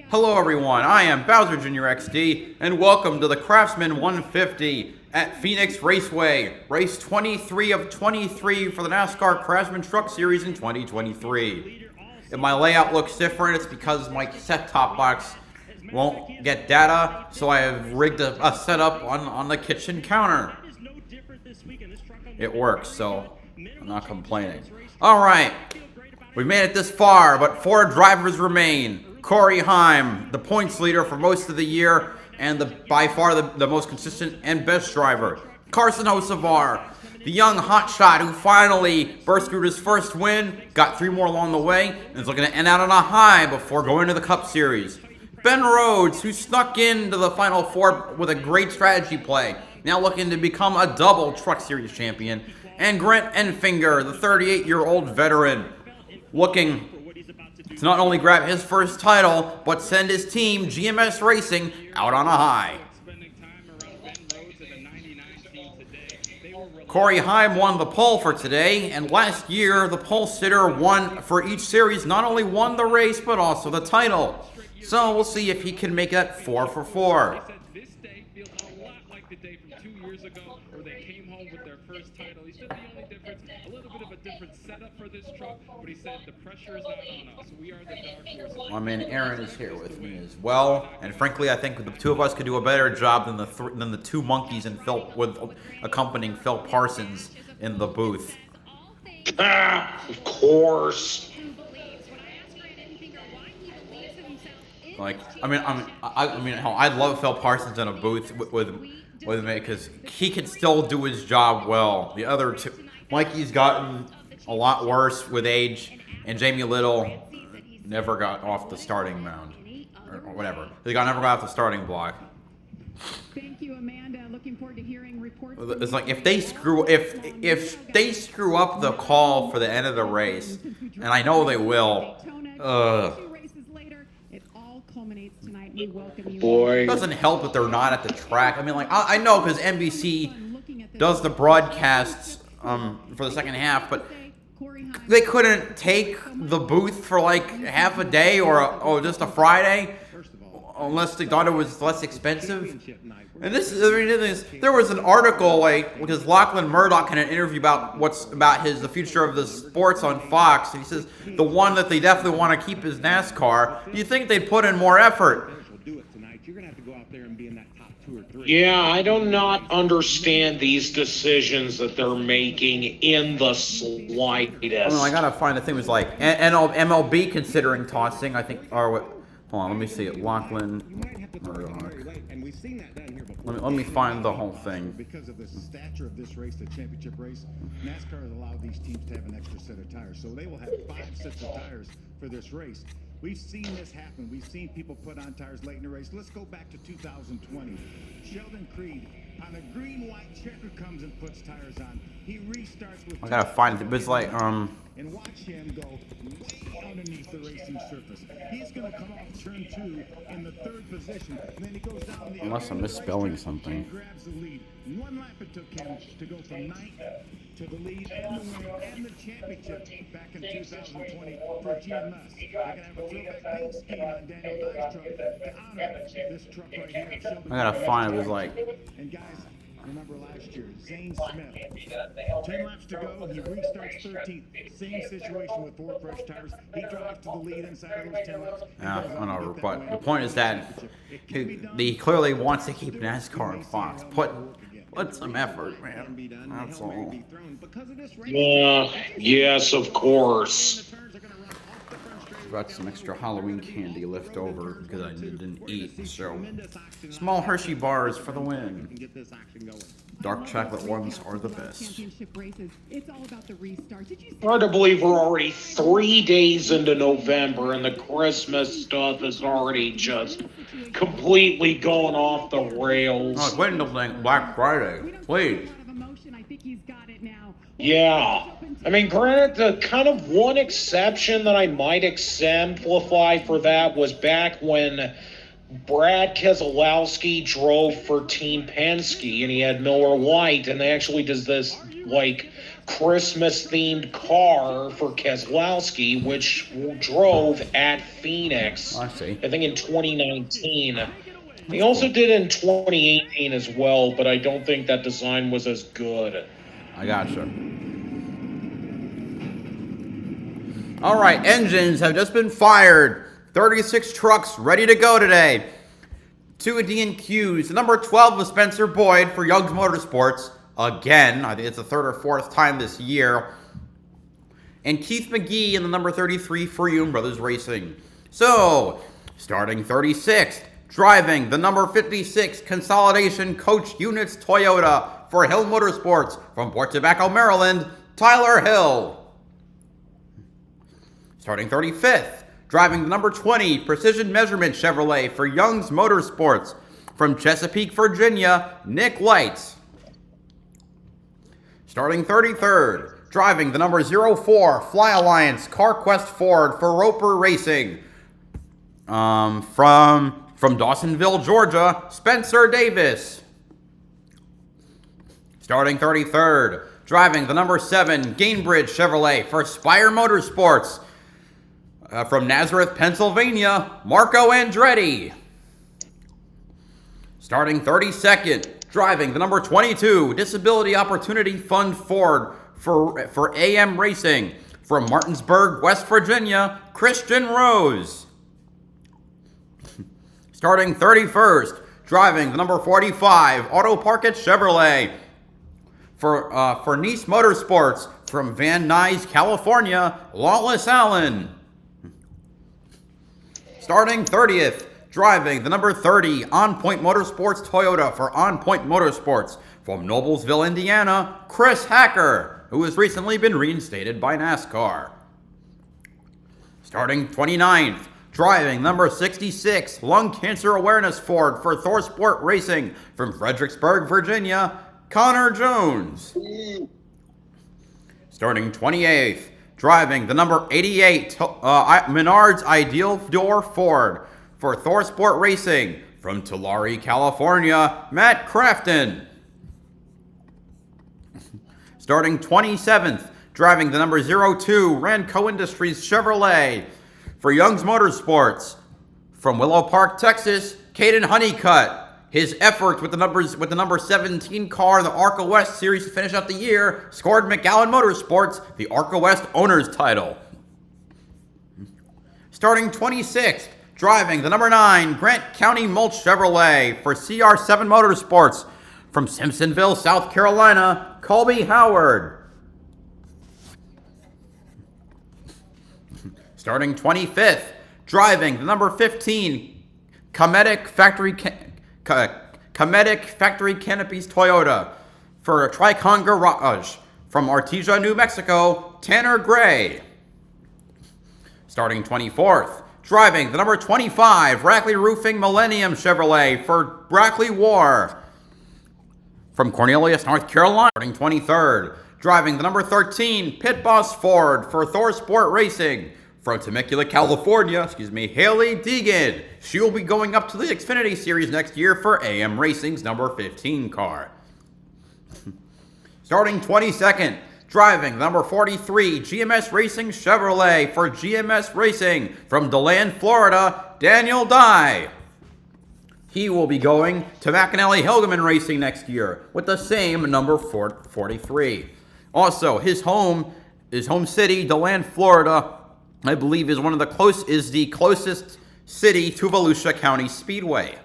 Hello everyone, I am BowserJrXD, and welcome to the Craftsman 150 at Phoenix Raceway, race 23 of 23 for the NASCAR Craftsman Truck Series in 2023. If my layout looks different, it's because my set-top box won't get data, so I have rigged a setup on the kitchen counter. It works, so I'm not complaining. Alright, we've made it this far, but 4 drivers remain. Corey Heim, the points leader for most of the year, and by far the most consistent and best driver. Carson Hocevar, the young hotshot who finally burst through his first win, got 3 more along the way, and is looking to end out on a high before going to the Cup Series. Ben Rhodes, who snuck into the Final Four with a great strategy play, now looking to become a double Truck Series champion. And Grant Enfinger, the 38-year-old veteran, looking to not only grab his first title, but send his team, GMS Racing, out on a high. Corey Heim won the pole for today, and last year the pole sitter won for each series, not only won the race, but also the title. So we'll see if he can make that 4 for 4. This day feels a lot like the day from 2 years ago where they came home with their first title. He said the only difference, a little bit of a different setup for this truck, but he said the pressure is not on us. We are the dark horse. My man Aaron is here with me as well, and frankly, I think the two of us could do a better job than the 2 monkeys and with accompanying Phil Parsons in the booth. Of course. Like, hell, I love Phil Parsons in a booth with me because he can still do his job well. The other two, Mikey's gotten a lot worse with age, and Jamie Little never got off the starting mound or whatever. Never got off the starting block. Thank you, Amanda. Looking forward to hearing reports. It's like if they screw up the call for the end of the race, and I know they will. Boy. It doesn't help that they're not at the track. I mean, like, I know because NBC does the broadcasts for the second half, but they couldn't take the booth for like half a day or just a Friday unless they thought it was less expensive. And there was an article because Lachlan Murdoch in an interview about the future of the sports on Fox, and he says the one that they definitely want to keep is NASCAR. Do you think they'd put in more effort? Yeah, I do not understand these decisions that they're making in the slightest. I gotta find the thing was like MLB considering tossing. I think, or what? Hold on, let me see it. Lachlan Murdoch. Let me find the whole thing. Because of the stature of this race, the championship race, NASCAR has allowed these teams to have an extra set of tires. So they will have 5 sets of tires for this race. We've seen this happen. We've seen people put on tires late in the race. Let's go back to 2020. Sheldon Creed on a green-white checker comes and puts tires on. He restarts with. I gotta find it. But it's like And watch him go way underneath the racing surface. He's going to come off turn 2 in the 3rd position. And then he goes down the Unless I'm misspelling something. And grabs the lead. 1 lap it took him to go from 9th to the lead and the win and the championship back in 2020 for GMS. They're going to have a throwback paint scheme on Daniel Dye's truck to honor this truck right here. I gotta find it. It was like. And guys, remember last year, Zane Smith, 10 laps to go, he restarts 13th. Same situation with 4 fresh tires. He drives to the lead inside of those 10 laps. Yeah, whatever. But the point is that he clearly wants to keep NASCAR on Fox. Put some effort, man. That's all. Yes, of course. Got some extra Halloween candy left over because I didn't eat. So, small Hershey bars for the win. Dark chocolate ones are the best. Hard to believe we're already 3 days into November and the Christmas stuff is already just completely going off the rails. Oh, wait until Black Friday, please. Yeah. I mean, granted, the kind of one exception that I might exemplify for that was back when Brad Keselowski drove for Team Penske, and he had Miller Lite, and they actually does this, like, Christmas-themed car for Keselowski, which drove at Phoenix, I see. I think in 2019. He also did in 2018 as well, but I don't think that design was as good. I gotcha. All right, engines have just been fired. 36 trucks ready to go today. 2 D&Qs. The number 12 was Spencer Boyd for Young's Motorsports. Again, I think it's the third or fourth time this year. And Keith McGee in the number 33 for Young Brothers Racing. So, starting 36th, driving the number 56 Consolidation Coach Units Toyota for Hill Motorsports from Port Tobacco, Maryland, Tyler Hill. Starting 35th, driving the number 20 Precision Measurement Chevrolet for Young's Motorsports from Chesapeake, Virginia, Nick Lights. Starting 33rd, driving the number 04 Fly Alliance CarQuest Ford for Roper Racing from Dawsonville, Georgia, Spencer Davis. Starting 33rd, driving the number 7 Gainbridge Chevrolet for Spire Motorsports from Nazareth, Pennsylvania, Marco Andretti. Starting 32nd, driving the number 22 Disability Opportunity Fund Ford for AM Racing from Martinsburg, West Virginia, Christian Rose. Starting 31st, driving the number 45 Auto Parkett Chevrolet for Nice Motorsports from Van Nuys, California, Lawless Allen. Starting 30th, driving the number 30 On Point Motorsports Toyota for On Point Motorsports from Noblesville, Indiana, Chris Hacker, who has recently been reinstated by NASCAR. Starting 29th, driving number 66 Lung Cancer Awareness Ford for ThorSport Racing from Fredericksburg, Virginia, Connor Jones. Starting 28th, driving the number 88 Menards Ideal Door Ford for ThorSport Racing from Tulare, California, Matt Crafton. Starting 27th, driving the number 02 Ranco Industries Chevrolet for Young's Motorsports from Willow Park, Texas, Caden Honeycutt. His effort with the number 17 car in the ARCA West Series to finish out the year scored McAllen Motorsports the ARCA West Owners title. Starting 26th, driving the number 9 Grant County Mulch Chevrolet for CR7 Motorsports from Simpsonville, South Carolina, Colby Howard. Starting 25th, driving the number 15 Cometic Factory Canopies Toyota for Tricon Garage from Artesia, New Mexico, Tanner Gray. Starting 24th, driving the number 25 Rackley Roofing Millennium Chevrolet for Brackley War from Cornelius, North Carolina. Starting 23rd, driving the number 13 Pit Boss Ford for ThorSport Racing from Temecula, California, Haley Deegan. She will be going up to the Xfinity Series next year for AM Racing's number 15 car. Starting 22nd, driving number 43 GMS Racing Chevrolet for GMS Racing from DeLand, Florida, Daniel Dye. He will be going to McAnally Hilgeman Racing next year with the same number 43. Also, his home city, DeLand, Florida, I believe is the closest city to Volusia County Speedway.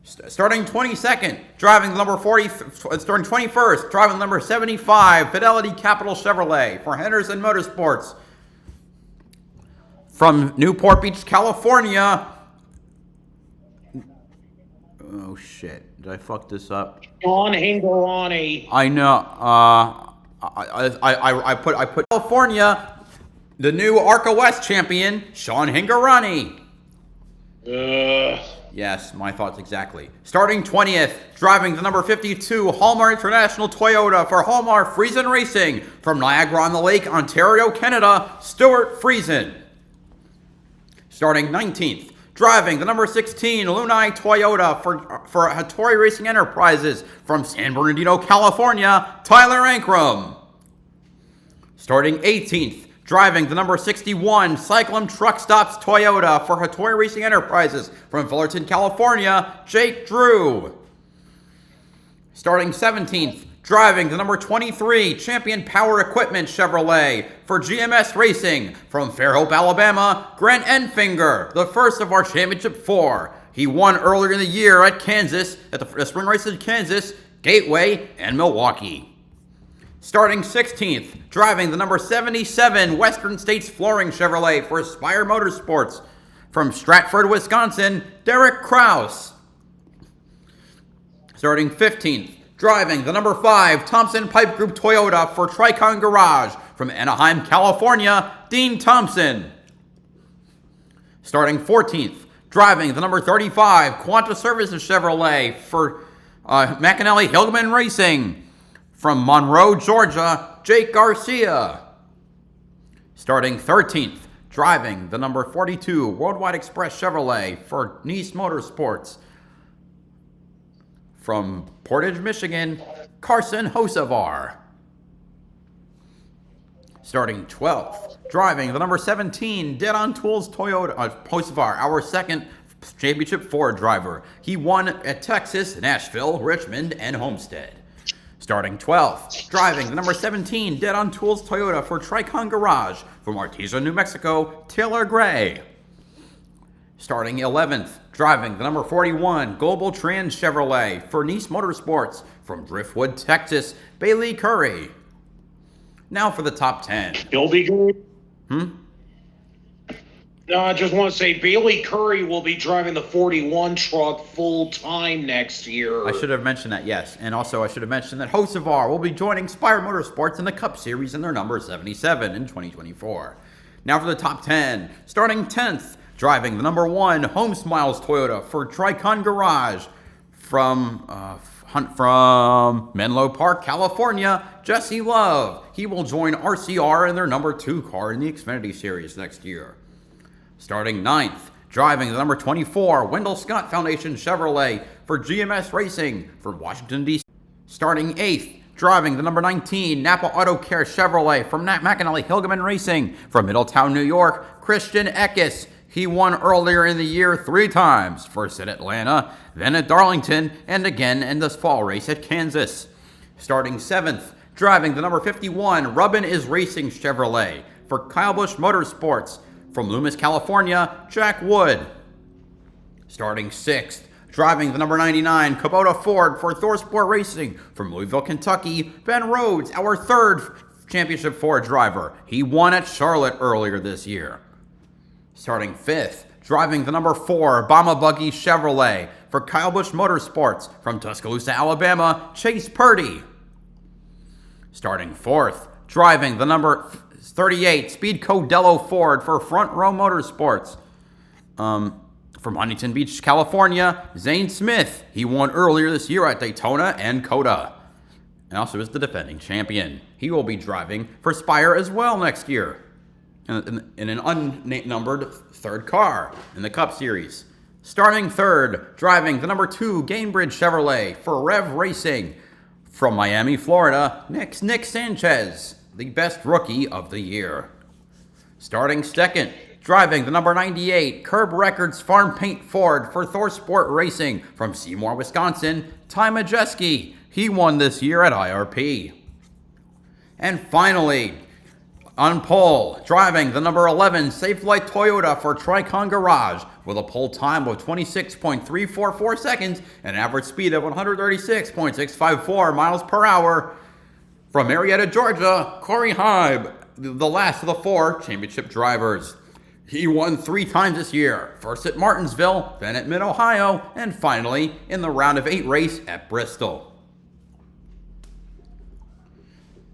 Starting 22nd, driving the number 40. Starting 21st, driving the number 75 Fidelity Capital Chevrolet for Henderson Motorsports from Newport Beach, California. Oh shit! Did I fuck this up? Sean Hingorani. I know. I put California. The new ARCA West champion, Sean Hingorani. Yes, my thoughts exactly. Starting 20th, driving the number 52 Hallmark International Toyota for Hallmark Friesen Racing from Niagara-on-the-Lake, Ontario, Canada, Stuart Friesen. Starting 19th, driving the number 16 Lunai Toyota for Hattori Racing Enterprises from San Bernardino, California, Tyler Ankrum. Starting 18th, driving the number 61 Cyclone Truck Stops Toyota for Hattori Racing Enterprises from Fullerton, California, Jake Drew. Starting 17th, driving the number 23 Champion Power Equipment Chevrolet for GMS Racing from Fairhope, Alabama, Grant Enfinger, the first of our Championship 4. He won earlier in the year at Kansas, at the spring race in Kansas, Gateway, and Milwaukee. Starting 16th, driving the number 77 Western States Flooring Chevrolet for Aspire Motorsports from Stratford, Wisconsin, Derek Kraus. Starting 15th, driving the number 5 Thompson Pipe Group Toyota for Tricon Garage from Anaheim, California, Dean Thompson. Starting 14th, driving the number 35 Quanta Services Chevrolet for McAnally Hillman Racing from Monroe, Georgia, Jake Garcia. Starting 13th, driving the number 42 Worldwide Express Chevrolet for Nice Motorsports from Portage, Michigan, Carson Hocevar. Starting 12th, driving the number 17 Dead on Tools Toyota Hocevar, our second Championship 4 driver. He won at Texas, Nashville, Richmond, and Homestead. Starting 12th, driving the number 17 Dead on Tools Toyota for Tricon Garage from Artesia, New Mexico, Taylor Gray. Starting 11th, driving the number 41 Global Trans Chevrolet for Nice Motorsports from Driftwood, Texas, Bailey Curry. Now for the top 10. He'll be good. No, I just want to say Bailey Curry will be driving the 41 truck full time next year. I should have mentioned that, yes. And also I should have mentioned that Hocevar will be joining Spire Motorsports in the Cup Series in their number 77 in 2024. Now for the top 10. Starting 10th, driving the number 1 Home Smiles Toyota for Tricon Garage from Menlo Park, California, Jesse Love. He will join RCR in their number 2 car in the Xfinity Series next year. Starting 9th, driving the number 24 Wendell Scott Foundation Chevrolet for GMS Racing from Washington, D.C. Starting 8th, driving the number 19 Napa Auto Care Chevrolet from McAnally Hillman Racing from Middletown, New York, Christian Eckes. He won earlier in the year 3 times, first at Atlanta, then at Darlington, and again in this fall race at Kansas. Starting 7th, driving the number 51 Rubbin is Racing Chevrolet for Kyle Busch Motorsports from Loomis, California, Jack Wood. Starting 6th, driving the number 99 Kubota Ford for ThorSport Racing from Louisville, Kentucky, Ben Rhodes, our 3rd Championship 4 driver. He won at Charlotte earlier this year. Starting 5th, driving the number 4 Bama Buggy Chevrolet for Kyle Busch Motorsports from Tuscaloosa, Alabama, Chase Purdy. Starting 4th, driving the number 38 Speedco Dello Ford for Front Row Motorsports from Huntington Beach, California, Zane Smith. He won earlier this year at Daytona and COTA, and also is the defending champion. He will be driving for Spire as well next year in an unnumbered 3rd car in the Cup Series. Starting 3rd, driving the number 2 Gainbridge Chevrolet for Rev Racing from Miami, Florida, Nick Sanchez, the best rookie of the year. Starting 2nd, driving the number 98 Curb Records Farm Paint Ford for ThorSport Racing from Seymour, Wisconsin, Ty Majeski. He won this year at IRP. And finally, on pole, driving the number 11 Safelight Toyota for Tricon Garage with a pole time of 26.344 seconds and an average speed of 136.654 miles per hour. From Marietta, Georgia, Corey Hybe, the last of the 4 championship drivers. He won 3 times this year, first at Martinsville, then at Mid-Ohio, and finally in the round of 8 race at Bristol.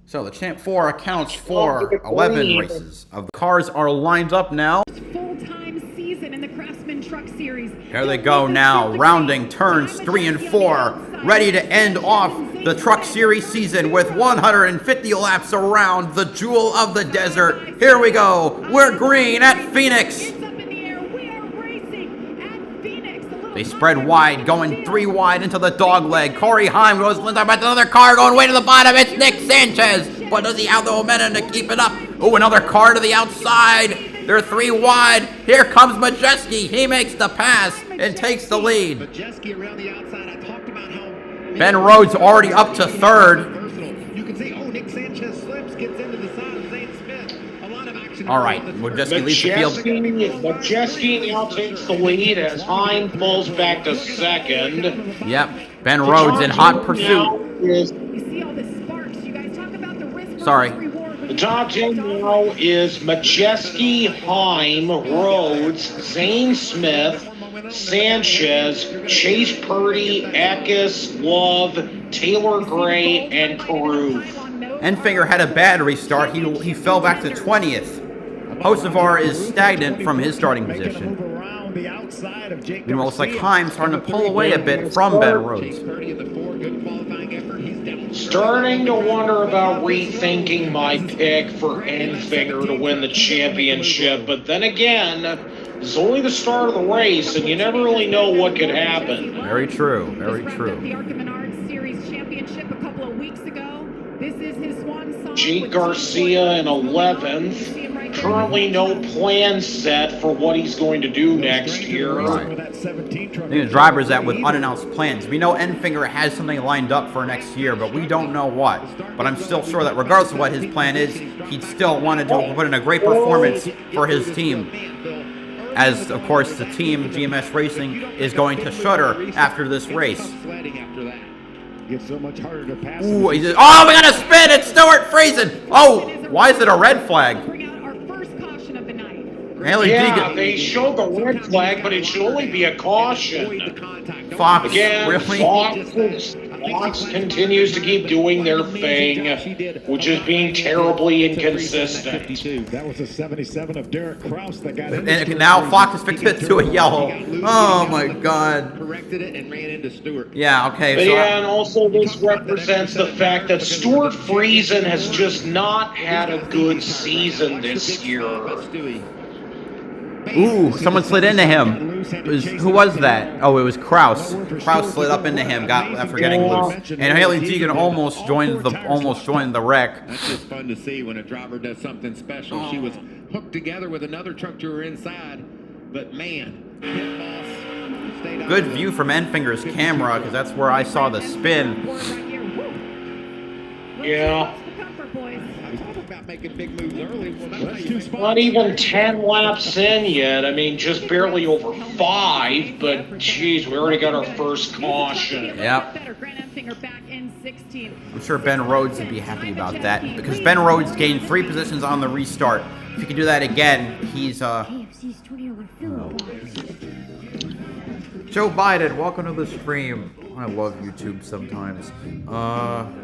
So the Champ 4 accounts for 11 races. Of the cars are lined up now. Full-time season in the Craftsman Truck Series. Here they go now, rounding turns 3 and 4, ready to end off the Truck Series season with 150 laps around the jewel of the desert. Here we go. We're green at Phoenix. It's up in the air. We are racing They spread wide, going 3 wide into the dog leg. Corey Heim goes into another car, going way to the bottom. It's Nick Sanchez. But does he have the momentum to keep it up? Oh, another car to the outside. They're 3 wide. Here comes Majeski. He makes the pass and takes the lead. Majeski around the outside. I talked about how Ben Rhodes already up to 3rd. you can see, oh, Nick Sanchez slips, gets into the side of Zane Smith. A lot of action. All right, Majeski leads the field. Majeski now takes the lead as Heim falls back to 2nd. Yep, Ben Rhodes in hot pursuit. You see all the sparks. You guys talk about the risk. Sorry. The top 10 now is Majeski, Heim, Rhodes, Zane Smith, Sanchez, Chase Purdy, Eckes, Love, Taylor Gray, and Carew. Enfinger had a bad restart. He fell back to 20th. Hocevar is stagnant from his starting position. Meanwhile, it's like Heim starting to pull away a bit from Ben Rhodes. Starting to wonder about rethinking my pick for Enfinger to win the championship, but then again, it's only the start of the race, and you never really know what could happen. Very true, very The true. Arkham Series Championship a couple of weeks ago. This is his swan song. Jake Garcia in 11th. Currently no plan set for what he's going to do next year. Right. The drivers that with unannounced plans. We know Enfinger has something lined up for next year, but we don't know what. But I'm still sure that regardless of what his plan is, he'd still want to put in a great performance for his team. As, of course, the team, GMS Racing, is going to shudder after this race. It's so much harder to pass. Ooh, we got a spin! It's Stuart Friesen! Oh, why is it a red flag? Bring out our first caution of the night. Haley Yeah, Deegan. they showed the red flag, but it should only be a caution. Fox, Again, really? Fox continues to keep doing their thing, which is being terribly inconsistent. That was a 77 of Derek Kraus that got in. And now Fox is fixing it to a yellow. Oh my God. Corrected it and ran into Stewart. Yeah, okay. But So yeah, and also this represents the fact that Stuart Friesen has just not had a good season this year. ooh, someone slid into him. Who was that? Oh, it was Kraus. Kraus slid up into him, after getting loose. And Haley Deegan almost joined the wreck. That's just fun to see when a driver does something special. She was hooked together with another truck to her inside, but man, pit boss stayed out Good of it. view from Enfinger's camera, because that's where I saw the spin. Yeah. I was talking about making big moves early. Well, that's how you make Not even 10 laps in yet. I mean, just barely over 5, but geez, we already got our first caution. Yep. I'm sure Ben Rhodes would be happy about that, because Ben Rhodes gained 3 positions on the restart. If he can do that again, he's KFC's $20 film. Joe Biden, welcome to the stream. I love YouTube sometimes. Alright.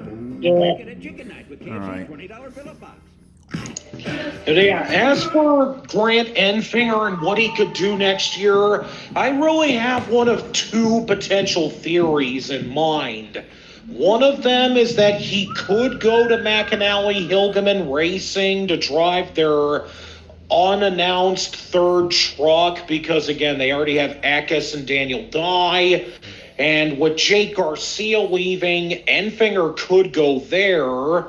Yeah, as for Grant Enfinger and what he could do next year, I really have one of 2 potential theories in mind. One of them is that he could go to McAnally Hilgeman Racing to drive their unannounced 3rd truck, because again, they already have Eckes and Daniel Dye. And with Jake Garcia leaving, Enfinger could go there.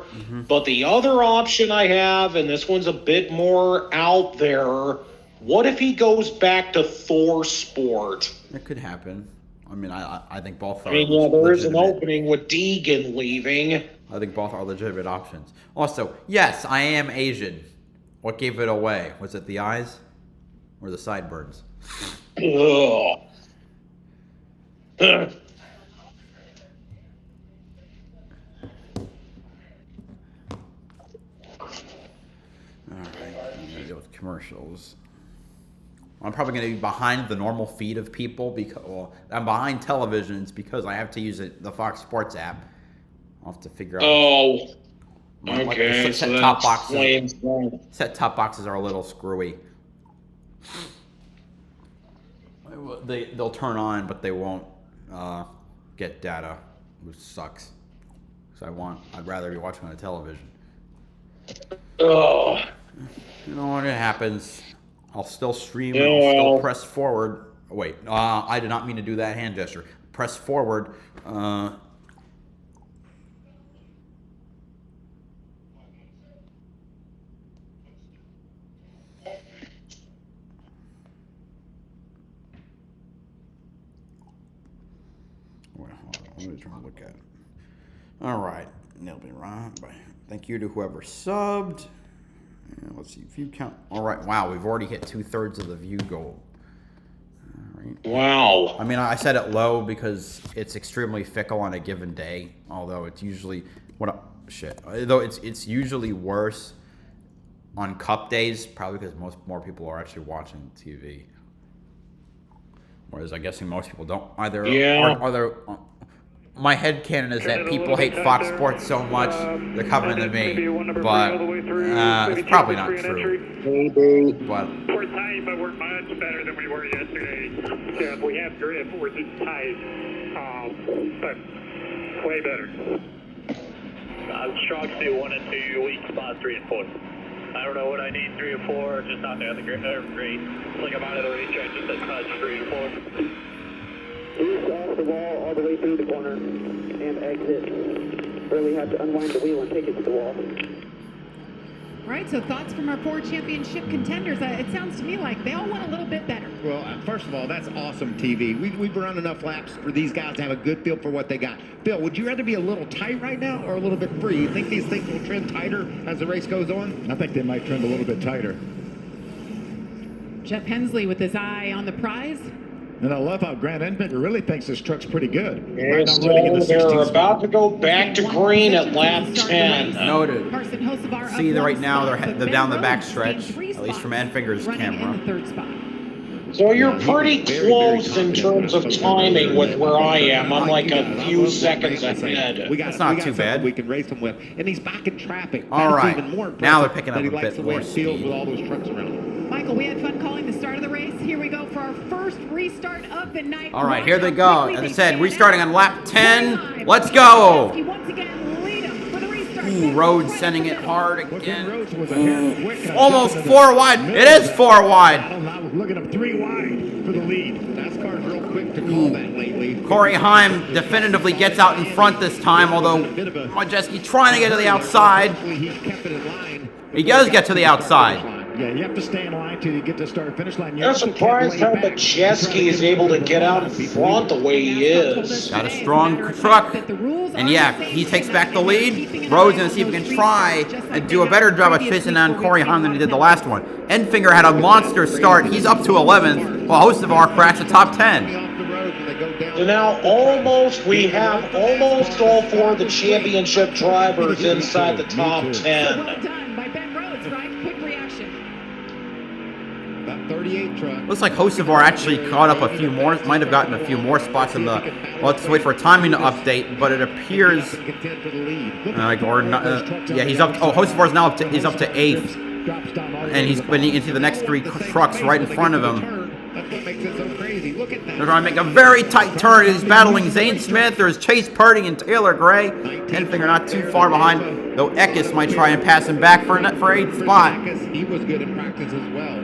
But the other option I have, and this one's a bit more out there, what if he goes back to Thor Sport? It could happen. I mean, I think both are. I mean, yeah, there is an legitimate. opening with Deegan leaving. I think both are legitimate options. Also, yes, I am Asian. What gave it away? Was it the eyes or the sideburns? Ugh. Alright, I'm gonna go with commercials. I'm probably gonna be behind the normal feed of people because I'm behind televisions because I have to use the Fox Sports app. I'll have to figure out. Oh, like okay. the So set-top that boxes. explains that. Set-top boxes are a little screwy. They'll turn on, but they won't get data, which sucks. So I'd rather be watching on a television. Oh. You know, when it happens, I'll still stream Yeah, and I'll still well. press forward Wait, I did not mean to do that hand gesture. Press forward. Wait, hold on. Let me try to look at it. All right. That'll be right. Thank you to whoever subbed. And let's see. View count. All right. Wow. We've already hit 2/3 of the view goal. All right. Wow. I mean, I said it low because it's extremely fickle on a given day. Although it's usually Though it's usually worse on cup days, probably because more people are actually watching TV. Whereas I'm guessing most people don't either. Yeah. My headcanon is that people hate Fox Sports so much they're covering than me, but it's probably not true. But we're tight, but we're much better than we were yesterday. So if we have grip, we're just tight, but way better. Strong suit 1 and 2, weak spot 3 and 4. I don't know what I need 3 and 4, just out there on the great. It's like I'm out of the racetrack, just a touch 3 and 4. Loose off the wall all the way through the corner and exit. Really have to unwind the wheel and take it to the wall. All right, so thoughts from our 4 championship contenders. It sounds to me like they all went a little bit better. Well, first of all, that's awesome TV. We've run enough laps for these guys to have a good feel for what they got. Bill, would you rather be a little tight right now or a little bit free? You think these things will trend tighter as the race goes on? I think they might trend a little bit tighter. Jeff Hensley with his eye on the prize. And I love how Grant Enfinger really thinks this truck's pretty good. And so they're about to go back to green at lap 10. Noted. See, right now they're down the back stretch, at least from Enfinger's camera. So you're pretty close in terms of timing with where I am. I'm like a few seconds ahead. That's not too bad. We can race them with, and he's back in traffic. All right. Even more Now they're picking up that a he likes bit the way more it feels speed. with all those trucks around. Michael, we had fun calling the start of the race. Here we go for our first restart of the night. All right, here they go. As I said, restarting on lap 10. Let's go. Ooh, Rhodes sending it hard again. Almost 4 wide. It is 4 wide. I was looking up 3 wide for the lead. NASCAR's real quick to call that lately. Corey Heim definitively gets out in front this time, although Majeski trying to get to the outside. He does get to the outside. Yeah, you have to stay in line till you get to start finish line. I'm surprised how Majeski is able to get out in front the way he is. Got a strong truck. And yeah, he takes back the lead. Rhodes gonna see if he can try and do a better job of chasing down Corey Heim than he did the last one. Enfinger had a monster start. He's up to 11th, while Hocevar cracks the top 10. So now we have almost all 4 of the championship drivers inside the top 10. 38 truck. Looks like Hocevar actually caught up a few more, might have gotten a few more spots in the, well, let's wait for a timing to update, but it appears, yeah, he's up, Hocevar's now up to, he's up to 8th, and he's been into the next 3 trucks right in front of him. That's what makes it so crazy. Look at that. They're going to make a very tight turn. He's battling Zane Smith, there's Chase Purdy and Taylor Gray. Enfinger not too far behind, though Eckes might try and pass him back for 8th spot. He was good in practice as well.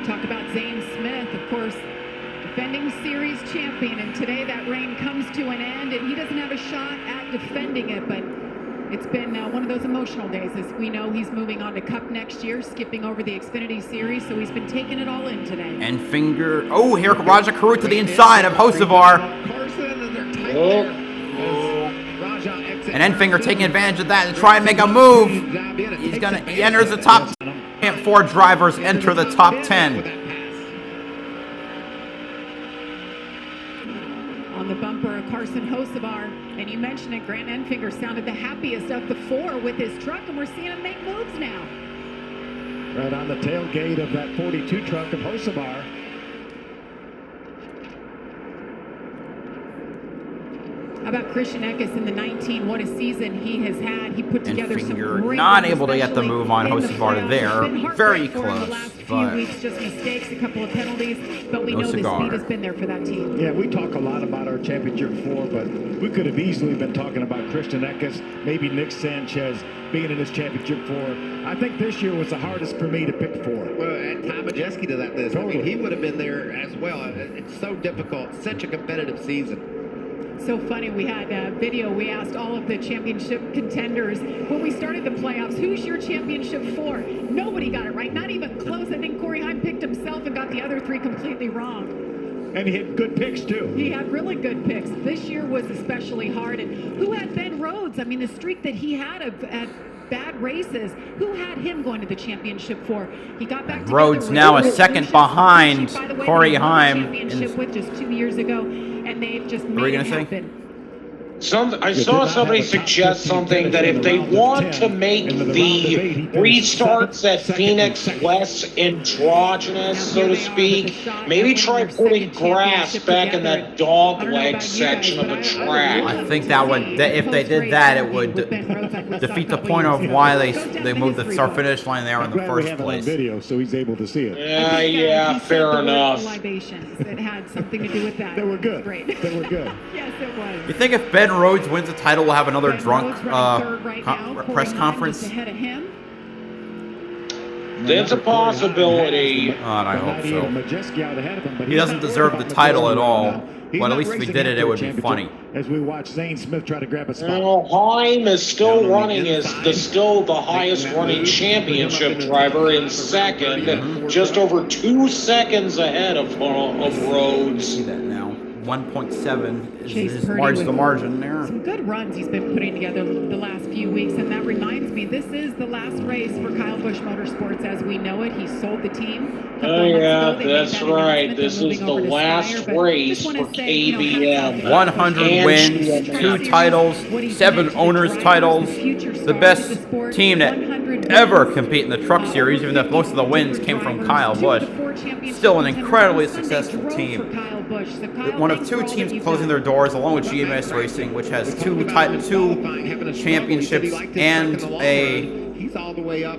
Talk about Zane Smith, of course, defending series champion, and today that reign comes to an end, and he doesn't have a shot at defending it, but it's been one of those emotional days. As we know, he's moving on to Cup next year, skipping over the Xfinity Series, so he's been taking it all in today. Enfinger, oh, here Raja Karut to the inside of Hocevar. And Enfinger taking advantage of that to try and make a move. He enters the top 10. 4 drivers enter the top 10. On the bumper, Carson Hocevar, and you mentioned it, Grant Enfinger sounded the happiest of the 4 with his truck, and we're seeing him make moves now. Right on the tailgate of that 42 truck of Hocevar. How about Christian Eckes in the 19? What a season he has had. He put together some great not able to get the move on Hocevar there. Very close. The last few weeks, just mistakes, a couple of penalties, but we know the speed has been there for that team. Yeah, we talk a lot about our championship 4, but we could have easily been talking about Christian Eckes, maybe Nick Sanchez being in his championship 4. I think this year was the hardest for me to pick 4. Well, at time of Majeski to that list. I mean, he would have been there as well. It's so difficult, such a competitive season. So funny, we had a video, we asked all of the championship contenders when we started the playoffs, who's your championship for? Nobody got it right, not even close. I think Corey Heim picked himself and got the other three completely wrong. And he had good picks, too. He had really good picks. This year was especially hard. And who had Ben Rhodes? I mean, the streak that he had at bad races, who had him going to the championship for? He got back to Rhodes now a second behind Corey Heim. Championship with just 2 years ago, and they've just made it happen. I saw somebody suggest something that if they want to make the restarts at Phoenix less androgynous, so to speak, maybe try putting grass back in that dog leg section of the track. I think that would, if they did that, it would defeat the point of why they moved the start finish line there in the first place. Video, so he's able to see it. Yeah, fair enough. Libations that had something to do with that. They were good. Great. They were good. Yes, it was. You think if Ben Rhodes wins the title, we'll have another drunk press conference? Ahead of him. That's a possibility. I hope so. He doesn't deserve the title at all, but at least if he did it, it would be funny. As we watch Zane Smith try to grab a spot. Well, Heim is still running as still the highest running championship driver in second, just over 2 seconds ahead of Rhodes. See that now. 1.7 is Purdy large the margin there. Some good runs he's been putting together the last few weeks, and that reminds me, this is the last race for Kyle Busch Motorsports as we know it. He sold the team. Oh yeah, that's right. This is the last race for KBM. 100 wins, 2 titles, 7 owners titles. The best team that ever compete in the truck series, even if most of the wins came from Kyle Busch. Still an incredibly successful team. One of 2 teams closing their doors, along with GMS Racing, which has 2 championships and He's all the way up.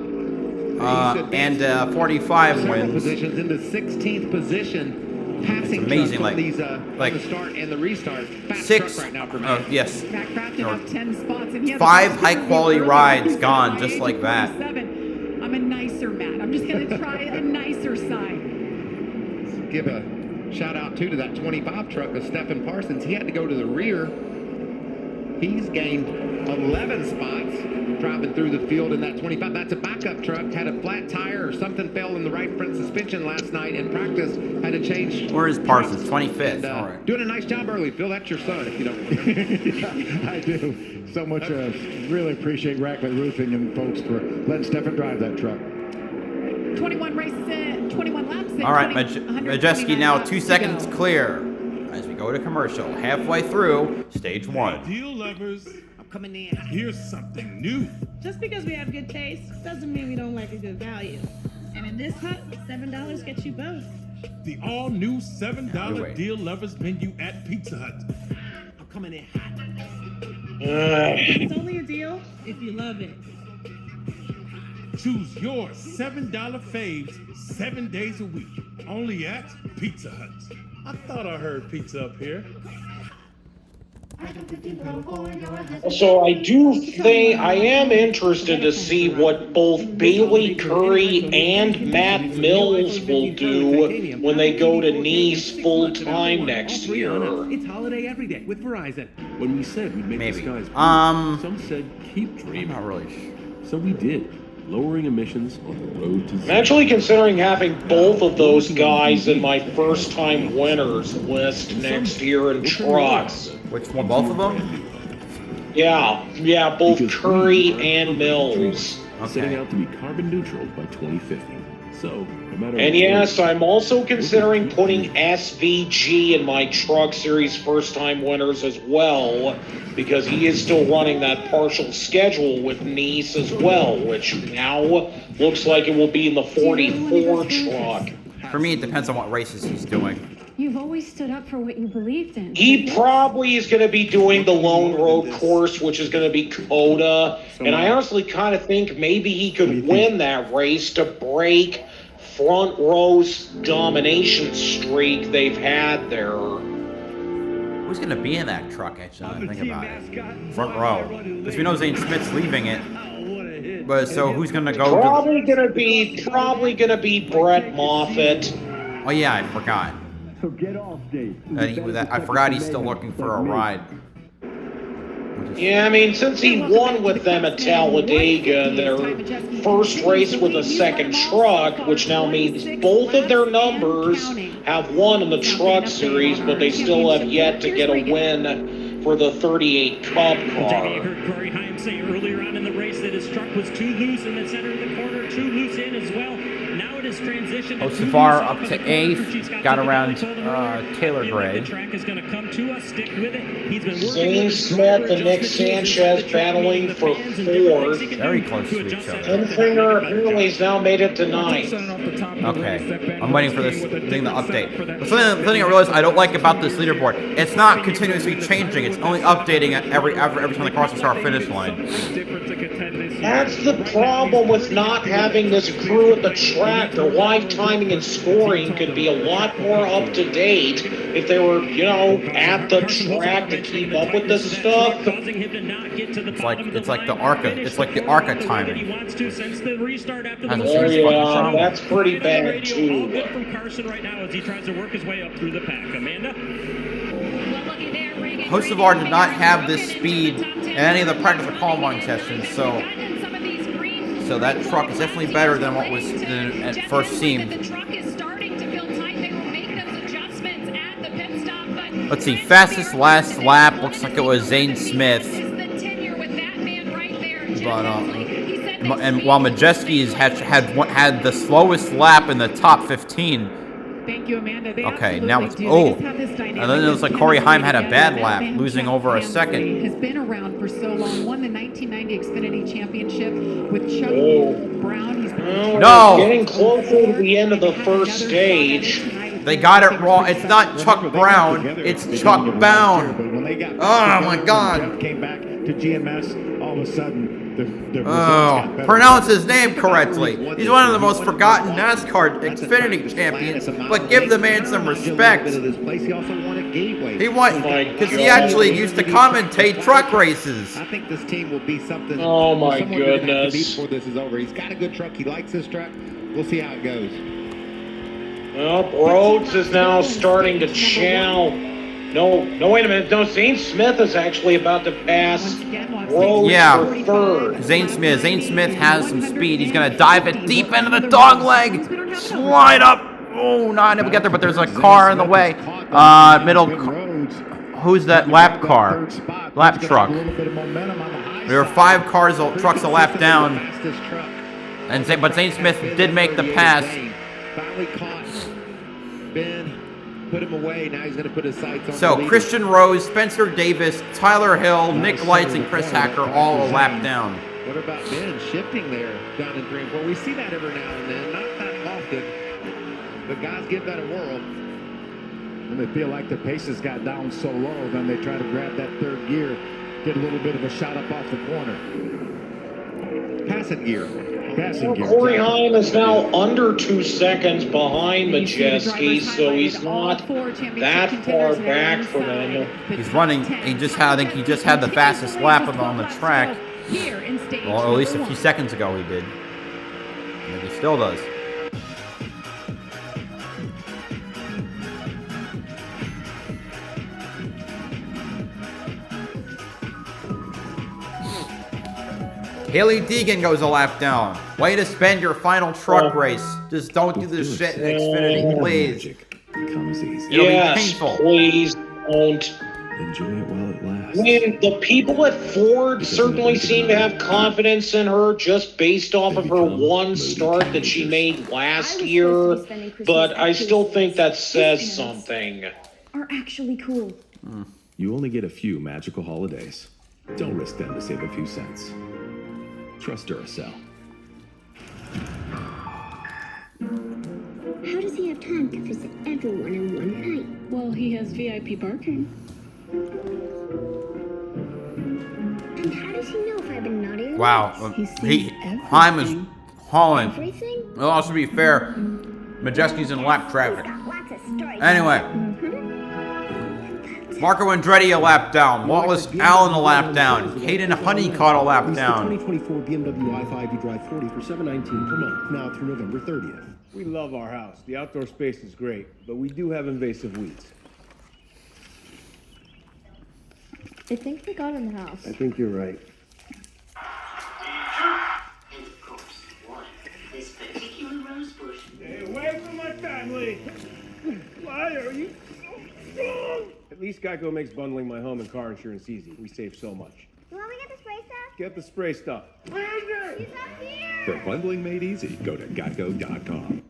45 wins. Positions into 16th position. Passing amazing, like the start and the restart. 6. Right now for yes. 10 spots, and he has 5 high-quality rides gone just like that. I'm a nicer Matt. I'm just going to try a nicer side. Let's give a shout out to that 25 truck of Stephen Parsons. He had to go to the rear. He's gained 11 spots driving through the field in that 25. That's a backup truck. Had a flat tire or something fell in the right front suspension last night in practice. Had to change. Where is Parsons? 25th. And, all right. Doing a nice job early, Phil. That's your son, if you don't. I do. So much. Really appreciate Rackley Roofing and folks for letting Stefan drive that truck. 21 races in, 21 laps in. All right, Majeski now 2 seconds clear as we go to commercial. Halfway through stage 1. Deal lovers, I'm coming in. here's something new. Just because we have good taste doesn't mean we don't like a good value. And in this hut, $7 gets you both. The all-new $7 Deal Lovers menu at Pizza Hut. I'm coming in hot. It's only a deal if you love it. Choose your $7 faves 7 days a week, only at Pizza Hut. I thought I heard pizza up here. So I am interested to see what both Bailey Curry and Matt Mills will do when they go to Nice full time next year. It's holiday every day with Verizon. When we said we'd make the skies blue, some said keep dreaming. Not really sure. So we did. Lowering emissions on the road to I'm actually considering having both of those guys in my first time winners list next year in trucks. Which one? Both of them? Yeah, both Curry and Mills. Setting out to be carbon neutral by 2050. So, no matter. And yes, I'm also considering putting SVG in my truck series first time winners as well, because he is still running that partial schedule with Nice as well, which now looks like it will be in the 44 truck. For me, it depends on what races he's doing. You've always stood up for what you believed in. He probably is going to be doing the Lone Road course, which is going to be Coda. And I honestly kind of think maybe he could win that race to break front row's domination streak they've had there. Who's going to be in that truck, actually? I think about it. Front row. Because we know Zane Smith's leaving it. So who's gonna go? Probably gonna be Brett Moffitt. Oh yeah, I forgot. So get off, Dave. I forgot he's still looking for a ride. Yeah, I mean, since he won with them at Talladega in their first race with a second truck, which now means both of their numbers have won in the truck series, but they still have yet to get a win for the 38 Cup car. You heard Corey Heim say earlier on in the race that his truck was too loose in the center of the corner, too loose in as well. Now it has transitioned to Safar up to 8th, got around Taylor Gray. The track is going to come to us, stick with it. He's been Zane Smith and Nick Sanchez battling for 4th. Very close to each other. Enfinger apparently has now made it to 9th. Okay, I'm waiting for this thing to update. But something I realized I don't like about this leaderboard, it's not continuously changing. It's only updating at every time they cross the start-finish line. That's the problem with not having this crew at the track. Their live timing and scoring could be a lot more up to date if they were, at the track to keep up with this stuff. It's like the ARCA timing. Oh yeah, that's pretty bad too. From Carson right now as he tries to work his way up through the pack. Amanda? Hocevar did not have this speed in any of the practice or qualifying sessions, so that truck is definitely better than what was at first seemed. Let's see, fastest last lap looks like it was Zane Smith, but and while Majeski's had the slowest lap in the top 15. Thank you, Amanda. Okay, now it's and then it looks like Corey Heim had a bad lap, losing over a second. Has been around for so long. Won the 1990 Xfinity Championship with Chuck Brown. He's getting closer to the end of the first stage. They got it wrong. It's not Chuck Brown. It's Chuck Bound. Oh my God! Came back to GMS. All of a sudden. Pronounce his name correctly. He's one of the most forgotten NASCAR Xfinity champions, but give the man some respect. He won because he actually used to commentate truck races. I think this team will be something. Oh my goodness! Before this is over, he's got a good truck. He likes this truck. We'll see how it goes. Well, Rhodes is now starting to chow. No, wait a minute. No, Zane Smith is actually about to pass Rhodes for 3rd. Zane Smith has some speed. He's going to dive it deep into the dog leg. Slide up. Oh, no, I never get there, but there's a car in the way. Who's that lap car? Lap truck. There are 5 trucks a lap down. But Zane Smith did make the pass. Finally caught Ben. Put him away. Now he's going to put his sights on. So Christian Rose, Spencer Davis, Tyler Hill, Nick Lights, and Chris Hacker all a lap down. What about Ben shifting there down in 3 and 4? We see that every now and then, not that often, but guys give that a whirl. When they feel like the paces got down so low, then they try to grab that 3rd gear, get a little bit of a shot up off the corner. Passing gear. Corey Heim is now under 2 seconds behind Majeski, so he's not that far back from him. He's running. I think he just had the fastest lap on the track. Well, at least a few seconds ago he did. And he still does. Haley Deegan goes a lap down. Way to spend your final truck race. Just don't do this shit in Xfinity, please. It'll be painful. Please don't. Enjoy it while it lasts. I mean, the people at Ford certainly seem to have confidence in her just based off of her one start that she made last year, but I still think that says something. Are actually cool. You only get a few magical holidays. Don't risk them to save a few cents. Trust Duracell. How does he have time to visit everyone in one night? Well, he has VIP parking. And how does he know if I've been naughty or Wow. Heim is hauling. Well, also to be fair, Majeski's in lap traffic. Anyway. Marco Andretti a lap down. Wallace Allen a lap down. Hayden Honeycutt a lap down. 2024 BMW i5 you drive 40 for $719 per month, now through November 30th. We love our house. The outdoor space is great, but we do have invasive weeds. I think they got in the house. I think you're right. Stay away from my family! Why are you so strong? At least Geico makes bundling my home and car insurance easy. We save so much. You want me to get the spray stuff? Get the spray stuff. Where is it? He's up here! For bundling made easy, go to geico.com.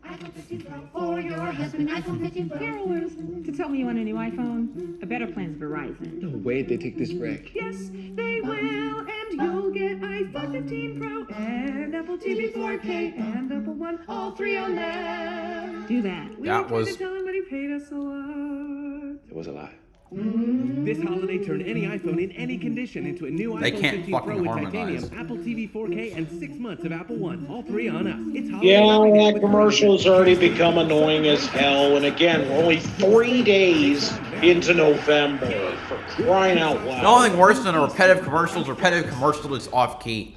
For your husband, iPhone 15 Pro. Carolers, to tell me you want a new iPhone, a better plan's Verizon. No way they take this break. Yes, they will, and you'll get iPhone 15 Pro and Apple TV 4K and Apple One, all three on them. Do that. We That tried was- to tell him, but he paid us a lot. It was a lie. This holiday, turn any iPhone in any condition into a new They iPhone can't 15 fucking Pro with harmonize. titanium, Apple TV 4K, and 6 months of Apple One. All three on us. It's holiday Yeah, marketing that with commercial's already become annoying as hell. And again, we're only 3 days into November. For crying out loud. The only thing worse than a repetitive commercial is off key.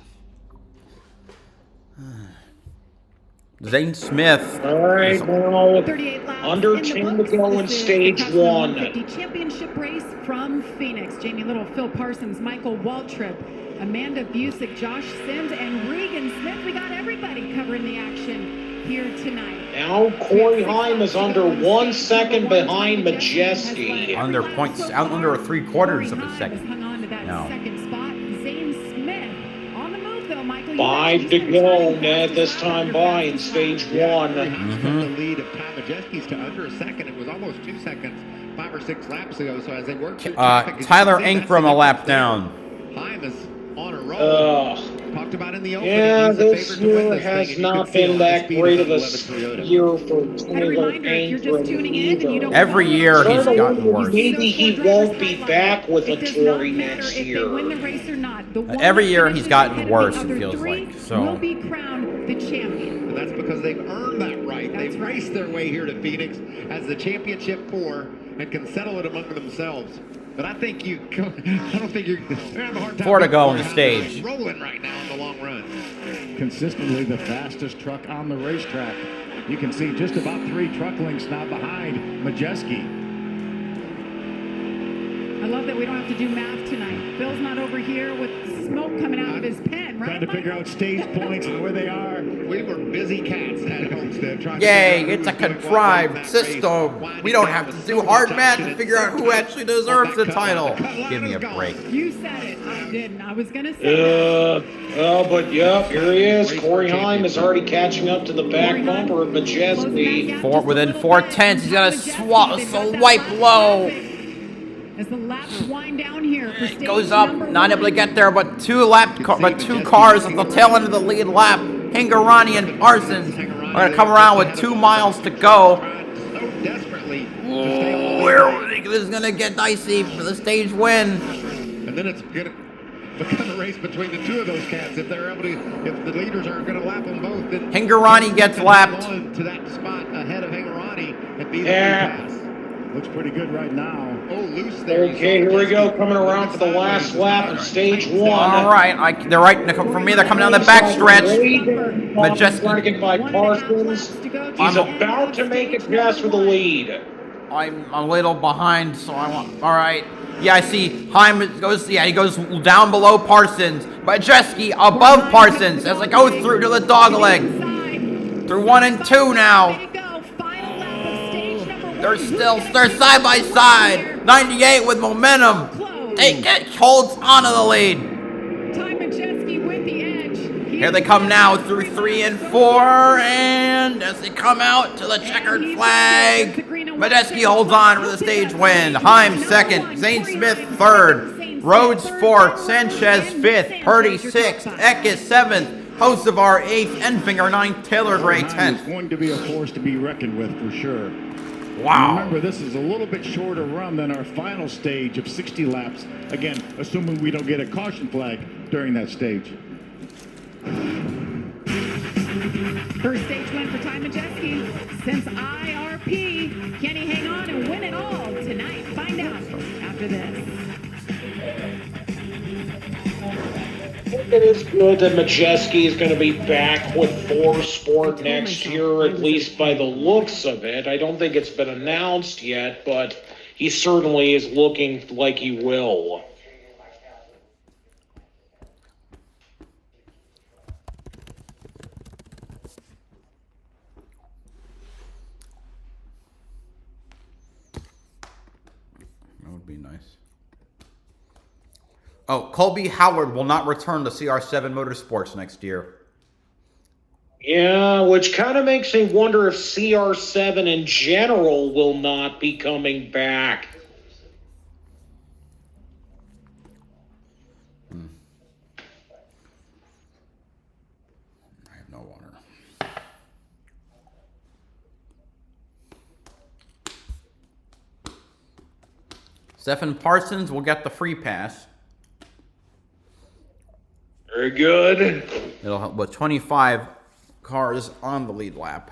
Zane Smith. All right, now 38 laps under in the 10 to books. go in This is stage the Craftsman 1. 150 championship race from Phoenix. Jamie Little, Phil Parsons, Michael Waltrip, Amanda Busick, Josh Sims, and Regan Smith. We got everybody covering the action here tonight. Now Corey Heim is under 1 second behind Majeski. Under points, out under 3/4 of a second. Hung on to that No. second spot. Zane Smith on the move though, Michael. 5 to go, Ned, this time by in stage 1. The lead of Tom Majeski's to under a second. It was almost 2 seconds 5 or 6 laps ago. So as they work through traffic, as you Tyler can see, that's Ankrum the a lap difference there. down. Heim is on a roll. Talked about in the opening. Yeah, he's the this favorite to win year this thing, has and you not could feel been the that speed great of of a the 11 Toyota. year for And a Tyler reminder, if you're just tuning in and you don't Every year he's gotten worse. Maybe he won't be back with a It does not Tory matter next if they win the year. race or not. The one Every that year finishes he's gotten ahead of worse, the it other feels three like, so. will be crowned the champion. But that's because they've earned that right. That's They've right. raced their way here to Phoenix as the championship 4 and can settle it among themselves. But I think I don't think you're going to have a hard time. 4 to go on the figuring out stage. how they're rolling right now in the long run. Consistently the fastest truck on the racetrack. You can see just about 3 truck lengths now behind Majeski. I love that we don't have to do math tonight. Bill's not over here with smoke coming out of his pen, right? Trying to figure out stage points and where they are. We were busy cats at Homestead trying Yay, to it's a figure out who was doing what in contrived that system. race. We don't have to do hard math to figure out who actually deserves the title. Give me a break. You said it. I didn't. I was going to say But yep, here he is. Corey Heim is already catching up to the back bumper of Majeski. Within 4/10, he's got a swipe low. as the laps wind down here for stage Goes up, number not 1. able to get there, but two cars at the tail end of the lead lap. Hingarani and Parsons are going to come around with 2 miles to go. This is going to get dicey for the stage win. And then it's going to become a race between the two of those cats. If they're able to, if the leaders are going to lap them both, then Hingarani gets lapped. to that spot ahead of Hingarani and be the Yeah. pass. Looks pretty good right now. Oh, loose there. Okay, here we go, coming around for the last lap of stage 1. All right, they're right for me. They're coming down the backstretch. Majeski trying to get by Parsons. He's about to make a pass for the lead. I'm a little behind, so I want. All right. Yeah, I see. Heim goes. Yeah, he goes down below Parsons. Majeski above Parsons as it goes through to the dogleg. Through 1 and 2 now. They're side by side. 98 with momentum. Holds onto the lead. Ty Majeski with the edge. Here they come now through 3 and 4, and as they come out to the checkered flag, Majeski holds on for the stage win. Heim second, Zane Smith third, Rhodes fourth, Sanchez fifth, Purdy sixth, Eckes seventh, Hocevar eighth, Enfinger ninth, Taylor Gray 10th. It's going to be a force to be reckoned with for sure. Wow. Remember, this is a little bit shorter run than our final stage of 60 laps. Again, assuming we don't get a caution flag during that stage. First stage win for Ty Majeski since IRP. Can he hang on and win it all tonight? Find out after after this. It is good that Majeski is going to be back with Sport next year, at least by the looks of it. I don't think it's been announced yet, but he certainly is looking like he will. That would be nice. Oh, Colby Howard will not return to CR7 Motorsports next year. Yeah, which kind of makes me wonder if CR7 in general will not be coming back. I have no water. Stephen Parsons will get the free pass. Very good. It'll help with 25 cars on the lead lap.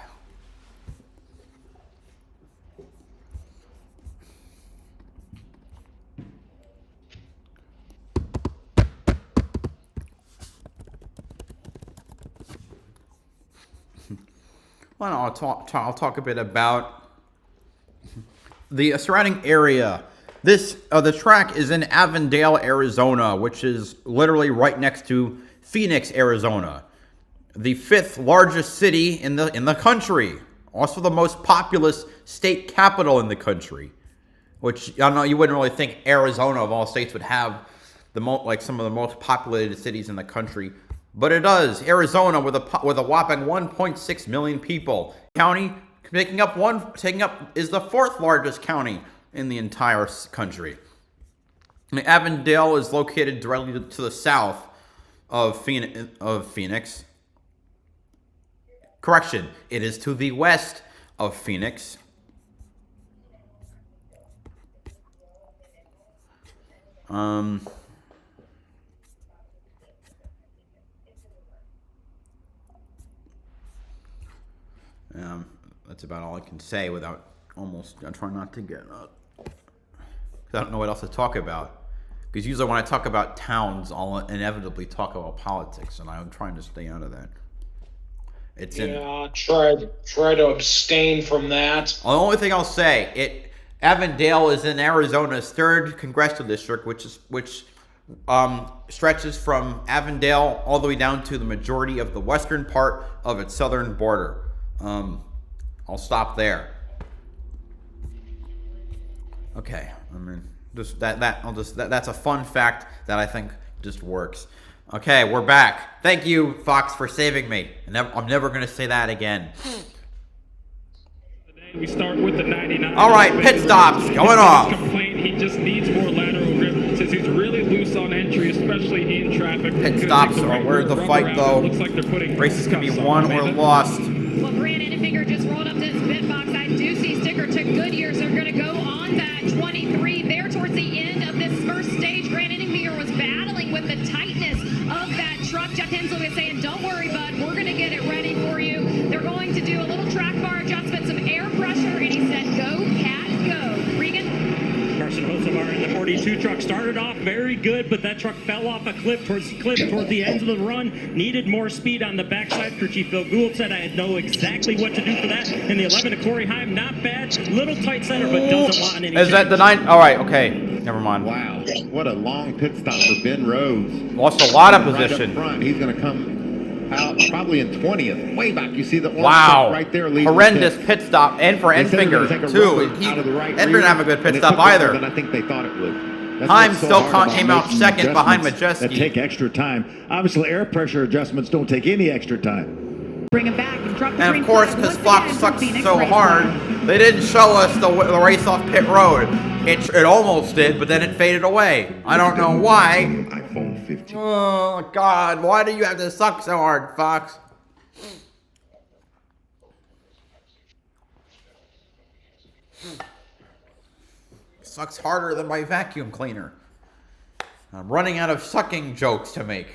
Well, I'll talk a bit about the surrounding area. The track is in Avondale, Arizona, which is literally right next to Phoenix, Arizona, the 5th largest city in the country, also the most populous state capital in the country. Which I don't know, you wouldn't really think Arizona of all states would have some of the most populated cities in the country, but it does. Arizona with a whopping 1.6 million people. County taking up is the 4th largest county in the entire country. Avondale is located directly to the south of Phoenix. Correction, it is to the west of Phoenix. That's about all I can say without I'm trying not to get up. I don't know what else to talk about. Because usually when I talk about towns, I'll inevitably talk about politics, and I'm trying to stay out of that. Try to abstain from that. The only thing I'll say, Avondale is in Arizona's 3rd congressional district, which stretches from Avondale all the way down to the majority of the western part of its southern border. I'll stop there. Okay, I mean, just that's a fun fact that I think just works. Okay, we're back. Thank you, Fox, for saving me. I'm never going to say that again. We start with the 99. All right, pit stops going off. He just needs more lateral grip since he's really loose on entry, especially in traffic. Pit stops are where the fight, though. Races can be won or lost. Well, Brandon Finger just rolled up to his pit box. I do see sticker to Goodyear's. They're going to go on that 23 there towards the end of this first stage. Brandon Finger was battling with the tightness of that truck. Jeff Hensel was saying, don't worry, bud. We're going to get it ready for you. They're going to do a little track bar adjustment, some air pressure, and he said, go, Cat, go. Regan? Carson Hocevar in the 42 truck started off very good, but that truck fell off a cliff towards the end of the run. Needed more speed on the backside. Crew Chief Phil Gould said, I know exactly what to do for that. And the 11 to Corey Heim, not bad. Little tight center, but doesn't want any. Is that the 9? All right, okay. Never mind. Wow, what a long pit stop for Ben Rose. Lost a lot of position. Right up front. He's going to come out probably in 20th. Way back. You see the orange wow. right there. Horrendous pit stop. And for Enfinger, too. Enfinger didn't have a good pit stop either. And I think they thought it would. Heim still came out second behind Majeski. That take extra time. Obviously, air pressure adjustments don't take any extra time. Bring him back and drop the and of course, because Fox sucks so hard, they didn't show us the race off pit road. It almost did, but then it faded away. I don't know why. iPhone 15. Oh, God. Why do you have to suck so hard, Fox? Sucks harder than my vacuum cleaner. I'm running out of sucking jokes to make.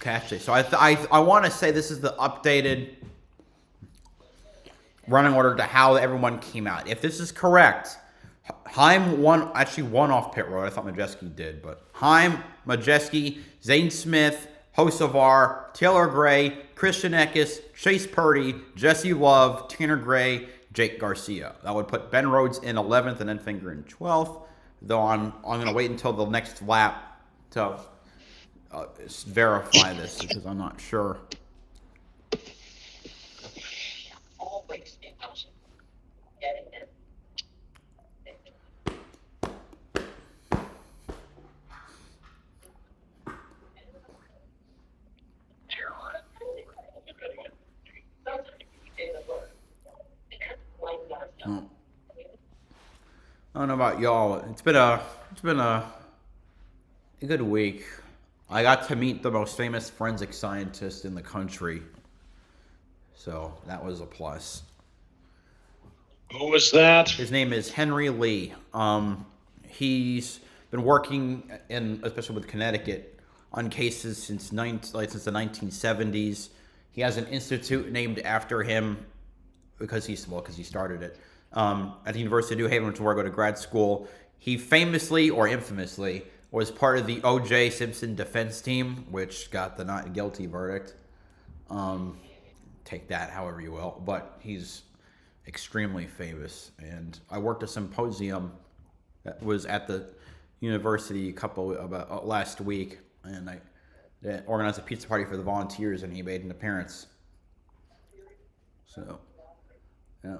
catch it. So I want to say this is the updated running order to how everyone came out. If this is correct, Heim actually won off pit road. I thought Majeski did, but Heim, Majeski, Zane Smith, Hocevar, Taylor Gray, Christian Eckes, Chase Purdy, Jesse Love, Tanner Gray, Jake Garcia. That would put Ben Rhodes in 11th and Enfinger in 12th. Though I'm going to wait until the next lap to verify this because I'm not sure. I don't know about y'all. It's been a good week. I got to meet the most famous forensic scientist in the country, so that was a plus. Who was that? His name is Henry Lee. He's been working especially with Connecticut, on cases since the 1970s. He has an institute named after him because he started it. At the University of New Haven, which is where I go to grad school. He famously or infamously was part of the O.J. Simpson defense team, which got the not guilty verdict. Take that however you will, but he's extremely famous. And I worked a symposium that was at the university last week, and I organized a pizza party for the volunteers, and he made an appearance. So, yeah.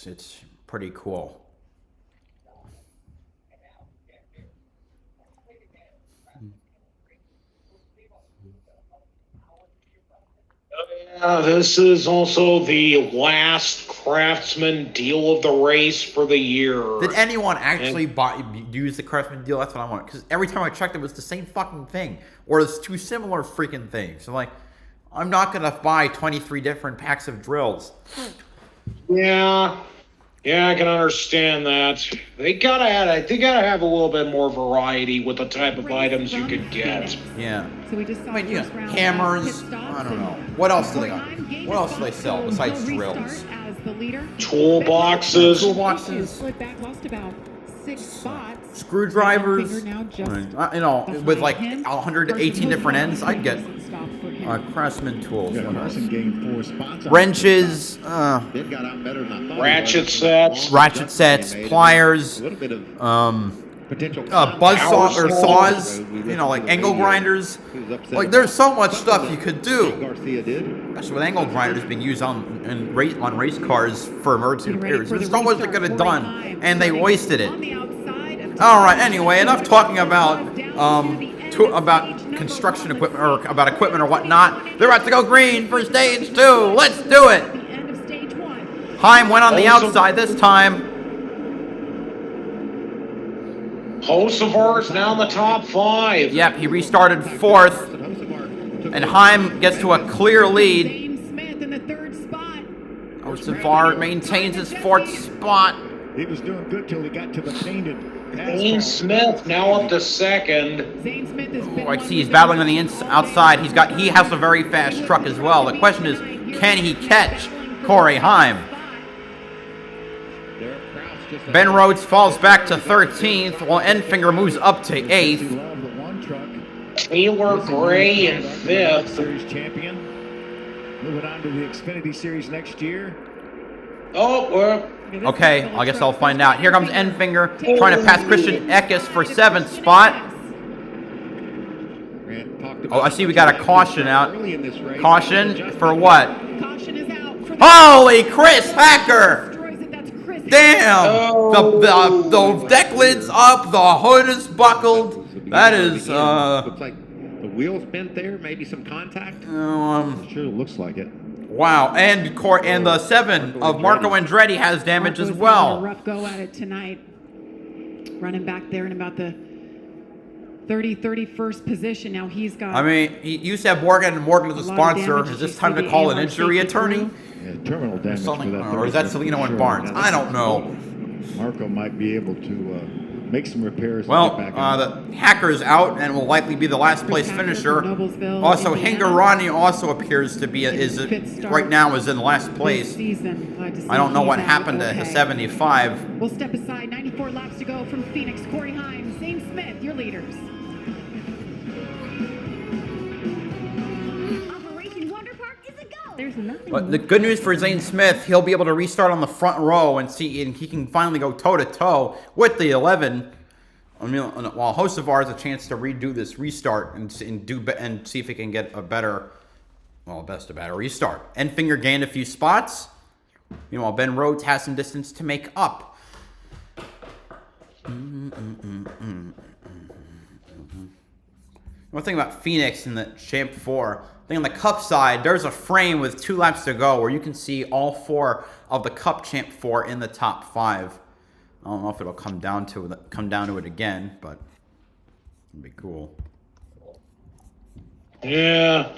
It's pretty cool. This is also the last Craftsman deal of the race for the year. Did anyone actually use the Craftsman deal? That's what I want. Because every time I checked, it was the same fucking thing. Or it's two similar freaking things. So, like, I'm not going to buy 23 different packs of drills. Yeah, I can understand that. They gotta have a little bit more variety with the type of items you could get. Yeah. So we just saw hammers. I don't know. What else do they got? What else do they sell besides drills? Toolboxes. Split back, lost about 6 spots. Screwdrivers. With like 118 different ends, I'd get Craftsman tools. Wrenches. They've got out better than I thought. Ratchet sets. Pliers. Potential buzz saws or saws. Like angle grinders. Like there's so much stuff you could do. Especially with angle grinders being used on race cars for emergency repairs. There's so much they could have done, and they wasted it. All right. Anyway, enough talking about construction equipment or about equipment or whatnot. They're about to go green for stage 2. Let's do it. Heim went on the outside this time. Hocevar's now in the top 5. Yep, he restarted 4th. And Heim gets to a clear lead. Hocevar maintains his 4th spot. He was doing good till he got to the painted. Zane Smith now up to 2nd. Zane Smith is. I see he's battling on the outside. He has a very fast truck as well. The question is, can he catch Corey Heim? Ben Rhodes falls back to 13th, while Enfinger moves up to 8th. Taylor Gray in 5th. Series champion. Moving on to the Xfinity Series next year. Okay, I guess I'll find out. Here comes Enfinger trying to pass Christian Eckes for 7th spot. Oh, I see we got a caution out. Caution for what? Caution is out. Holy Chris Hacker! Damn! The deck lid's up, the hood is buckled. That is, looks like the wheel's bent there, maybe some contact. Sure looks like it. Wow, and the 7 of Marco Andretti has damage as well. A rough go at it tonight. Running back there in about the 31st position. Now he's got. I mean, he used to have Morgan as a sponsor. Is this time to call an injury attorney? Yeah, terminal damage for that. Or is that Celino and Barnes? I don't know. Marco might be able to make some repairs. Well, and get back on. the hacker's out and will likely be the last place finisher. Also, Hingarani also appears to be right now is in last place. I don't know what happened to 75. We'll step aside. 94 laps to go from Phoenix. Corey Himes, Zane Smith, your leaders. Operation Wonder Park is a go. There's nothing. But the good news for Zane Smith, he'll be able to restart on the front row and he can finally go toe-to-toe with the 11. I mean, while Hocevar has a chance to redo this restart and see if he can get a better, well, best a better restart. Enfinger gained a few spots. Meanwhile, Ben Rhodes has some distance to make up. One thing about Phoenix in the Champ 4, I think on the Cup side, there's a frame with 2 laps to go where you can see all 4 of the Cup Champ 4 in the top 5. I don't know if it'll come down to it again, but it'd be cool. Yeah.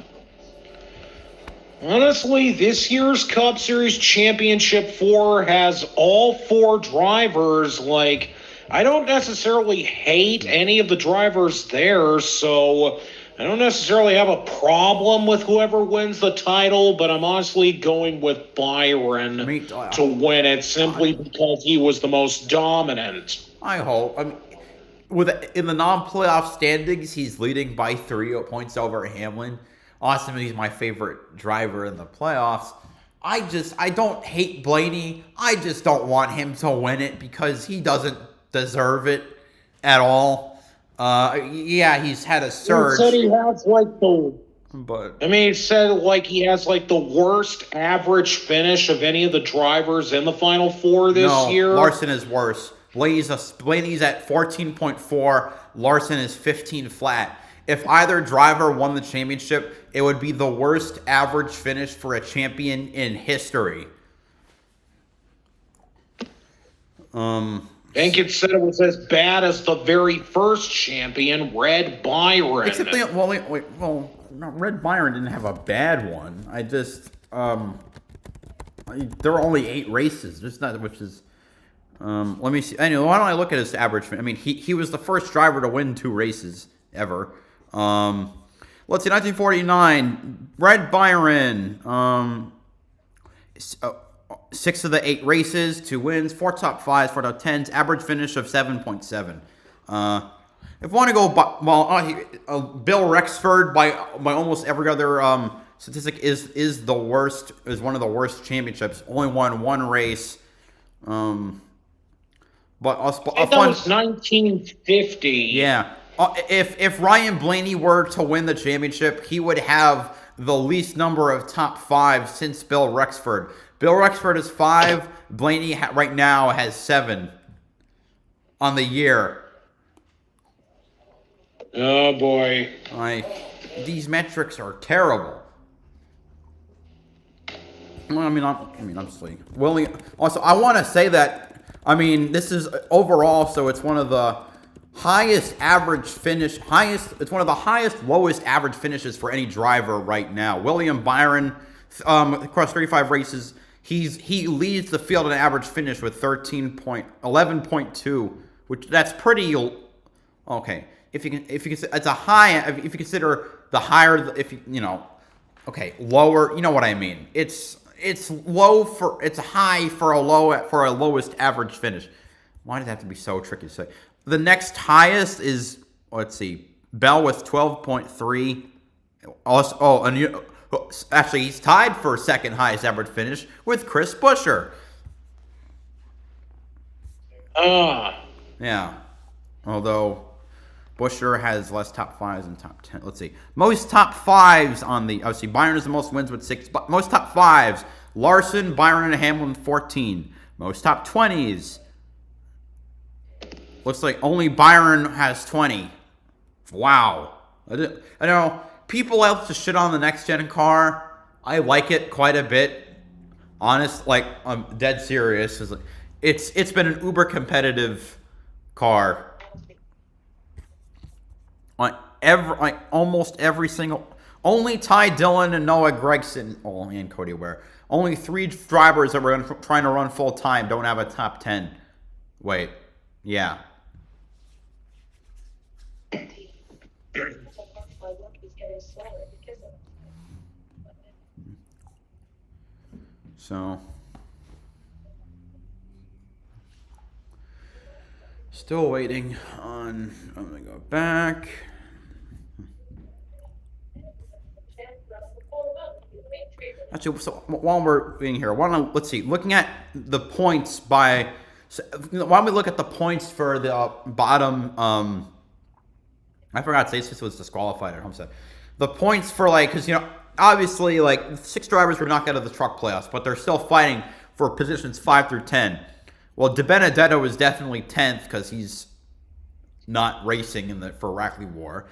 Honestly, this year's Cup Series Championship 4 has all 4 drivers. Like, I don't necessarily hate any of the drivers there, so I don't necessarily have a problem with whoever wins the title, but I'm honestly going with Byron to win it simply because he was the most dominant. I hope. I mean, in the non-playoff standings, he's leading by 3 points over Hamlin. Austin, he's my favorite driver in the playoffs. I don't hate Blaney. I just don't want him to win it because he doesn't deserve it at all. Yeah, he's had a surge. He said he has like he said like he has like the worst average finish of any of the drivers in the Final 4 this year. Larson is worse. Blaney's at 14.4. Larson is 15 flat. If either driver won the championship, it would be the worst average finish for a champion in history. Bankett said it was as bad as the very first champion, Red Byron. Except Red Byron didn't have a bad one. There were only 8 races, let me see. Anyway, why don't I look at his average? I mean, he was the first driver to win 2 races ever. Let's see, 1949, Red Byron. 6 of the 8 races, 2 wins, 4 top 5s, 4 top 10s, average finish of 7.7. If we want to go, Bill Rexford by almost every other statistic is the worst, is one of the worst championships. Only won 1 race. That was 1950. Yeah. If Ryan Blaney were to win the championship, he would have the least number of top 5 since Bill Rexford. Bill Rexford is 5. Blaney right now has 7 on the year. Oh boy! These metrics are terrible. Well, I'm sleeping. Also, I want to say that this is overall, so it's one of the highest average finish, it's one of the highest lowest average finishes for any driver right now. William Byron, across 35 races, he leads the field in average finish with 11.2, which that's pretty okay. If you it's a high. If you consider the higher, lower. You know what I mean? It's high for a lowest average finish. Why does it have to be so tricky to say? The next highest is, let's see, Bell with 12.3. Actually, he's tied for second highest average finish with Chris Buescher. Yeah. Although Buescher has less top 5s and top 10. Let's see. Most top 5s on the... Obviously, Byron is the most wins with 6. But most top 5s. Larson, Byron, and Hamlin, 14. Most top 20s. Looks like only Byron has 20. Wow. I know people like to shit on the next-gen car. I like it quite a bit. I'm dead serious. It's been an uber competitive car. Almost every single... Only Ty Dillon and Noah Gragson, and Cody Ware. Only 3 drivers that were trying to run full-time don't have a top 10. Wait. Yeah. So, still waiting on, I'm going to go back. Actually, so while we're being here, let's see, looking at the points by, why don't we look at the points for the bottom, I forgot to say this was disqualified at Homestead. The points for, like, because, you know, obviously, like, 6 drivers were knocked out of the truck playoffs, but they're still fighting for positions 5 through 10. Well, DiBenedetto is definitely 10th because he's not racing for Rackley War.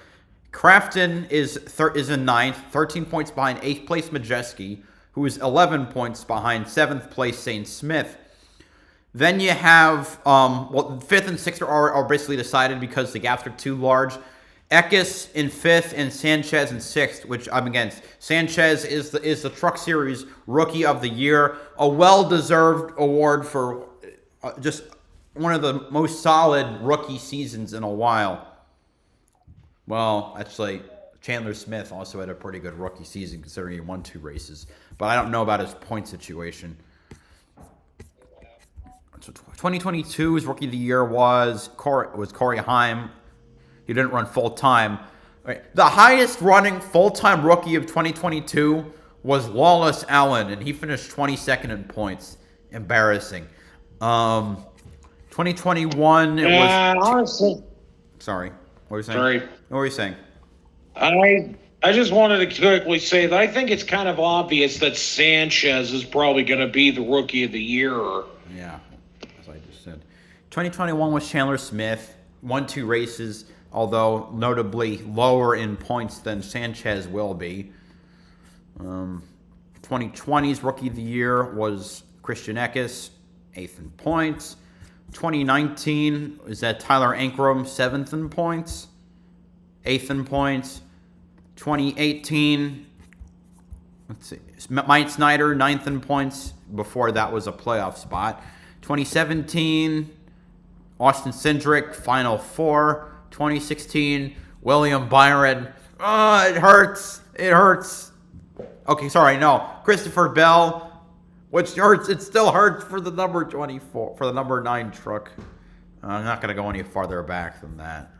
Craftsman is in 9th, 13 points behind 8th place Majeski, who is 11 points behind 7th place Zane Smith. Then you have, 5th and 6th are basically decided because the gaps are too large. Eckes in 5th and Sanchez in 6th, which I'm against. Sanchez is the Truck Series Rookie of the Year, a well-deserved award for just one of the most solid rookie seasons in a while. Well, actually, Chandler Smith also had a pretty good rookie season considering he won 2 races. But I don't know about his point situation. So 2022's Rookie of the Year was Corey Heim. He didn't run full-time. Right. The highest running full-time rookie of 2022 was Lawless Allen, and he finished 22nd in points. Embarrassing. 2021, it was... honestly... Sorry. What were you saying? Sorry. What were you saying? I just wanted to quickly say that I think it's kind of obvious that Sanchez is probably going to be the Rookie of the Year. Yeah, as I just said. 2021 was Chandler Smith. Won 2 races, although notably lower in points than Sanchez will be. 2020's Rookie of the Year was Christian Eckes, 8th in points. 2019 is that Tyler Ankrum, 7th in points, 8th in points. 2018, let's see, Mike Snyder, 9th in points. Before that was a playoff spot. 2017, Austin Cindric, Final 4. 2016, William Byron. Oh, it hurts. It hurts. Okay, sorry, no. Christopher Bell, which hurts. It still hurts for the number 24, for the number 9 truck. I'm not going to go any farther back than that.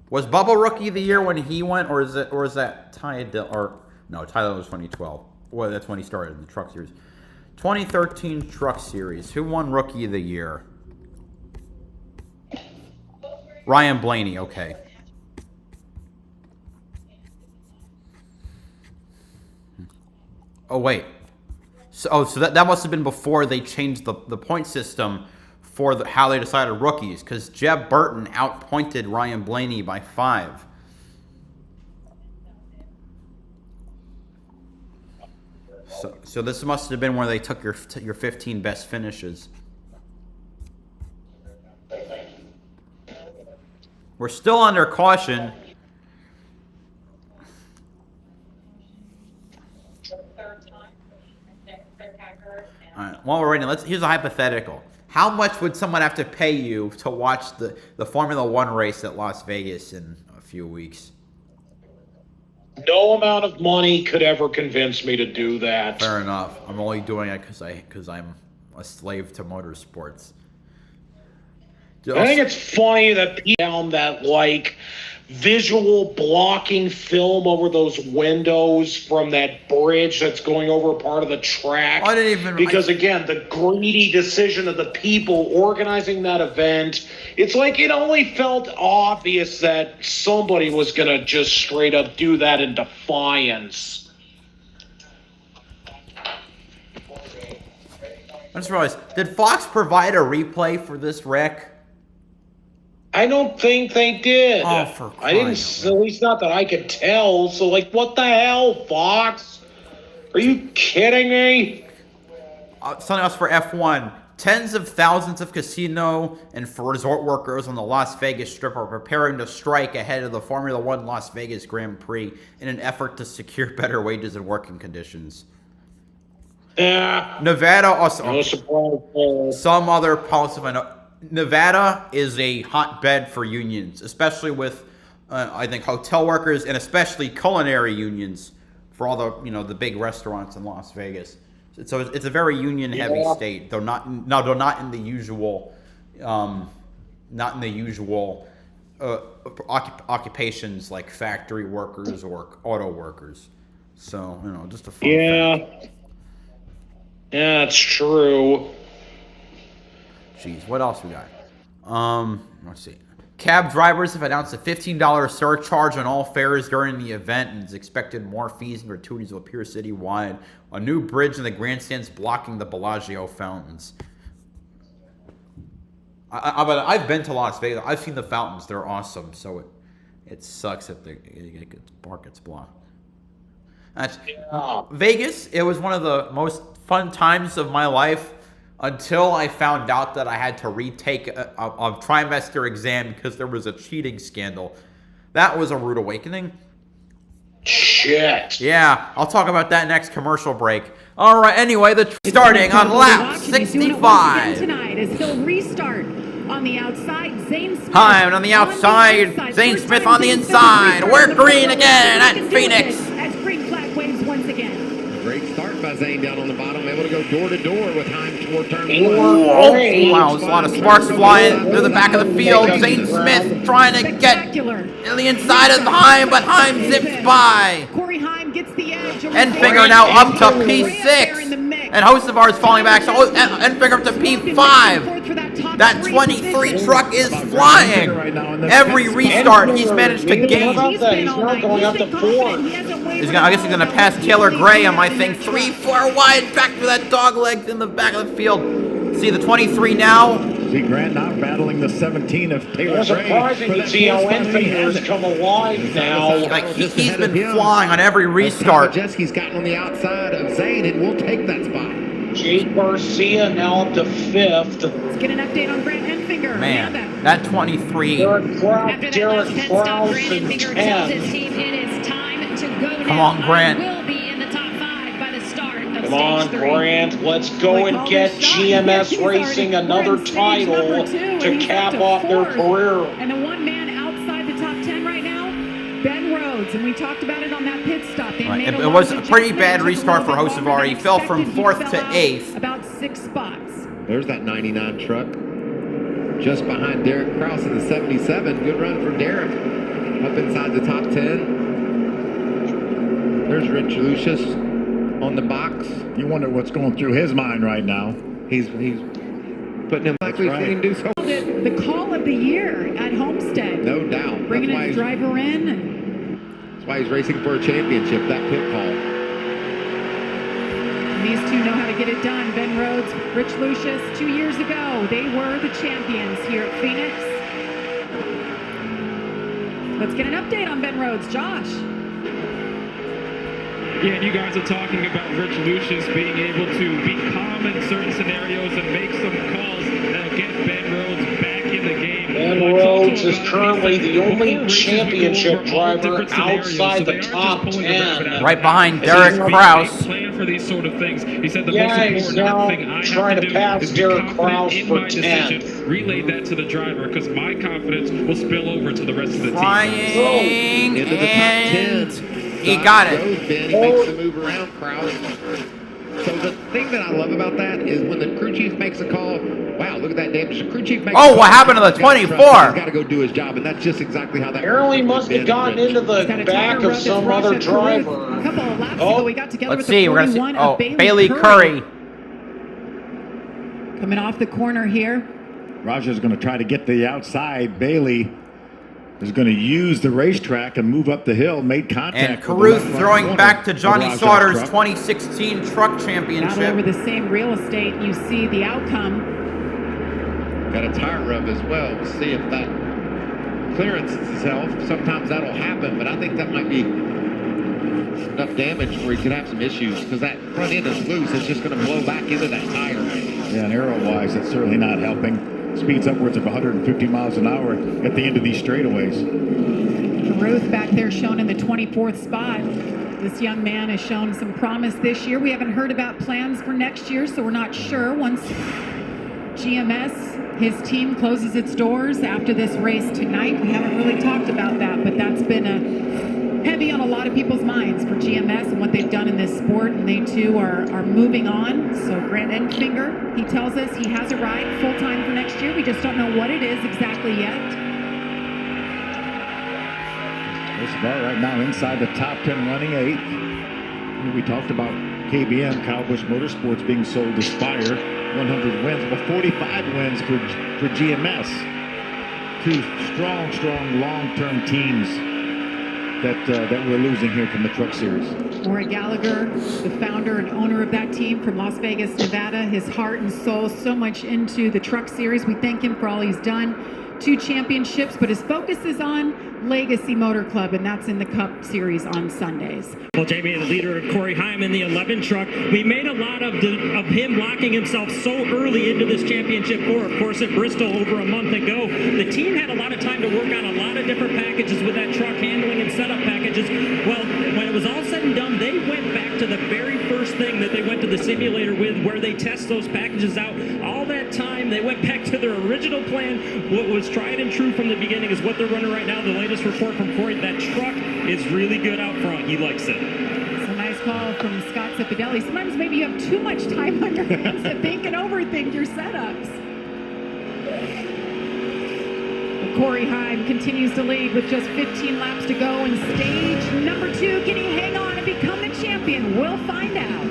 Was Bubba Rookie of the Year when he went, or is that Ty Dillon? Or no, Tyler was 2012. Well, that's when he started in the Truck Series. 2013 Truck Series. Who won Rookie of the Year? Ryan Blaney. Okay. Oh wait. So that must have been before they changed the point system for how they decided rookies, because Jeb Burton outpointed Ryan Blaney by 5. So this must have been where they took your 15 best finishes. We're still under caution. All right, while we're waiting, here's a hypothetical. How much would someone have to pay you to watch the Formula One race at Las Vegas in a few weeks? No amount of money could ever convince me to do that. Fair enough. I'm only doing it because I'm a slave to motorsports. I think it's funny that people found that, like, visual blocking film over those windows from that bridge that's going over part of the track. I didn't even... Because, again, the greedy decision of the people organizing that event, it's like it only felt obvious that somebody was going to just straight up do that in defiance. I just realized, did Fox provide a replay for this wreck? I don't think they did. Oh, for I didn't, at least not that I could tell. So, like, what the hell, Fox? Are you kidding me? Something else for F1. Tens of thousands of casino and resort workers on the Las Vegas Strip are preparing to strike ahead of the Formula One Las Vegas Grand Prix in an effort to secure better wages and working conditions. Yeah. Nevada also. No surprise. Some other policy. Nevada is a hotbed for unions, especially with, I think, hotel workers and especially culinary unions for all the the big restaurants in Las Vegas. So it's a very union heavy state, though not in the usual occupations like factory workers or auto workers. So just a fun fact. Yeah, it's true. Jeez, what else we got? Let's see. Cab drivers have announced a $15 surcharge on all fares during the event, and it's expected more fees and gratuities will appear citywide. A new bridge in the grandstands blocking the Bellagio fountains. I've been to Las Vegas. I've seen the fountains. They're awesome. So it sucks that the park gets blocked. Vegas, it was one of the most fun times of my life until I found out that I had to retake a trimester exam because there was a cheating scandal. That was a rude awakening. Shit. Yeah, I'll talk about that next commercial break. All right, anyway, starting on lap 65. Tonight as he'll restart on the outside. Zane Smith. Time on the outside. Zane Smith on the inside. We're green again at Phoenix. As green flag waves once again. Great start by Zane down on the bottom, able to go door to door with Heim toward turn 1. Oh, wow, there's a lot of sparks flying through the back of the field. Zane Smith trying to get in the inside of Heim, but Heim zips by. Corey Heim gets the edge. Enfinger now up to P6. And Hocevar is falling back, so Enfinger up to P5. That 23 truck is flying. Every restart, he's managed to gain. He's now going up to 4. I guess he's going to pass Taylor Gray on my thing. 3-4 wide, back for that dog leg in the back of the field. See the 23 now. See Grant now battling the 17 of Taylor Gray. Surprising to see how Enfinger has come alive now. He's been flying on every restart. Jeski's gotten on the outside of Zane and will take that spot. Jake Garcia now up to 5th. Let's get an update on Grant Enfinger. Man, that 23. Derek Kraus and 10th. Come on, Grant. Come on, Grant. Let's go and get GMS Racing another title to cap off their career. And the one man outside the top 10 right now, Ben Rhodes. And we talked about it on that pit stop. It was a pretty bad restart for Hocevar. He fell from 4th to 8th. About 6 spots. There's that 99 truck. Just behind Derek Kraus in the 77. Good run for Derek. Up inside the top 10. There's Rich Lucius on the box. You wonder what's going through his mind right now. He's putting him like we've seen him do so. The call of the year at Homestead. No doubt. Bringing a driver in. That's why he's racing for a championship, that pit call. And these two know how to get it done. Ben Rhodes, Rich Lucius, 2 years ago, they were the champions here at Phoenix. Let's get an update on Ben Rhodes. Josh. Yeah, and you guys are talking about Rich Lucius being able to be calm in certain scenarios and make some calls that'll get Ben Rhodes back in the game. Ben Rhodes is currently the only championship driver outside the top 10. Right behind Derek Kraus. Plan for these sort of things. He said the he's most now important thing I trying have to to pass do is Derek be Kraus confident in for my decision. 10th. Relay that to the driver because my confidence will spill over to the rest of the team. Flying into the top 10. He got it. He makes the move around Kraus. So the thing that I love about that is when the crew chief makes a call, wow, look at that damage. The crew chief makes what happened to the 24? He's got to go do his job, and that's just exactly how that Apparently must have gotten into the back of some other driver. A couple of laps ago, we got together Let's with see. the We're going to 41 see. of Bailey Curry. Coming off the corner here. Roger's going to try to get to the outside. Bailey is going to use the racetrack and move up the hill, made contact. And Caruth throwing back to Johnny Sauter's 2016 Truck Championship. Not over the same real estate, you see the outcome. Got a tire rub as well. We'll see if that clearance itself. Sometimes that'll happen, but I think that might be enough damage where he could have some issues because that front end is loose. It's just going to blow back into that tire. Yeah, and arrow-wise, that's certainly not helping. Speeds upwards of 150 miles an hour at the end of these straightaways. Caruth back there shown in the 24th spot. This young man has shown some promise this year. We haven't heard about plans for next year, so we're not sure. Once GMS, his team, closes its doors after this race tonight, we haven't really talked about that, but that's been heavy on a lot of people's minds for GMS and what they've done in this sport, and they too are moving on. So Grant Enfinger, he tells us he has a ride full-time for next year. We just don't know what it is exactly yet. This bar right now inside the top 10, running 8th. We talked about KBM, Kyle Busch Motorsports, being sold to Spire. 100 wins, well, 45 wins for GMS. Two strong, long-term teams that we're losing here from the Truck Series. Maury Gallagher, the founder and owner of that team from Las Vegas, Nevada, his heart and soul so much into the Truck Series. We thank him for all he's done. 2 championships, but his focus is on Legacy Motor Club, and that's in the Cup Series on Sundays. Well, Jamie, the leader of Corey Heim in the 11 truck, we made a lot of him locking himself so early into this championship four. Of course, at Bristol over a month ago, the team had a lot of time to work on a lot of different packages with that truck, handling and setup packages. Well, when it was all said and done, they went back to the very first thing that they went to the simulator with, where they test those packages out. All that time, they went back to their original plan. What was tried and true from the beginning is what they're running right now. The latest report from Corey, that truck is really good out front. He likes it. It's a nice call from Scott Cipodelli. Sometimes maybe you have too much time on your hands to think and overthink your setups. Corey Heim continues to lead with just 15 laps to go in stage number 2. Can he hang on and become the champion? We'll find out.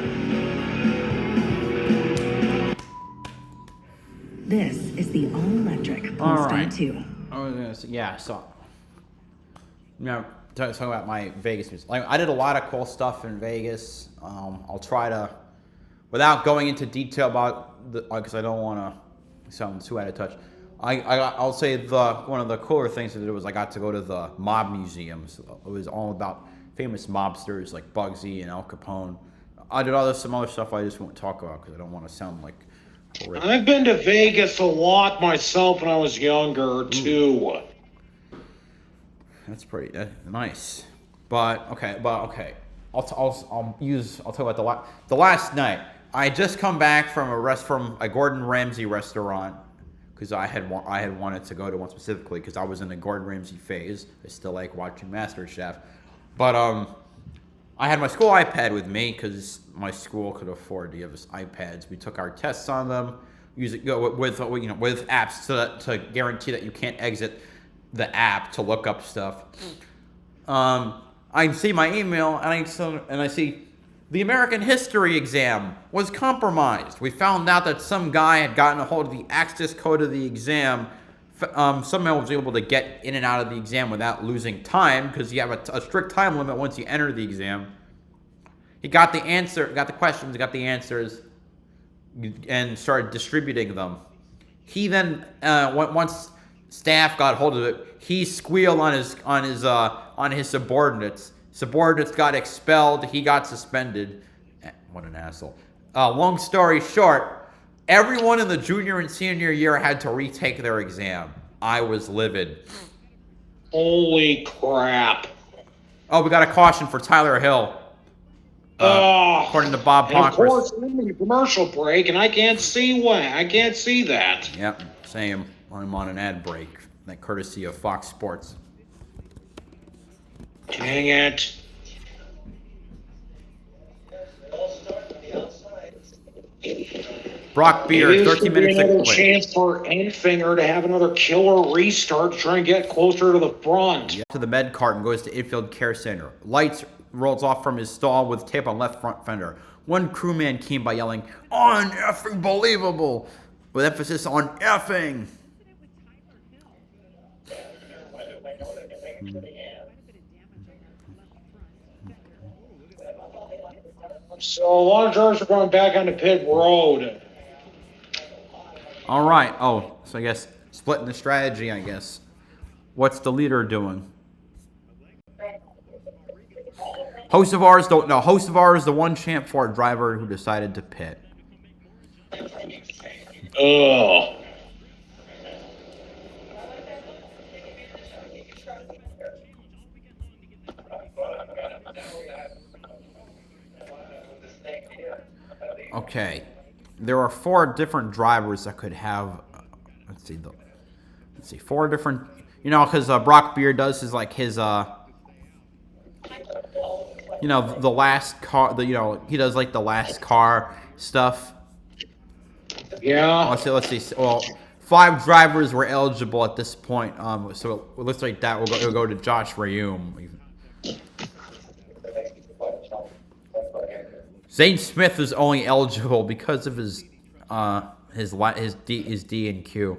This is the all-electric Polestar 2. Yeah, so, talking about my Vegas news. Like, I did a lot of cool stuff in Vegas. I'll try to, without going into detail about because I don't want to sound too out of touch. I'll say one of the cooler things to do was I got to go to the mob museums. It was all about famous mobsters like Bugsy and Al Capone. I did some other stuff I just won't talk about because I don't want to sound like horrific. I've been to Vegas a lot myself when I was younger too. That's pretty nice. But okay. I'll talk about the last night. I had just come back from a Gordon Ramsay restaurant because I had wanted to go to one specifically because I was in the Gordon Ramsay phase. I still like watching MasterChef, but I had my school iPad with me because my school could afford to give us iPads. We took our tests on them, with apps to guarantee that you can't exit the app to look up stuff. I see my email and I see the American history exam was compromised. We found out that some guy had gotten a hold of the access code of the exam. Somehow was able to get in and out of the exam without losing time because you have a strict time limit once you enter the exam. He got the questions, got the answers, and started distributing them. He then, once staff got hold of it, he squealed on his subordinates. Subordinates got expelled. He got suspended. What an asshole. Long story short, everyone in the junior and senior year had to retake their exam. I was livid. Holy crap. Oh, we got a caution for Tyler Hill. According to Bob Pockris. Of course, I'm in a commercial break, and I can't see that. Yep, same. I'm on an ad break. That courtesy of Fox Sports. Dang it. Brock Beard, 13 minutes another to chance for Enfinger to have another killer restart to try and get closer to the front. To the med cart and goes to infield care center. Lights rolls off from his stall with tape on left front fender. One crewman came by yelling, "Un-effing believable!" with emphasis on effing. So a lot of drivers are going back onto pit road. All right. Oh, so I guess splitting the strategy, I guess. What's the leader doing? Host of ours, the one champ Ford driver who decided to pit. Ugh. Okay, there are 4 different drivers that could have. Let's see, 4 different. Because Brock Beard does his You know, the last car, you know, he does like the last car stuff. Yeah. Let's see. Well, 5 drivers were eligible at this point. So it looks like that will go to Josh Rayum. Zane Smith is only eligible because of his D and Q.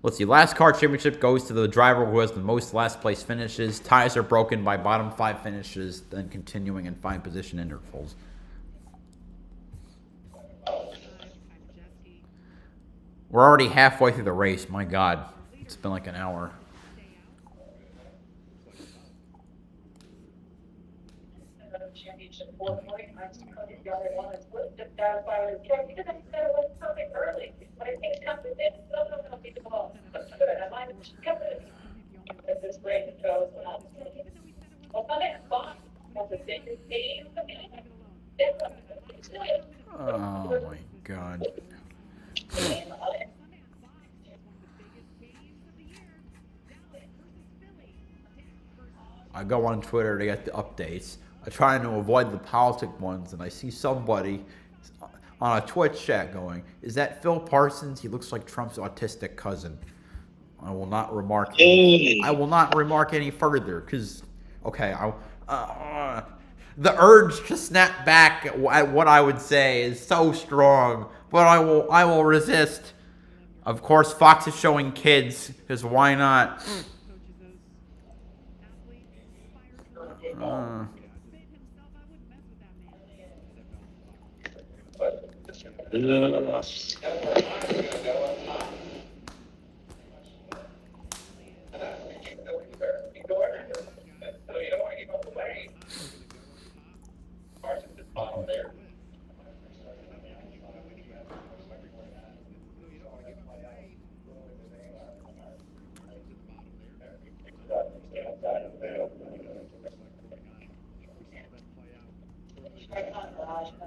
Let's see. Last car championship goes to the driver who has the most last place finishes. Ties are broken by bottom 5 finishes, then continuing in 5 position intervals. We're already halfway through the race. My God, it's been like an hour. Oh my God. I go on Twitter to get the updates. I try to avoid the politic ones, and I see somebody on a Twitch chat going, "Is that Phil Parsons? He looks like Trump's autistic cousin." I will not remark. I will not remark any further because, okay, the urge to snap back at what I would say is so strong, but I will resist. Of course, Fox is showing kids because why not?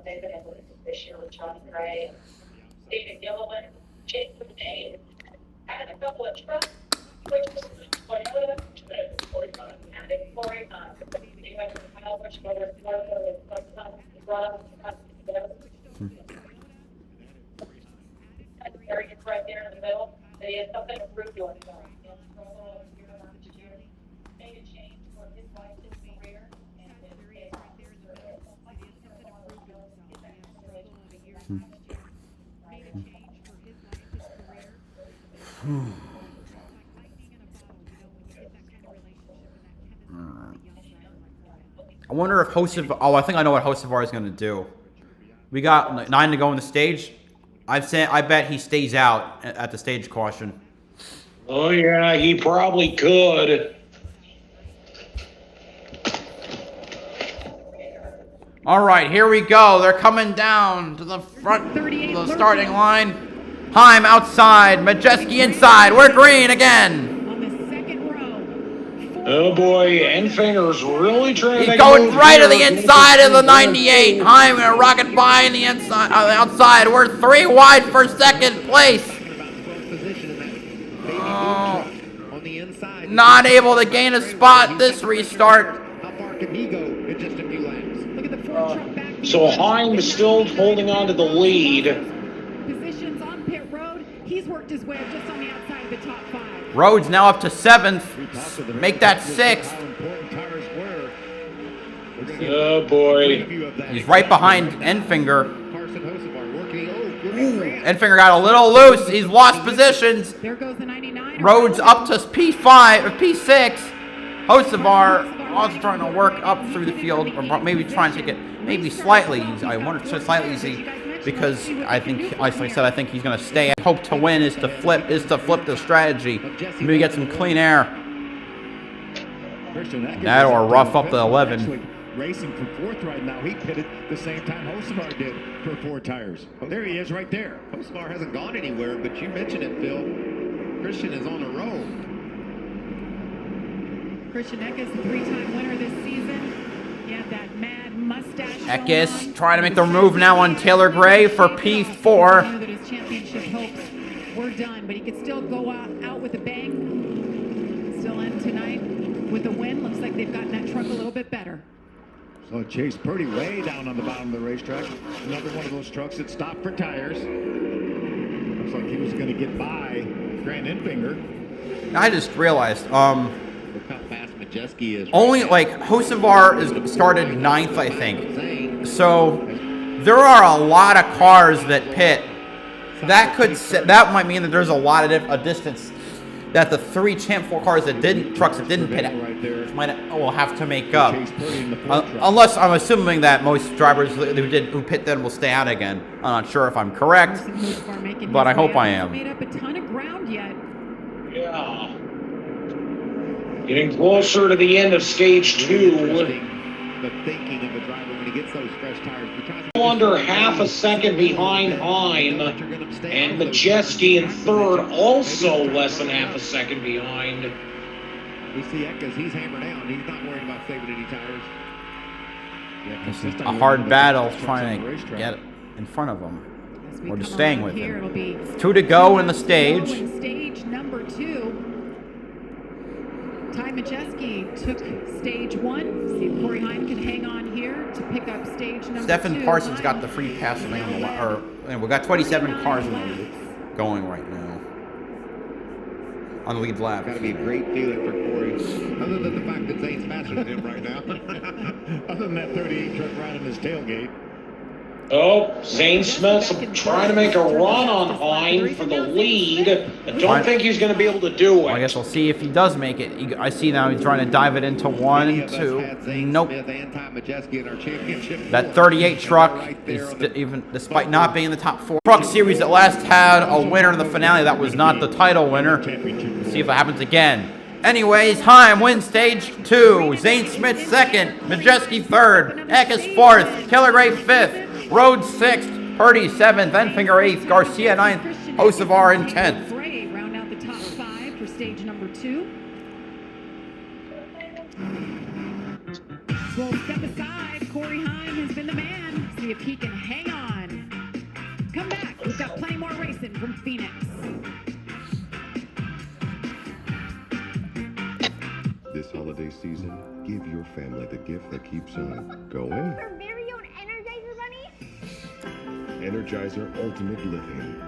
They've been able to do this year with Johnny Gray, David Gilliland, Jake Boudin, had a couple of trucks, which was Toyota, and a Corey Hunt. They went to Kyle Busch, whether it's Florida or run, Harry gets right there in the middle. They had something to prove to us. Made a change for his life, his career, and I wonder if Hocevar... Oh, I think I know what Hocevar is going to do. We got 9 to go in the stage. I bet he stays out at the stage caution. Oh, yeah, he probably could. All right, here we go. They're coming down to the front, the starting line. Heim outside, Majeski inside. We're green again. Oh boy, Enfinger's really trying to He's going right to the inside of the 98. Heim gonna rocket by in the inside, outside. We're 3 wide for second place. Not able to gain a spot this restart. How far can he go in just a few laps? Look at the 4-truck back. So Heim is still holding on to the lead. Positions on pit road. He's worked his way just on the outside of the top 5. Rhodes now up to 7th. Make that 6th. Oh boy. He's right behind Enfinger. Enfinger got a little loose. He's lost positions. There goes the 99. Rhodes up to P5 or P6. Hocevar also trying to work up through the field, or maybe trying to take it maybe slightly easy. I wonder if it's slightly easy because I think, like I said, I think he's going to stay. Hope to win is to flip the strategy. Maybe get some clean air. That or rough up the 11. Racing for 4th right now. He pitted the same time Hocevar did for 4 tires. Oh, there he is right there. Hocevar hasn't gone anywhere, but you mentioned it, Phil. Christian is on a roll. Christian Eckes, the 3-time winner this season. He had that mad mustache. Eckes trying to make the move now on Taylor Gray for P4. He knew that his championship hopes were done, but he could still go out with a bang. Still in tonight. with a win. Looks like they've gotten that truck a little bit better. So Chase Purdy way down on the bottom of the racetrack. Another one of those trucks that stopped for tires. Looks like he was going to get by Grant Enfinger. I just realized, Look how fast Majeski is. only like Hocevar is started 9th, I think. So there are a lot of cars that pit. That might mean that there's a lot of a distance that the 3 Champ 4 cars that trucks that didn't pit will have to make up. Unless I'm assuming that most drivers who pit then will stay out again. I'm not sure if I'm correct, but I hope I am. Made up a ton of ground yet. Yeah. Getting closer to the end of stage 2. The thinking of the driver when he gets those fresh tires. Under half a second behind Heim, and Majeski in third, also less than half a second behind. We see Eckes, he's hammered down. He's not worried about saving any tires. It's a hard battle trying to get in front of them, or just staying with him. 2 to go in the stage. Stage number 2. Ty Majeski took stage 1. See if Corey Heim can hang on here to pick up stage number 2. Stephen Parsons got the free pass on the line. We got 27 cars going right now on the lead lap. Got to be a great feeling for Corey. Other than the fact that Zane's faster than him right now. Other than that 38 truck riding his tailgate. Oh, Zane Smith's trying to make a run on Heim for the lead. I don't think he's going to be able to do it. Well, I guess we'll see if he does make it. I see now he's trying to dive it into 1, 2. Nope. That 38 truck is even, despite not being in the top 4 truck series that last had a winner in the finale, that was not the title winner. Let's see if it happens again. Anyways, Heim wins stage 2. Zane Smith 2nd. Majeski 3rd. Eckes 4th. Killigray 5th. Rhodes 6th, Purdy 7th, Enfinger 8th, Garcia 9th, Hocevar in 10th. Round out the top 5 for stage number 2. We'll step aside. Corey Heim has been the man. See if he can hang on. Come back. We've got plenty more racing from Phoenix. This holiday season, give your family the gift that keeps on going. Our very own Energizer Bunny? Energizer Ultimate Lithium.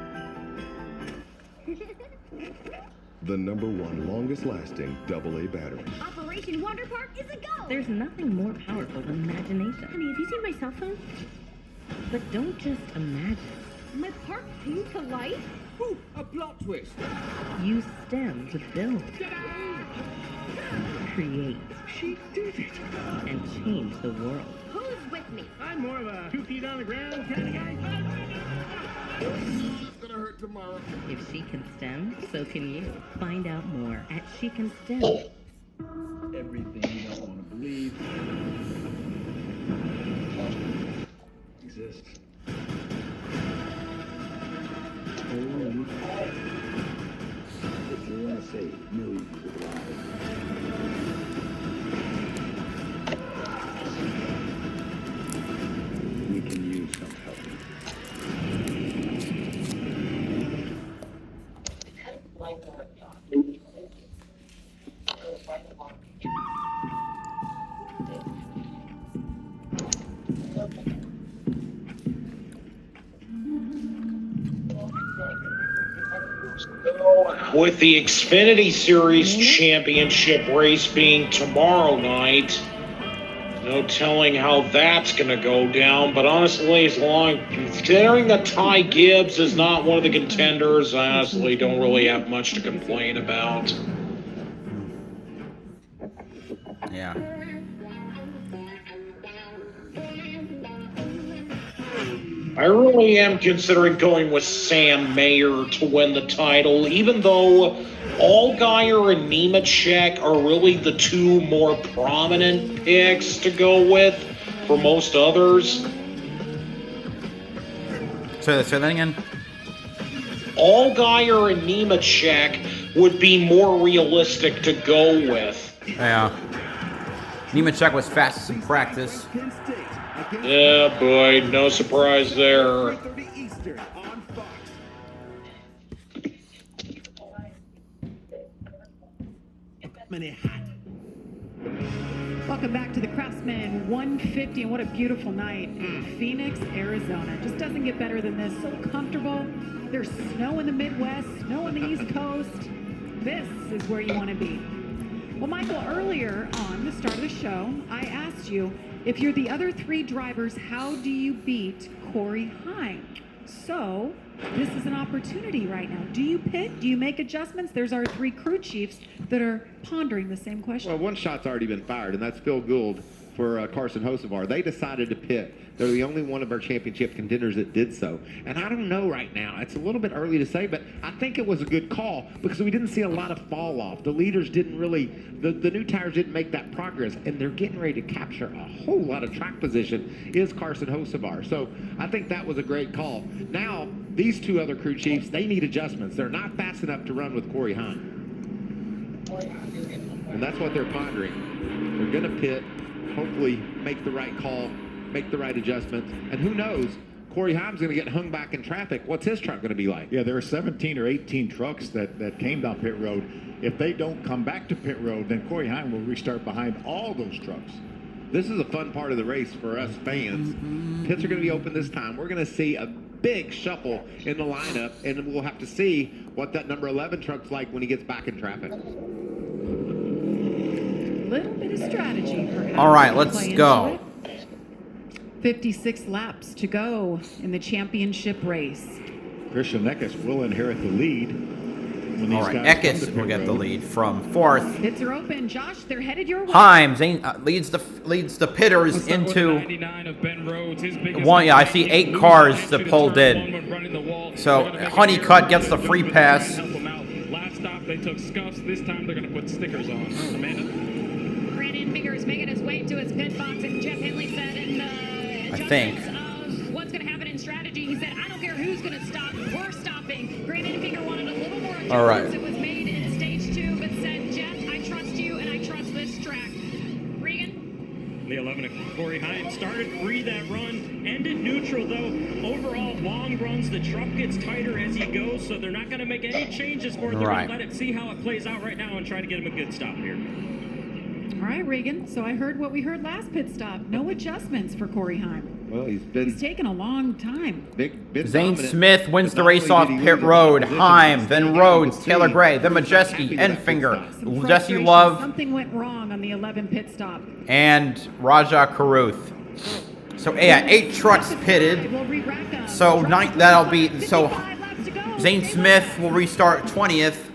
The #1 longest lasting AA battery. Operation Water Park is a go! There's nothing more powerful than imagination. Honey, have you seen my cell phone? But don't just imagine. My park came to life? Ooh, a plot twist. Use STEM to build, create, She did it. and change the world. Who's with me? I'm more of a 2 feet on the ground kind of guy. It's gonna hurt tomorrow. If she can STEM, so can you. Find out more at She Can STEM. Everything you don't want to believe exists. Oh, if you want to save millions of lives. We can use some help. With the Xfinity Series Championship race being tomorrow night, no telling how that's going to go down. But honestly, considering that Ty Gibbs is not one of the contenders, I honestly don't really have much to complain about. Yeah. I really am considering going with Sam Mayer to win the title, even though Allgaier and Nemechek are really the 2 more prominent picks to go with for most others. Say that again? Allgaier and Nemechek would be more realistic to go with. Yeah. Nemechek was fastest in practice. Yeah, boy, no surprise there. Welcome back to the Craftsman 150, and what a beautiful night in Phoenix, Arizona. Just doesn't get better than this. So comfortable. There's snow in the Midwest, snow on the East Coast. This is where you want to be. Well, Michael, earlier on the start of the show, I asked you, if you're the other three drivers, how do you beat Corey Heim? So this is an opportunity right now. Do you pit? Do you make adjustments? There's our three crew chiefs that are pondering the same question. Well, one shot's already been fired, and that's Phil Gould for Carson Hocevar. They decided to pit. They're the only one of our championship contenders that did so. And I don't know right now. It's a little bit early to say, but I think it was a good call because we didn't see a lot of fall off. The leaders didn't really, the new tires didn't make that progress, and they're getting ready to capture a whole lot of track position is Carson Hocevar. So I think that was a great call. Now, these two other crew chiefs, they need adjustments. They're not fast enough to run with Corey Heim. And that's what they're pondering. They're going to pit, hopefully make the right call, make the right adjustments, and who knows, Corey Heim's going to get hung back in traffic. What's his truck going to be like? Yeah, there are 17 or 18 trucks that came down pit road. If they don't come back to pit road, then Corey Heim will restart behind all those trucks. This is a fun part of the race for us fans. Pits are going to be open this time. We're going to see a big shuffle in the lineup, and we'll have to see what that number 11 truck's like when he gets back in traffic. Little bit of strategy, perhaps. All right, let's go. 56 laps to go in the championship race. Christian Eckes will inherit the lead. All right, Eckes will get the lead from fourth. Pits are open. Josh, they're headed your way. Heim leads the pitters into one. Yeah, I see 8 cars that pulled in. So Honeycutt gets the free pass. Last stop, they took scuffs. This time, they're going to put stickers on. Amanda? Brandon Finger is making his way to his pit box, and Jeff Henley said in the I think. Of what's going to happen in strategy, he said, I don't care who's going to stop. We're stopping. Brandon Finger wanted a little more adjustments. All right. It was made in stage 2, but said, Jeff, I trust you, and I trust this track. Regan? The 11 of Corey Heim started free that run, ended neutral though. Overall, long runs, the truck gets tighter as he goes, so they're not going to make any changes for it. They're going to let it see how it plays out right now and try to get him a good stop here. All right, Regan. So I heard what we heard last pit stop. No adjustments for Corey Heim. Well, he's taken a long time. Zane Smith wins the race off pit road. Heim, then Rhodes, Taylor Gray, then Majeski, Enfinger, Jesse Love. Something went wrong on the 11 pit stop. And Raja Karuth. So yeah, 8 trucks pitted. So that'll be Zane Smith will restart 20th.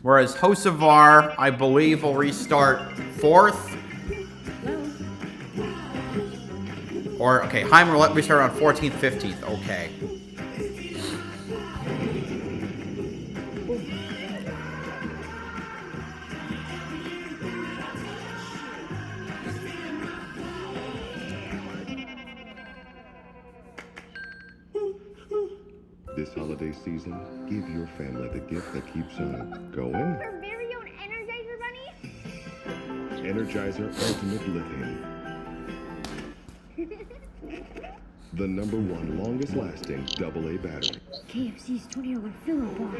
Whereas Hocevar, I believe, will restart 4th. Or, okay, Heim will restart on 14th, 15th. Okay. This holiday season, give your family the gift that keeps them going. Our very own Energizer Bunny? Energizer Ultimate Lithium. The #1 longest lasting AA battery. KFC's $20 fill-up box.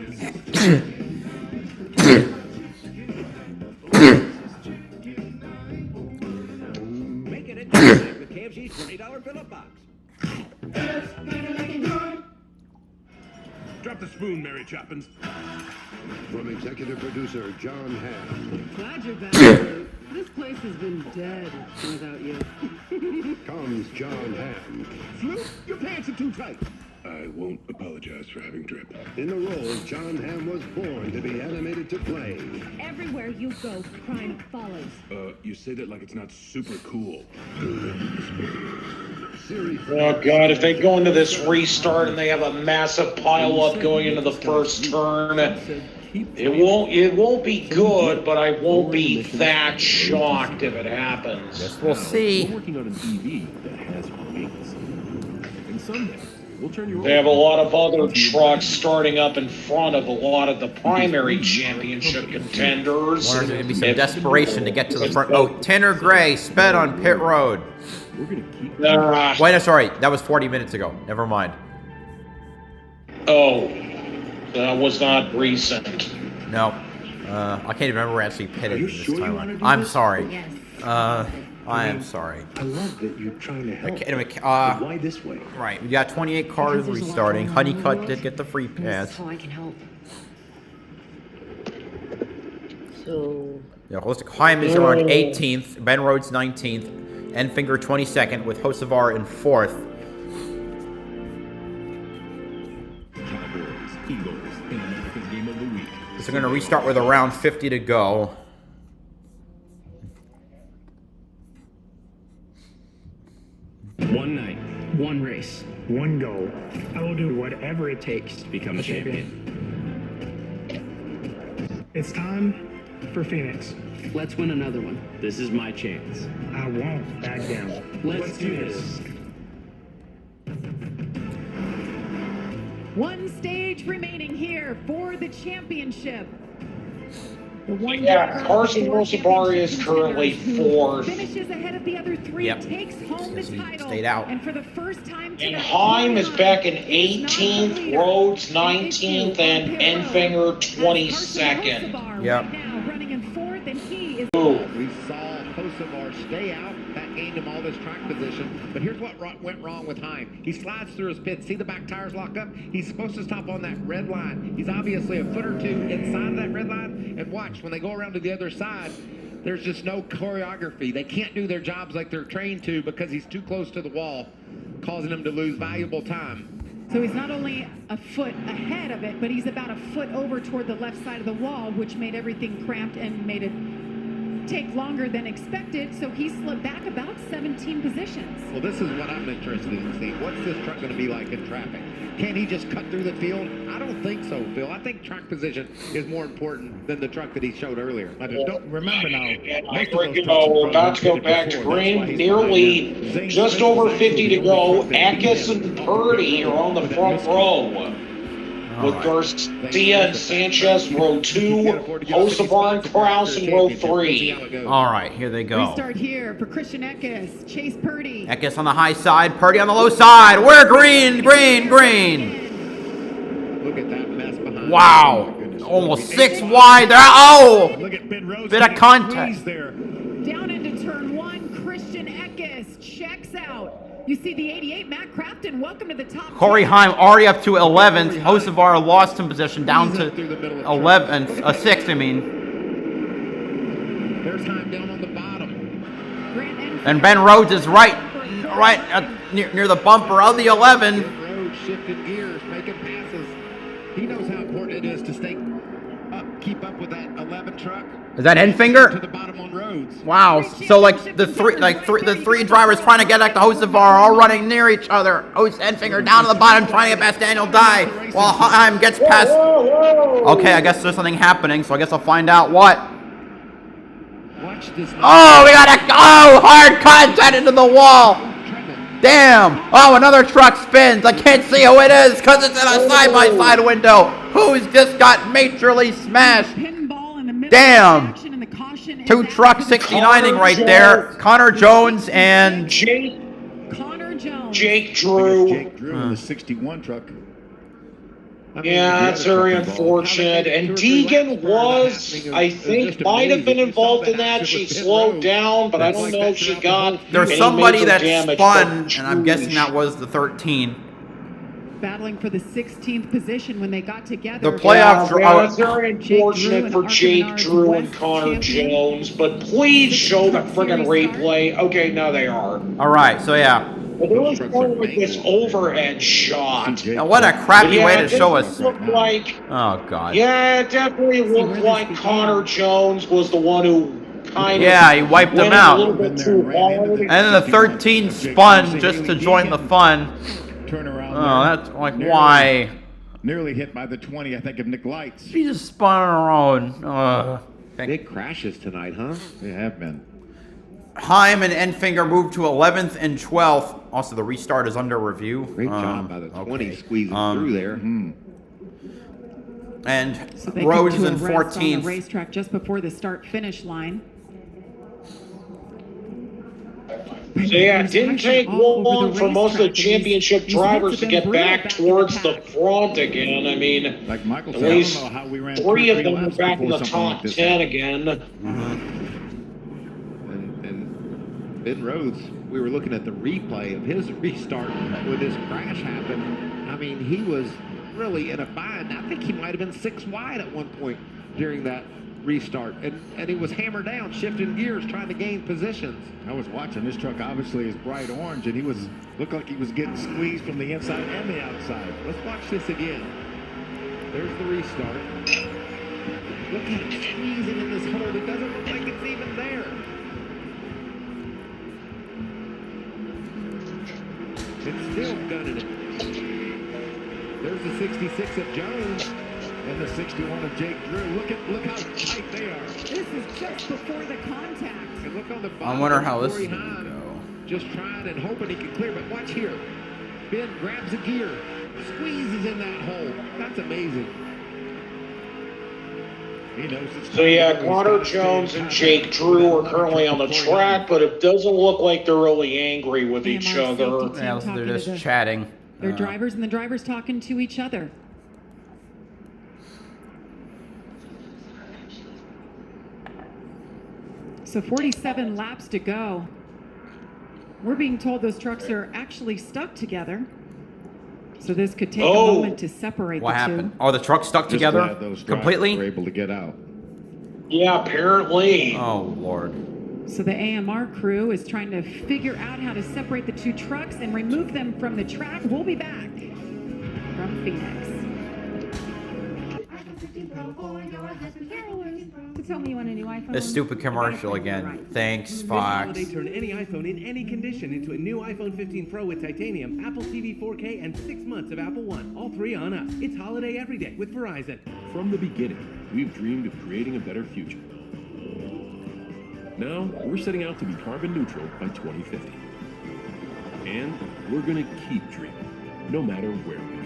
Make it a with KFC's $20 fill-up box. Drop the spoon, Mary Choppins. From executive producer John Hamm. Glad you're back. This place has been dead without you. Comes John Hamm. Snoop, your pants are too tight. I won't apologize for having drip. In the role John Hamm was born to be animated to play. Everywhere you go, crime follows. You say that like it's not super cool. Oh God, if they go into this restart and they have a massive pile up going into the first turn, it won't be good, but I won't be that shocked if it happens. Yes, we'll see. We're working on an EV that has wings. And someday we'll turn you They have a lot of other trucks starting up in front of a lot of the primary championship contenders. There's going to be some desperation to get to the front. Oh, Tanner Gray sped on pit road. We're going to keep. Wait, no, sorry. That was 40 minutes ago. Never mind. Oh, that was not recent. No. I can't even remember actually pitted this time. I'm sorry. Yes. I am sorry. I love that you're trying to help. But why this way? Right. We got 28 cars restarting. Honeycutt did get the free pass. How I can help. So. Yeah, Holistic Heim is around 18th. Ben Rhodes 19th. Enfinger 22nd with Hocevar in 4th. Cowboys, Eagles, in America's Game of the Week. So we're going to restart with around 50 to go. One night, one race, one goal. I will do whatever it takes to become a champion. It's time for Phoenix. Let's win another one. This is my chance. I won't back down. Let's do this. One stage remaining here for the championship. Yeah, Carson Rosabar is currently 4th. Finishes ahead of the other 3, takes home the title. Stayed out. And for the first time And Heim is back in 18th, Rhodes 19th, and Enfinger 22nd. Yep. Now running in 4th, and he is. We saw Hocevar stay out. That gained him all this track position. But here's what went wrong with Heim. He slides through his pit. See the back tires lock up? He's supposed to stop on that red line. He's obviously a foot or two inside of that red line. And watch, when they go around to the other side, there's just no choreography. They can't do their jobs like they're trained to because he's too close to the wall, causing them to lose valuable time. So he's not only a foot ahead of it, but he's about a foot over toward the left side of the wall, which made everything cramped and made it take longer than expected. So he slipped back about 17 positions. Well, this is what I'm interested in seeing. What's this truck going to be like in traffic? Can he just cut through the field? I don't think so, Phil. I think track position is more important than the truck that he showed earlier. I don't remember now. We're about to go back to green. Nearly just over 50 to go. Eckes and Purdy are on the front row. With Garcia and Sanchez, row 2, Hocevar and Kraus in row 3. All right, here they go. Restart here for Christian Eckes, Chase Purdy. Eckes on the high side, Purdy on the low side. We're green, green, green. Look at that mess behind. Wow. Almost 6 wide there. Oh! Bit of contact. Down into turn 1, Christian Eckes checks out. You see the 88, Matt Crafton, welcome to the top. Corey Heim already up to 11th. Hocevar lost in position down to 6th, I mean. There's Heim down on the bottom. And Ben Rhodes is right near the bumper of the 11. Rhodes shifting gears, making passes. He knows how important it is to stay up, keep up with that 11 truck. Is that Enfinger? To the bottom on Rhodes. Wow. So the three drivers trying to get back to Hocevar are all running near each other. Enfinger down to the bottom trying to get past Daniel Dye while Heim gets past. Okay, I guess there's something happening, so I guess I'll find out what. Watch this. Oh, we got hard contact into the wall. Damn. Oh, another truck spins. I can't see who it is because it's in a side-by-side window. Who's just got majorly smashed? Damn. 2 trucks 69ing right there. Connor Jones and Jake Drew. Jake Drew in the 61 truck. Yeah, that's very unfortunate. And Deegan was, I think, might have been involved in that. She slowed down, but I don't know if she got. There's somebody that spun, and I'm guessing that was the 13. Battling for the 16th position when they got together. The playoffs are very unfortunate for Jake Drew and Connor Jones, but please show the friggin' replay. Okay, now they are. All right, so yeah. But there was one with this overhead shot. Now, what a crappy way to show us. Like, oh, God. Yeah, it definitely looked like Connor Jones was the one who kind of. Yeah, he wiped him out. And then the 13 spun just to join the fun. Turn around. Oh, that's like, why? Nearly hit by the 20, I think, of Nick Lights. He just spun around. Big crashes tonight, huh? They have been. Heim and Enfinger moved to 11th and 12th. Also, the restart is under review. Great job by the 20 squeezing through there. And so they Rhodes in on the 14th. racetrack just before the start-finish line. So yeah, it didn't take long for most of the championship drivers to get back towards the front again. I mean, like Michael at said, least I don't know how we ran 3 of them are laps back in before the something like top this 10 happened. again. And Ben Rhodes, we were looking at the replay of his restart when this crash happened. I mean, he was really in a bind. I think he might have been 6 wide at one point during that restart, and he was hammered down, shifting gears, trying to gain positions. I was watching this truck. Obviously, is bright orange, and he looked like he was getting squeezed from the inside and the outside. Let's watch this again. There's the restart. Look at it squeezing in this hole. It doesn't look like it's even there. It's still gunning it. There's the 66 of Jones. And the 61 of Jake Drew. Look how tight they are. This is just before the contact. And look on the bottom. I wonder how this is going to go. Just trying and hoping he can clear, but watch here. Ben grabs a gear, squeezes in that hole. That's amazing. He knows So yeah, Connor Jones and Jake Drew are currently on the track, but it doesn't look like they're really angry with each other. Yeah, they're just chatting. They're drivers, and the drivers talking to each other. So 47 laps to go. We're being told those trucks are actually stuck together. So this could take a moment to separate what the happened? two. Are the trucks stuck together completely? Were able to get out. Yeah, apparently. Oh, Lord. So the AMR crew is trying to figure out how to separate the two trucks and remove them from the track. We'll be back from Phoenix. To tell me you want a new iPhone. This stupid commercial again. Thanks, This Fox. holiday, turn any iPhone in any condition into a new iPhone 15 Pro with titanium, Apple TV 4K, and 6 months of Apple One. All 3 on us. It's holiday every day with Verizon. From the beginning, we've dreamed of creating a better future. Now, we're setting out to be carbon neutral by 2050. And we're gonna keep dreaming, no matter where we go.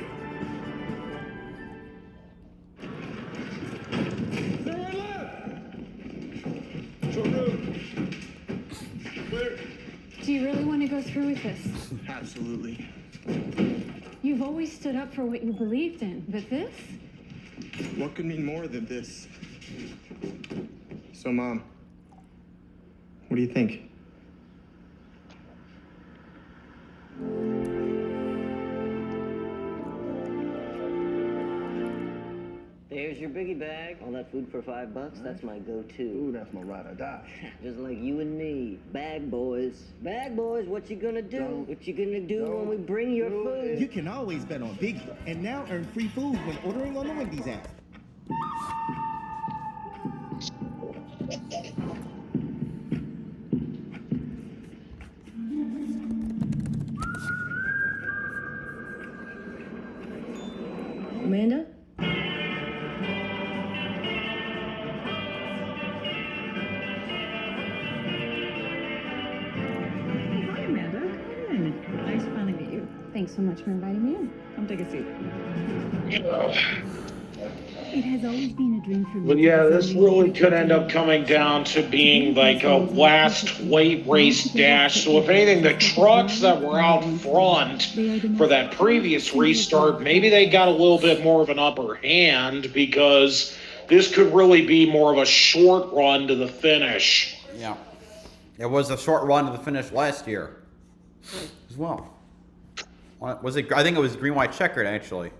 Do you really want to go through with this? Absolutely. You've always stood up for what you believed in, but this? What could mean more than this? So, Mom, what do you think? There's your biggie bag. All that food for $5, that's my go-to. Ooh, that's my ride or die. Just like you and me. Bag boys. Bag boys, what you gonna do? What you gonna do when we bring your food? You can always bet on Biggie and now earn free food when ordering on the Wendy's app. Amanda? Hi, Amanda. Come in. Nice finally meet you. Thanks so much for inviting me in. Come take a seat. It has always been a dream for me. But yeah, this really could end up coming down to being like a last weight race dash. So if anything, the trucks that were out front for that previous restart, maybe they got a little bit more of an upper hand because this could really be more of a short run to the finish. Yeah. It was a short run to the finish last year as well. Was it? I think it was green, white, checkered, actually.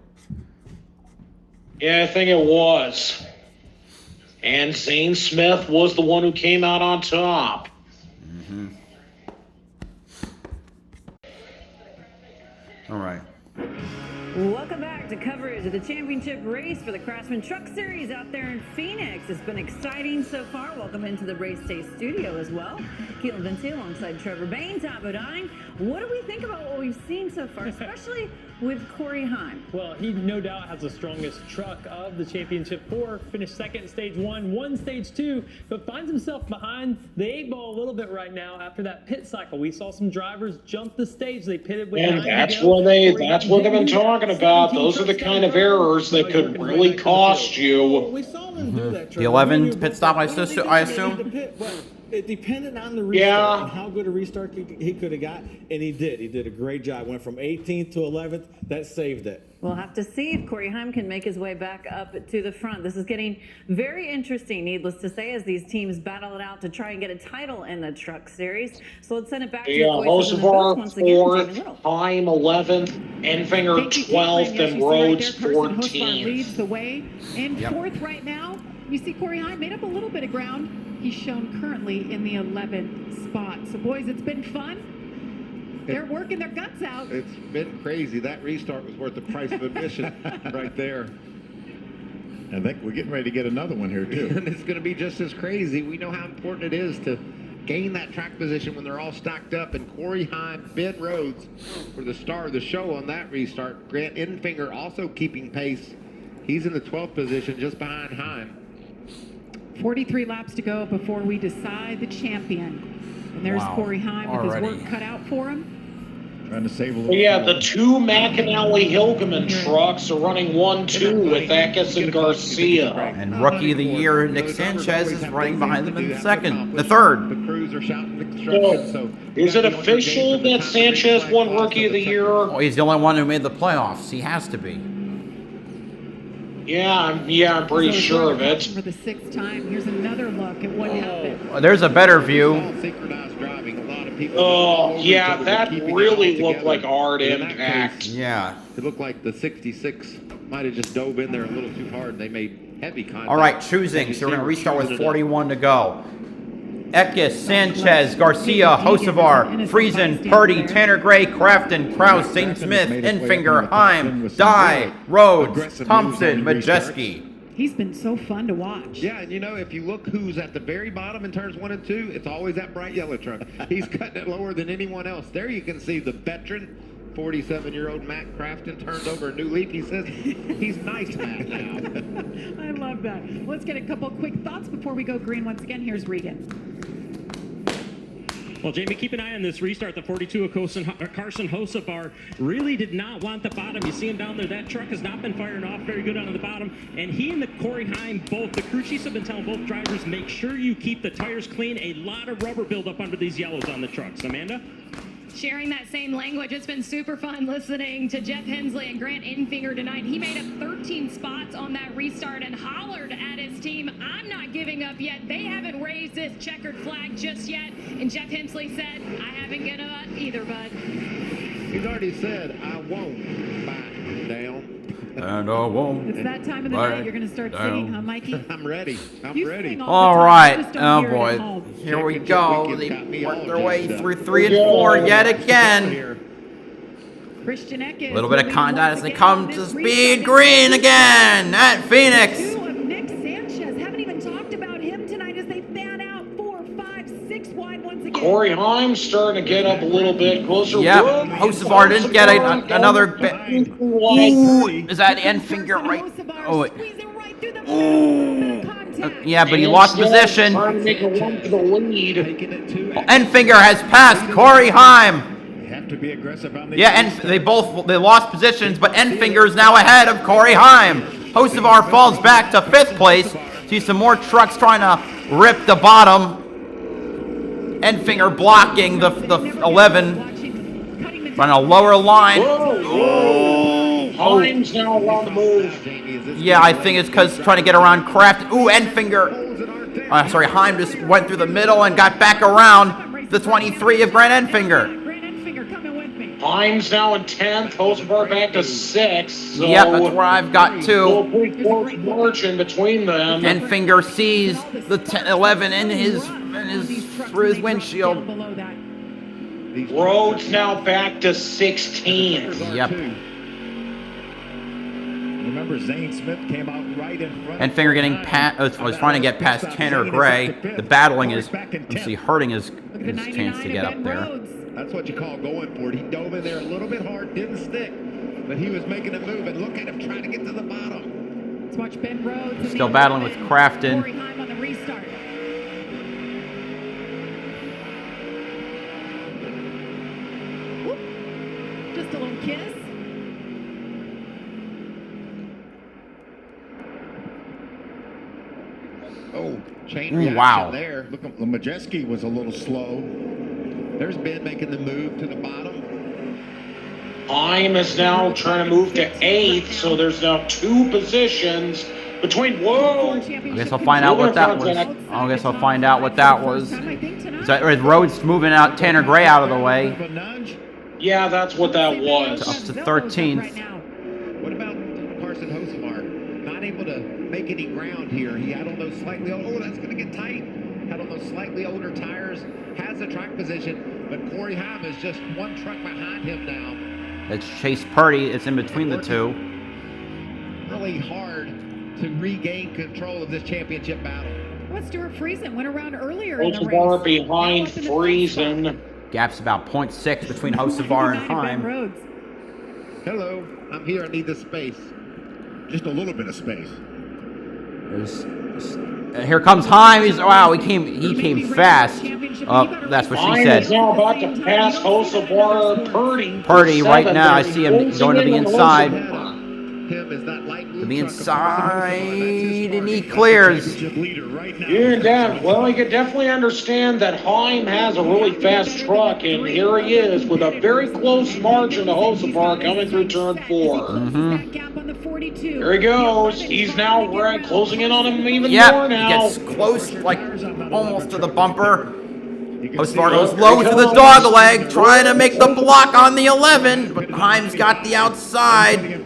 Yeah, I think it was. And Zane Smith was the one who came out on top. Mm-hmm. All right. Welcome back to coverage of the championship race for the Craftsman Truck Series out there in Phoenix. It's been exciting so far. Welcome into the Race Day studio as well. Keelan Vinci alongside Trevor Bain, Tom Bodine. What do we think about what we've seen so far, especially with Corey Heim? Well, he no doubt has the strongest truck of the championship four. Finished second in stage one, won stage two, but finds himself behind the 8-ball a little bit right now after that pit cycle. We saw some drivers jump the stage. They pitted with And that's what they've been talking about. Those are the kind of errors that could really cost you. The 11th pit stop, I assume. It depended on the restart and how good a restart he could have got, and he did. He did a great job. Went from 18th to 11th. That saved it. We'll have to see if Corey Heim can make his way back up to the front. This is getting very interesting, needless to say, as these teams battle it out to try and get a title in the Truck Series. So let's send it back to the voices in the booth once again. 4th, Heim 11th, Enfinger 12th, and Rhodes 14th. Leads the way in 4th right now. You see Corey Heim made up a little bit of ground. He's shown currently in the 11th spot. So boys, it's been fun. They're working their guts out. It's been crazy. That restart was worth the price of admission right there. I think we're getting ready to get another one here, too. And it's going to be just as crazy. We know how important it is to gain that track position when they're all stacked up. And Corey Heim, Ben Rhodes were the star of the show on that restart. Grant Enfinger also keeping pace. He's in the 12th position just behind Heim. 43 laps to go before we decide the champion. And there's Corey Heim with his work cut out for him. Trying to save a little. Yeah, the two McAnally-Hilgeman trucks are running 1-2 with Eckes and Garcia. And Rookie of the Year, Nick Sanchez, is running behind them in the third. The crews are shouting the construction, so is it official that Sanchez won Rookie of the Year? Oh, he's the only one who made the playoffs. He has to be. Yeah, I'm pretty sure of it. For the 6th time, here's another look at what happened. Well, there's a better view. Oh, yeah, that really looked like hard impact. Yeah. It looked like the 66 might have just dove in there a little too hard. They made heavy contact. All right, choosing. So we're going to restart with 41 to go. Eckes, Sanchez, Garcia, Hocevar, Friesen, Purdy, Tanner Gray, Crafton, Kraus, St. Smith, Enfinger, Heim, Dye, Rhodes, Thompson, Majeski. He's been so fun to watch. Yeah, and you know, if you look who's at the very bottom in turns 1 and 2, it's always that bright yellow truck. He's cutting it lower than anyone else. There you can see the veteran, 47-year-old Matt Crafton turned over a new leaf. He says he's nice, Matt, now. I love that. Let's get a couple quick thoughts before we go green once again. Here's Regan. Well, Jamie, keep an eye on this restart. The 42 of Carson Hocevar really did not want the bottom. You see him down there. That truck has not been firing off very good on the bottom. And he and the Corey Heim, both, the crew chiefs have been telling both drivers, make sure you keep the tires clean. A lot of rubber buildup under these yellows on the trucks. Amanda? Sharing that same language. It's been super fun listening to Jeff Hensley and Grant Enfinger tonight. He made up 13 spots on that restart and hollered at his team, I'm not giving up yet. They haven't raised this checkered flag just yet. And Jeff Hensley said, I haven't given up either, bud. He's already said, I won't back down. And I won't. It's that time of the night you're going to start singing, huh, Mikey? I'm ready. I'm ready. All right. Oh, boy. Here we go. They work their way through 3 and 4 yet again. Christian Eckes. A little bit of contact as they come to speed green again at Phoenix. Nick Sanchez. Haven't even talked about him tonight as they fan out 4, 5, 6 wide once again. Corey Heim's starting to get up a little bit closer. Yep. Hocevar didn't get another bit. Ooh, is that Enfinger right? Oh, wait. Ooh. Yeah, but he lost position. Enfinger has passed Corey Heim. To be aggressive on the and they lost positions, but Enfinger is now ahead of Corey Heim. Hocevar falls back to 5th place. See some more trucks trying to rip the bottom. Enfinger blocking the 11 on a lower line. Heim's now on the move. Yeah, I think it's because trying to get around Kraft. Ooh, Enfinger. Heim just went through the middle and got back around the 23 of Grant Enfinger. Heim's now in 10th, Hocevar back to 6th. So yep, that's where I've got 2. Pretty close margin between them. Enfinger sees the 11 through his windshield. Rhodes now back to 16th. Yep. Remember, Zane Smith came out right in front. Enfinger getting was trying to get past Tanner Gray. The battling is, hurting his chance to get up there. That's what you call going for it. He dove in there a little bit hard, didn't stick, but he was making a move, and look at him trying to get to the bottom. Let's watch Ben Rhodes. Still battling with Crafton. Corey Heim on the restart. Whoop. Just a little kiss. Oh, chain reaction wow. there. Look, Majeski was a little slow. There's Ben making the move to the bottom. Heim is now trying to move to 8th, so there's now 2 positions between. Whoa! I guess I'll find out what that was. I guess I'll find out what that was. Is that Rhodes moving out Tanner Gray out of the way? Yeah, that's what that was. Up to 13th. What about Carson Hocevar? Not able to make any ground here. He had on those slightly old, oh, that's going to get tight. Had on those slightly older tires. Has the track position, but Corey Heim is just 1 truck behind him now. It's Chase Purdy. It's in between the 2. Really hard to regain control of this championship battle. Well, Stuart Friesen went around earlier in the Hocevar race. behind Friesen. Gap's about 0.6 between Hocevar and Heim. Hello, I'm here. I need the space. Just a little bit of space. Here comes Heim. Wow, he came fast. That's what she Heim said. is now about to pass Hocevar. Purdy right now. I see him going to the inside. Him is that light To the inside, and he clears. Yeah, well, you can definitely understand that Heim has a really fast truck, and here he is with a very close margin to Hocevar coming through turn 4. Here he goes. He's now closing in on him even more now. He gets close, like almost to the bumper. Hocevar goes low to the dog leg, trying to make the block on the 11, but Heim's got the outside.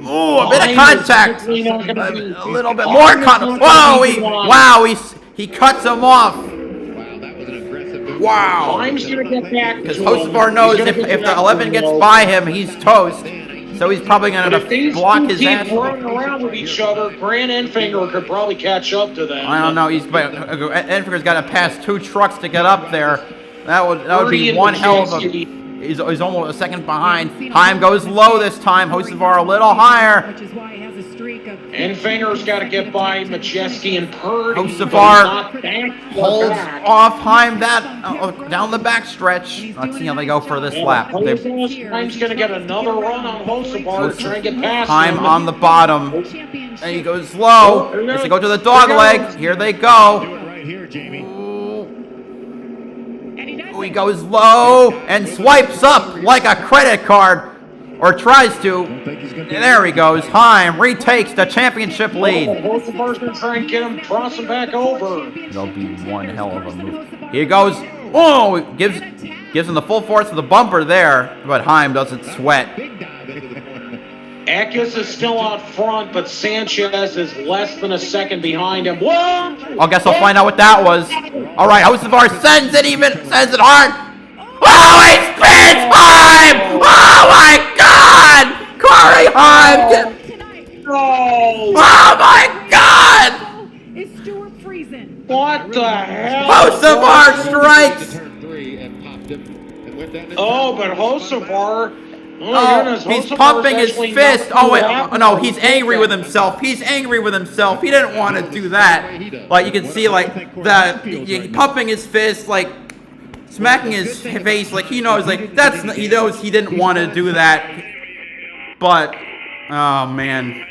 Oh, a bit of contact. A little bit more contact. Whoa, he cuts him off. Wow. Heim's going to get back. Because Hocevar knows if the 11 gets by him, he's toast. So he's probably going to block his ass. If they keep running around with each other, Grant Enfinger could probably catch up to them. I don't know. Enfinger's got to pass 2 trucks to get up there. That would be one hell of a. He's almost a second behind. Heim goes low this time. Hocevar a little higher. Which is why he has a streak of. Enfinger's got to get by Majeski and Purdy. Hocevar holds off Heim down the back stretch. Let's see how they go for this lap. Heim's going to get another run on Hocevar to try and get past Heim him. on the bottom. And he goes low. As they go to the dog leg. Here they go. Right here, Jamie. He goes low and swipes up like a credit card, or tries to. And there he goes. Heim retakes the championship lead. Hocevar's going to try and get him, cross him back over. There'll be one hell of a move. Here he goes. Oh, gives him the full force of the bumper there, but Heim doesn't sweat. Eckes is still out front, but Sanchez is less than a second behind him. Whoa! I guess I'll find out what that was. All right, Hocevar sends it hard. Oh, he spins Heim! Oh my God! Corey Heim! Oh my God! Is Stuart Friesen. What the hell? Hocevar strikes. Oh, but Hocevar. Oh, he's pumping his fist. Oh, wait. Oh, no, he's angry with himself. He's angry with himself. He didn't want to do that. Like, you can see, like, pumping his fist, like, smacking his face. Like, he knows, like, he knows he didn't want to do that. But, oh, man.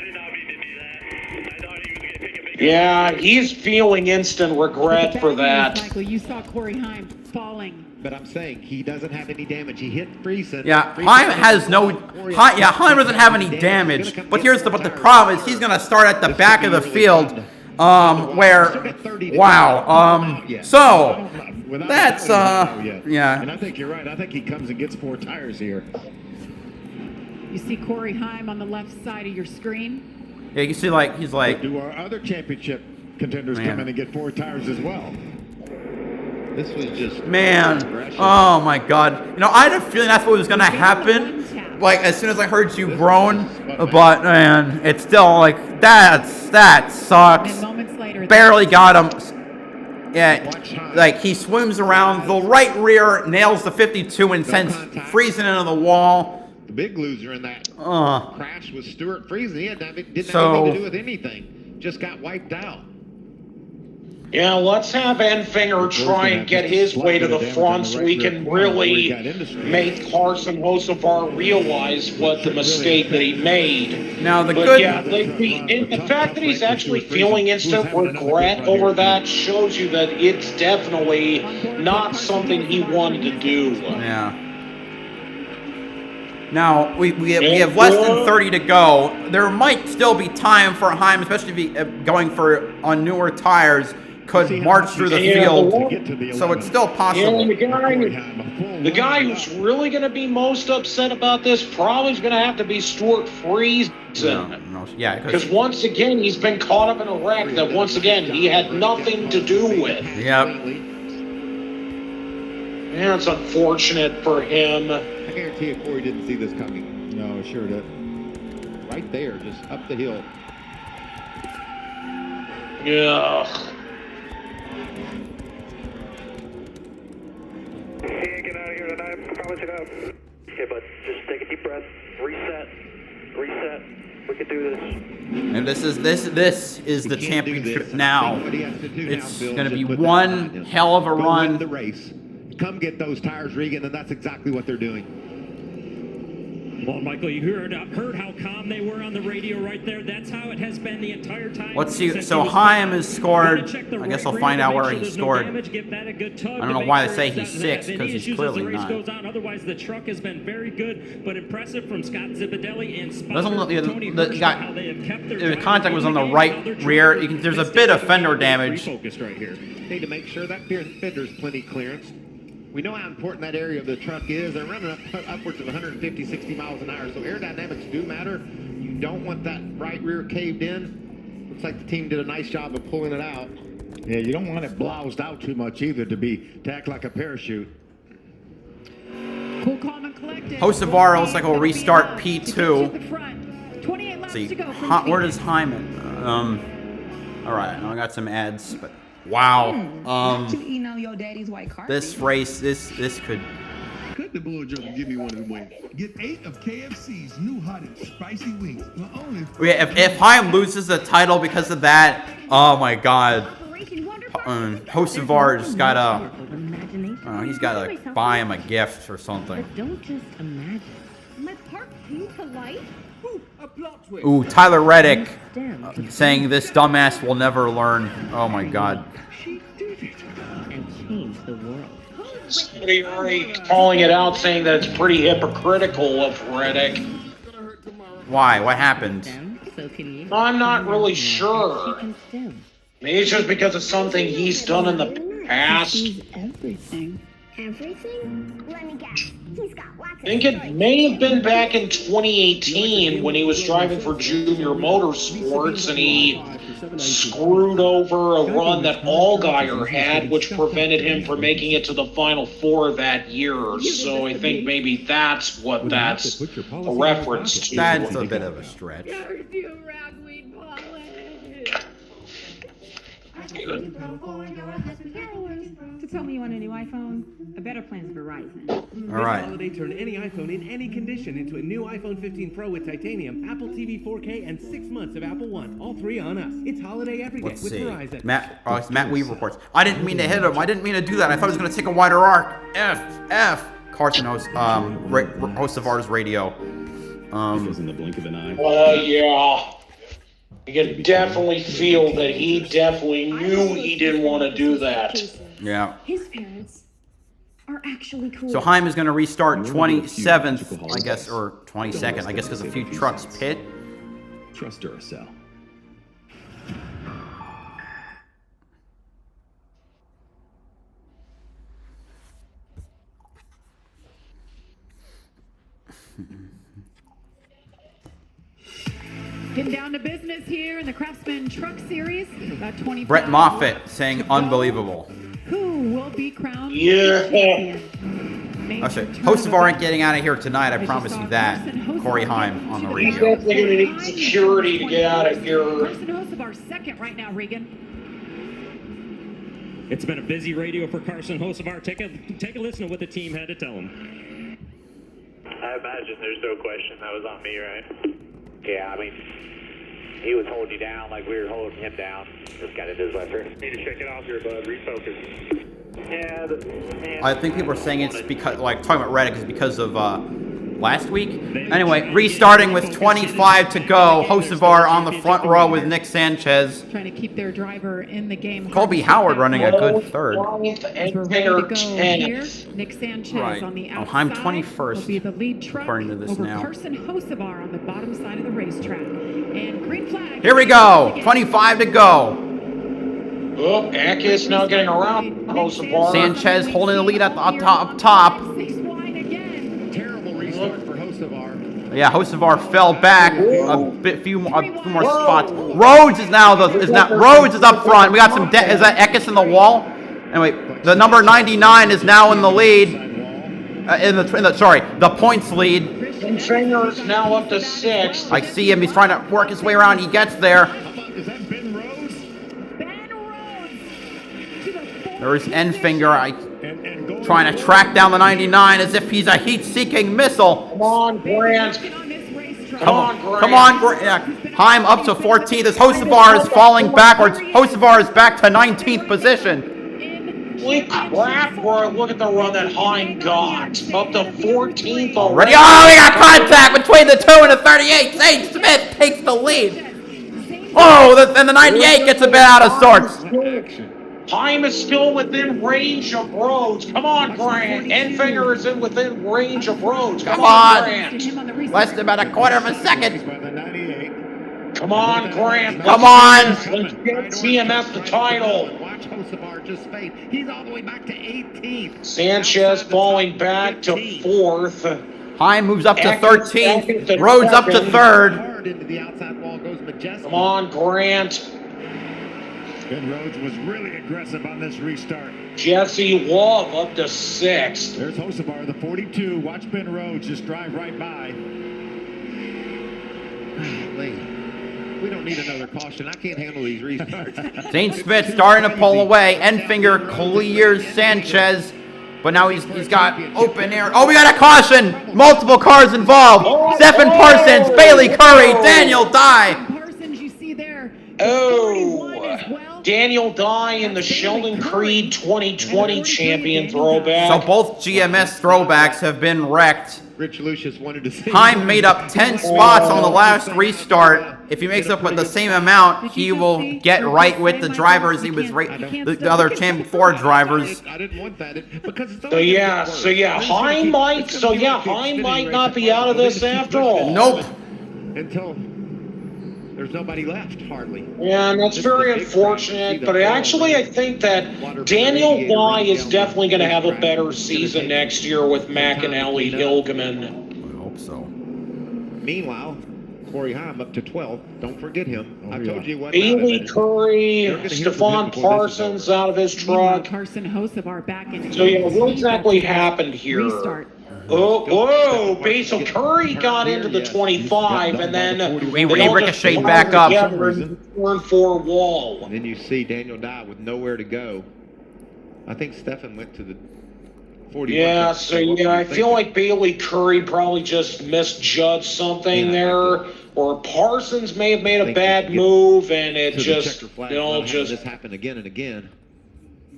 Yeah, he's feeling instant regret for that. Michael, you saw Corey Heim falling. But I'm saying he doesn't have any damage. He hit Friesen. Yeah, Heim has no. Heim doesn't have any damage. But the problem is he's gonna start at the back of the field, where, wow. So that's yeah. And I think you're right. I think he comes and gets 4 tires here. You see Corey Heim on the left side of your screen. Yeah, you see, like he's like. Do our other championship contenders come in and get 4 tires as well? This was just oh my God! You know, I had a feeling that's what was gonna happen. Like as soon as I heard you groan, but man, it's still like that sucks. Barely got him. Yeah, like he swims around the right rear, nails the 52, and sends Friesen into the wall. The big loser in that crash was Stuart Friesen. He didn't have anything to do with anything. Just got wiped out. Yeah, let's have Enfinger try and get his way to the front so we can really make Carson Hocevar realize what the mistake that he made. Now the the fact that he's actually feeling instant regret over that shows you that it's definitely not something he wanted to do. Yeah. Now, we have less than 30 to go. There might still be time for Heim, especially if he, going on newer tires, could march through the field. So it's still possible. Yeah, the guy who's really going to be most upset about this probably is going to have to be Stuart Friesen. Yeah, because once again, he's been caught up in a wreck that once again he had nothing to do with. Yep. Yeah, it's unfortunate for him. I guarantee you Corey didn't see this coming. No, sure did. Right there, just up the hill. Yeah. Can't get out of here tonight. Promise it up. Okay, but just take a deep breath. Reset. We can do this. And this is the championship now. It's going to be one hell of a run. The race. Come get those tires, Regan, and that's exactly what they're doing. Well, Michael, you heard how calm they were on the radio right there. That's how it has been the entire time. Let's see. So Heim has scored. I guess I'll find out where he scored. I don't know why they say he's 6, because he's clearly not. Otherwise, the truck has been very good, but impressive from Scott Zipadelli and the contact was on the right rear. There's a bit of fender damage. Focused right here. Need to make sure that fender's plenty clearance. We know how important that area of the truck is. They're running upwards of 150, 60 miles an hour, so aerodynamics do matter. You don't want that right rear caved in. Looks like the team did a nice job of pulling it out. Yeah, you don't want it bloused out too much either to act like a parachute. Cool, calm, and collected. Hocevar looks like we'll restart P2. Let's see, where does Heim? All right, I got some ads, but. Wow. Your daddy's white card. This race, this could. Cut the bulldozer and give me one of them wings. Get 8 of KFC's new hot and spicy wings. If Heim loses the title because of that, oh my God. Hocevar just gotta. He's gotta buy him a gift or something. Don't just imagine. My park came to life. Ooh, Tyler Reddick saying this dumbass will never learn. Oh my God. And change the world. Somebody already calling it out, saying that it's pretty hypocritical of Reddick. Why? What happened? I'm not really sure. Maybe it's just because of something he's done in the past. Everything? Let me guess. He's got lots of I think it may have been back in 2018 when he was driving for Junior Motorsports and he screwed over a run that Allgaier had, which prevented him from making it to the Final Four that year. So I think maybe that's what that's a reference to. That's a bit of a stretch. To tell me you want a new iPhone, a better plan's Verizon. All right. This holiday, turn any iPhone in any condition into a new iPhone 15 Pro with titanium, Apple TV 4K, and 6 months of Apple One. All 3 on us. It's holiday every day with Verizon. Matt Weaver reports. I didn't mean to hit him. I didn't mean to do that. I thought he was going to take a wider arc. F. Carson Hocevar's radio. This was in the blink of an eye. Yeah. You can definitely feel that he definitely knew he didn't want to do that. Yeah. His parents are actually cool. So Heim is going to restart 27th, I guess, or 22nd, I guess, because a few trucks pit. Trust Duracell. Getting down to business here in the Craftsman Truck Series. About 20. Brett Moffitt saying unbelievable. Who will be crowned? Yeah. I say, Hocevar ain't getting out of here tonight. I promise you that. Corey Heim on the radio. He's definitely going to need security to get out of here. Carson Hocevar second right now, Regan. It's been a busy radio for Carson Hocevar. Take a listen to what the team had to tell him. I imagine there's no question that was on me, right? Yeah, I mean, He was holding you down like we were holding him down. Just got into his left rear. Need to shake it off here, bud. Refocus. Yeah. I think people are saying it's because, like, talking about Reddick is because of last week. Anyway, restarting with 25 to go. Hocevar on the front row with Nick Sanchez. Trying to keep their driver in the game. Colby Howard running a good third. As we're ready to go here, Nick Sanchez on the outside. I'm 21st, will be the lead truck according to this over now. Carson Hocevar on the bottom side of the racetrack. And green flag. Here we go. 25 to go. Oh, Akis now getting around Hocevar. Sanchez holding the lead at the top. Terrible restart for Hocevar. Yeah, Hocevar fell back a few more spots. Rhodes is Rhodes is up front. We got some. Is that Eckes in the wall? Anyway, the number 99 is now in the lead. The points lead. Finger's now up to 6th. I see him. He's trying to work his way around. He gets there. Is that Ben Rose? There's Enfinger trying to track down the 99 as if he's a heat-seeking missile. Come on, Grant. Come on, Grant. Heim up to 14th as Hocevar is falling backwards. Hocevar is back to 19th position. Holy crap, bro. Look at the run that Heim got. Up to 14th already. Oh, we got contact between the 2 and the 38. Zane Smith takes the lead. Oh, and the 98 gets a bit out of sorts. Heim is still within range of Rhodes. Come on, Grant. Enfinger is within range of Rhodes. Come on, Grant. Less than about a quarter of a second. Come on, Grant. Come on. Let's get CMS the title. Watch Hocevar just fade. He's all the way back to 18th. Sanchez falling back to 4th. Heim moves up to 13th. Rhodes up to 3rd. Into the outside wall goes Majestic. Come on, Grant. Ben Rhodes was really aggressive on this restart. Jesse Love up to 6th. There's Hocevar, the 42. Watch Ben Rhodes just drive right by. We don't need another caution. I can't handle these restarts. Zane Smith starting to pull away. Enfinger clears Sanchez. But now he's got open air. Oh, we got a caution. Multiple cars involved. Stephen Parsons, Bailey Curry, Daniel Dye. Parsons, you see there. Daniel Dye in the Sheldon Creed 2020 champion throwback. So both GMS throwbacks have been wrecked. Rich Lucius wanted to see. Heim made up 10 spots on the last restart. If he makes up with the same amount, he will get right with the drivers. He was right, the other Champ 4 drivers. I didn't want that because it's Heim might not be out of this after all. Nope. Until there's nobody left, hardly. Yeah, and that's very unfortunate. But actually, I think that Daniel Dye is definitely going to have a better season next year with McAnally Hilgeman. I hope so. Meanwhile, Corey Heim up to 12th. Don't forget him. I told you what. Bailey Curry, Stephon Parsons out of his truck. Carson Hocevar back in. So yeah, what exactly happened here? Restart. Basil Curry got into the 25, and then he ricocheted back up. Turn 4 wall. And then you see Daniel Dye with nowhere to go. I think Stefan went to the 41. Yeah, I feel like Bailey Curry probably just misjudged something there, or Parsons may have made a bad move, and it just, this happened again and again.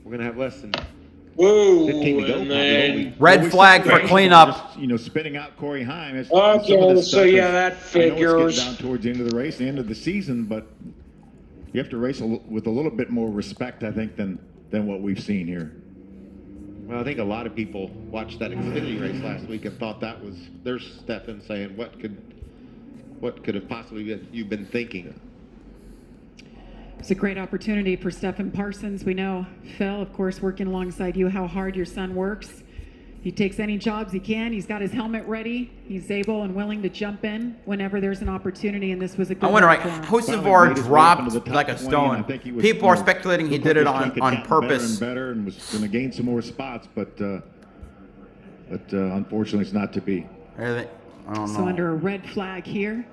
We're gonna have less than. Whoa, 15 to go. and then red flag for cleanup. Spinning out Corey Heim. That figures. Getting down towards the end of the race, the end of the season, but you have to race with a little bit more respect, I think, than what we've seen here. Well, I think a lot of people watched that Xfinity race last week and thought that was there's Stefan saying what could have possibly you've been thinking. It's a great opportunity for Stephen Parsons. We know, Phil, of course, working alongside you, how hard your son works. He takes any jobs he can. He's got his helmet ready. He's able and willing to jump in whenever there's an opportunity, and this was a good one. Hocevar dropped like a stone. People are speculating he did it on purpose. Better and was going to gain some more spots, but unfortunately it's not to be. I don't know. So under a red flag here.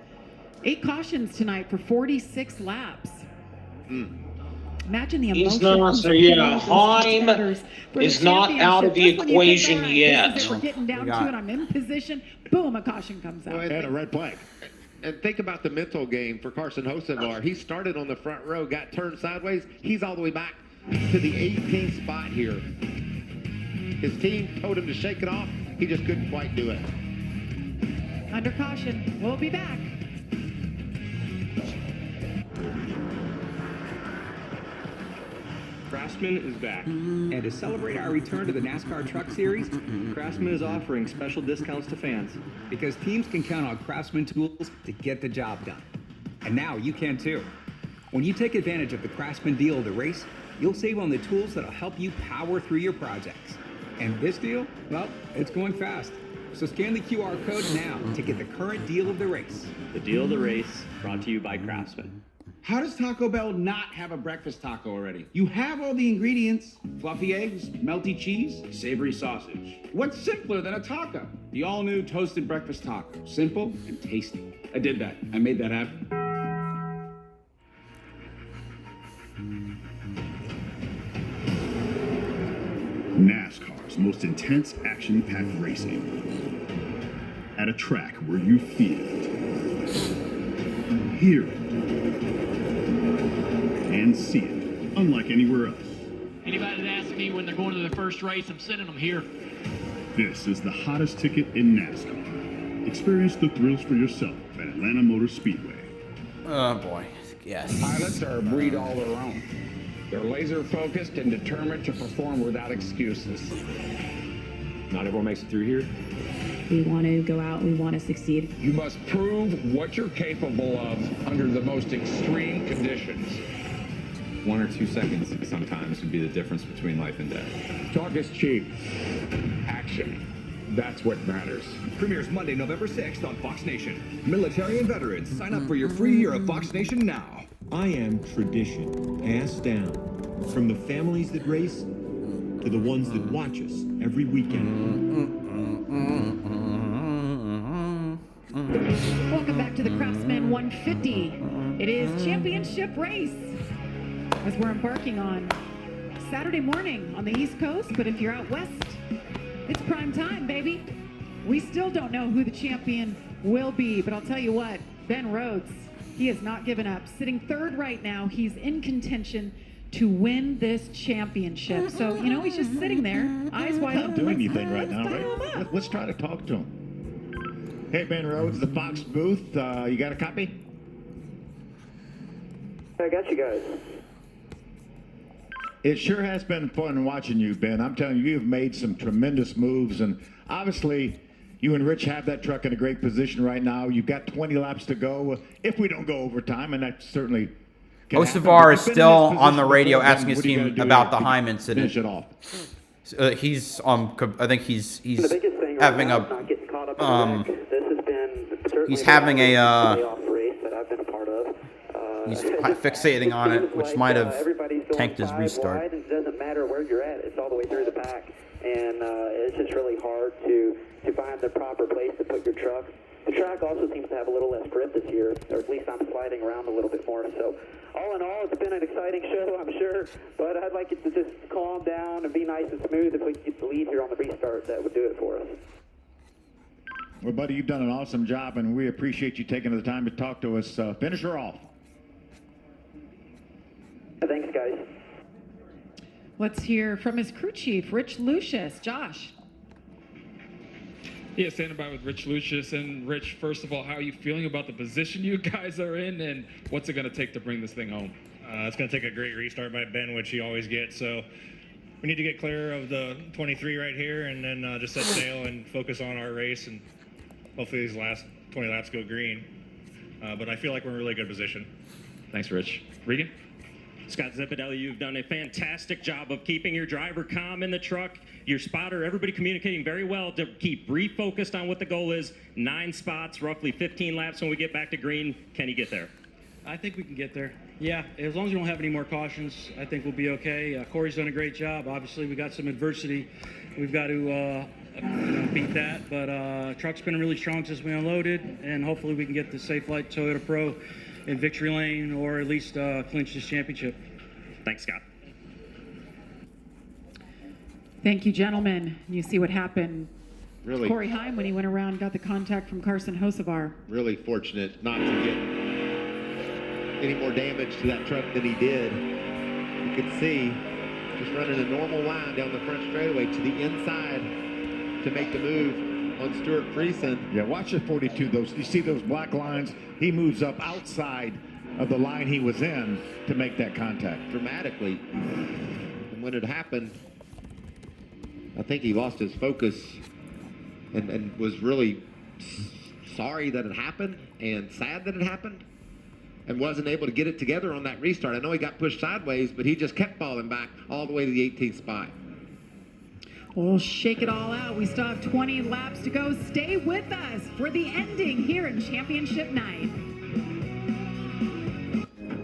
8 cautions tonight for 46 laps. Imagine the emotion. Heim is not out of the equation yet. We're getting down to it. I'm in position. Boom, a caution comes out. And a red flag. And think about the mental game for Carson Hocevar. He started on the front row, got turned sideways. He's all the way back to the 18th spot here. His team told him to shake it off. He just couldn't quite do it. Under caution. We'll be back. Craftsman is back. And to celebrate our return to the NASCAR Truck Series, Craftsman is offering special discounts to fans. Because teams can count on Craftsman tools to get the job done. And now you can too. When you take advantage of the Craftsman deal of the race, you'll save on the tools that'll help you power through your projects. And this deal, well, it's going fast. So scan the QR code now to get the current deal of the race. The deal of the race brought to you by Craftsman. How does Taco Bell not have a breakfast taco already? You have all the ingredients. Fluffy eggs, melty cheese, savory sausage. What's simpler than a taco? The all-new toasted breakfast taco. Simple and tasty. I did that. I made that happen. NASCAR's most intense action-packed racing. At a track where you feel it, hear it, and see it, unlike anywhere else. Anybody that asks me when they're going to their first race, I'm sending them here. This is the hottest ticket in NASCAR. Experience the thrills for yourself at Atlanta Motor Speedway. Oh boy, yes. Pilots are a breed all their own. They're laser focused and determined to perform without excuses. Not everyone makes it through here. We want to go out, we want to succeed. You must prove what you're capable of under the most extreme conditions. 1 or 2 seconds sometimes would be the difference between life and death. Talk is cheap. Action. That's what matters. Premieres Monday, November 6th on Fox Nation. Military and veterans, sign up for your free year of Fox Nation now. I am tradition, passed down from the families that race to the ones that watch us every weekend. Welcome back to the Craftsman 150. It is championship race as we're embarking on Saturday morning on the East Coast, but if you're out west, it's prime time, baby. We still don't know who the champion will be, but I'll tell you what, Ben Rhodes, he has not given up. Sitting third right now, he's in contention to win this championship. So, you know, he's just sitting there, eyes wide open. Not doing anything right now, right? Let's try to talk to him. Hey, Ben Rhodes, the Fox booth. You got a copy? I got you guys. It sure has been fun watching you, Ben. I'm telling you, you've made some tremendous moves, and obviously, you and Rich have that truck in a great position right now. You've got 20 laps to go if we don't go overtime, and that certainly can happen. Hocevar is still on the radio asking his team about the Heim incident. Finish it off. He's I think he's having a he's having a playoff race that I've been a part of. He's fixating on it, which might have tanked his restart. It doesn't matter where you're at; it's all the way through the pack, and it's just really hard to find the proper place to put your truck. The track also seems to have a little less grip this year, or at least I'm sliding around a little bit more. So, all in all, it's been an exciting show, I'm sure. But I'd like it to just calm down and be nice and smooth. If we could get the lead here on the restart, that would do it for us. Well, buddy, you've done an awesome job, and we appreciate you taking the time to talk to us. Finish her off. Thanks, guys. Let's hear from his crew chief, Rich Lucius. Josh. Yeah, standing by with Rich Lucius. And Rich, first of all, how are you feeling about the position you guys are in, and what's it going to take to bring this thing home? It's going to take a great restart by Ben, which he always gets. So we need to get clear of the 23 right here, and then just set sail and focus on our race, and hopefully these last 20 laps go green. But I feel like we're in a really good position. Thanks, Rich. Regan? Scott Zipadelli, you've done a fantastic job of keeping your driver calm in the truck, your spotter, everybody communicating very well to keep refocused on what the goal is. 9 spots, roughly 15 laps when we get back to green. Can you get there? I think we can get there. Yeah, as long as we don't have any more cautions, I think we'll be okay. Corey's done a great job. Obviously, we got some adversity. We've got to beat that, but truck's been really strong since we unloaded, and hopefully we can get the Safe Light Toyota Pro in victory lane, or at least clinch this championship. Thanks, Scott. Thank you, gentlemen. You see what happened Really, Corey Heim, when he went around, got the contact from Carson Hocevar. really fortunate not to get any more damage to that truck than he did. You could see just running a normal line down the front straightaway to the inside to make the move on Stuart Friesen. Yeah, watch the 42. You see those black lines? He moves up outside of the line he was in to make that contact. Dramatically. And when it happened, I think he lost his focus and was really sorry that it happened and sad that it happened and wasn't able to get it together on that restart. I know he got pushed sideways, but he just kept falling back all the way to the 18th spot. We'll shake it all out. We still have 20 laps to go. Stay with us for the ending here in Championship Night.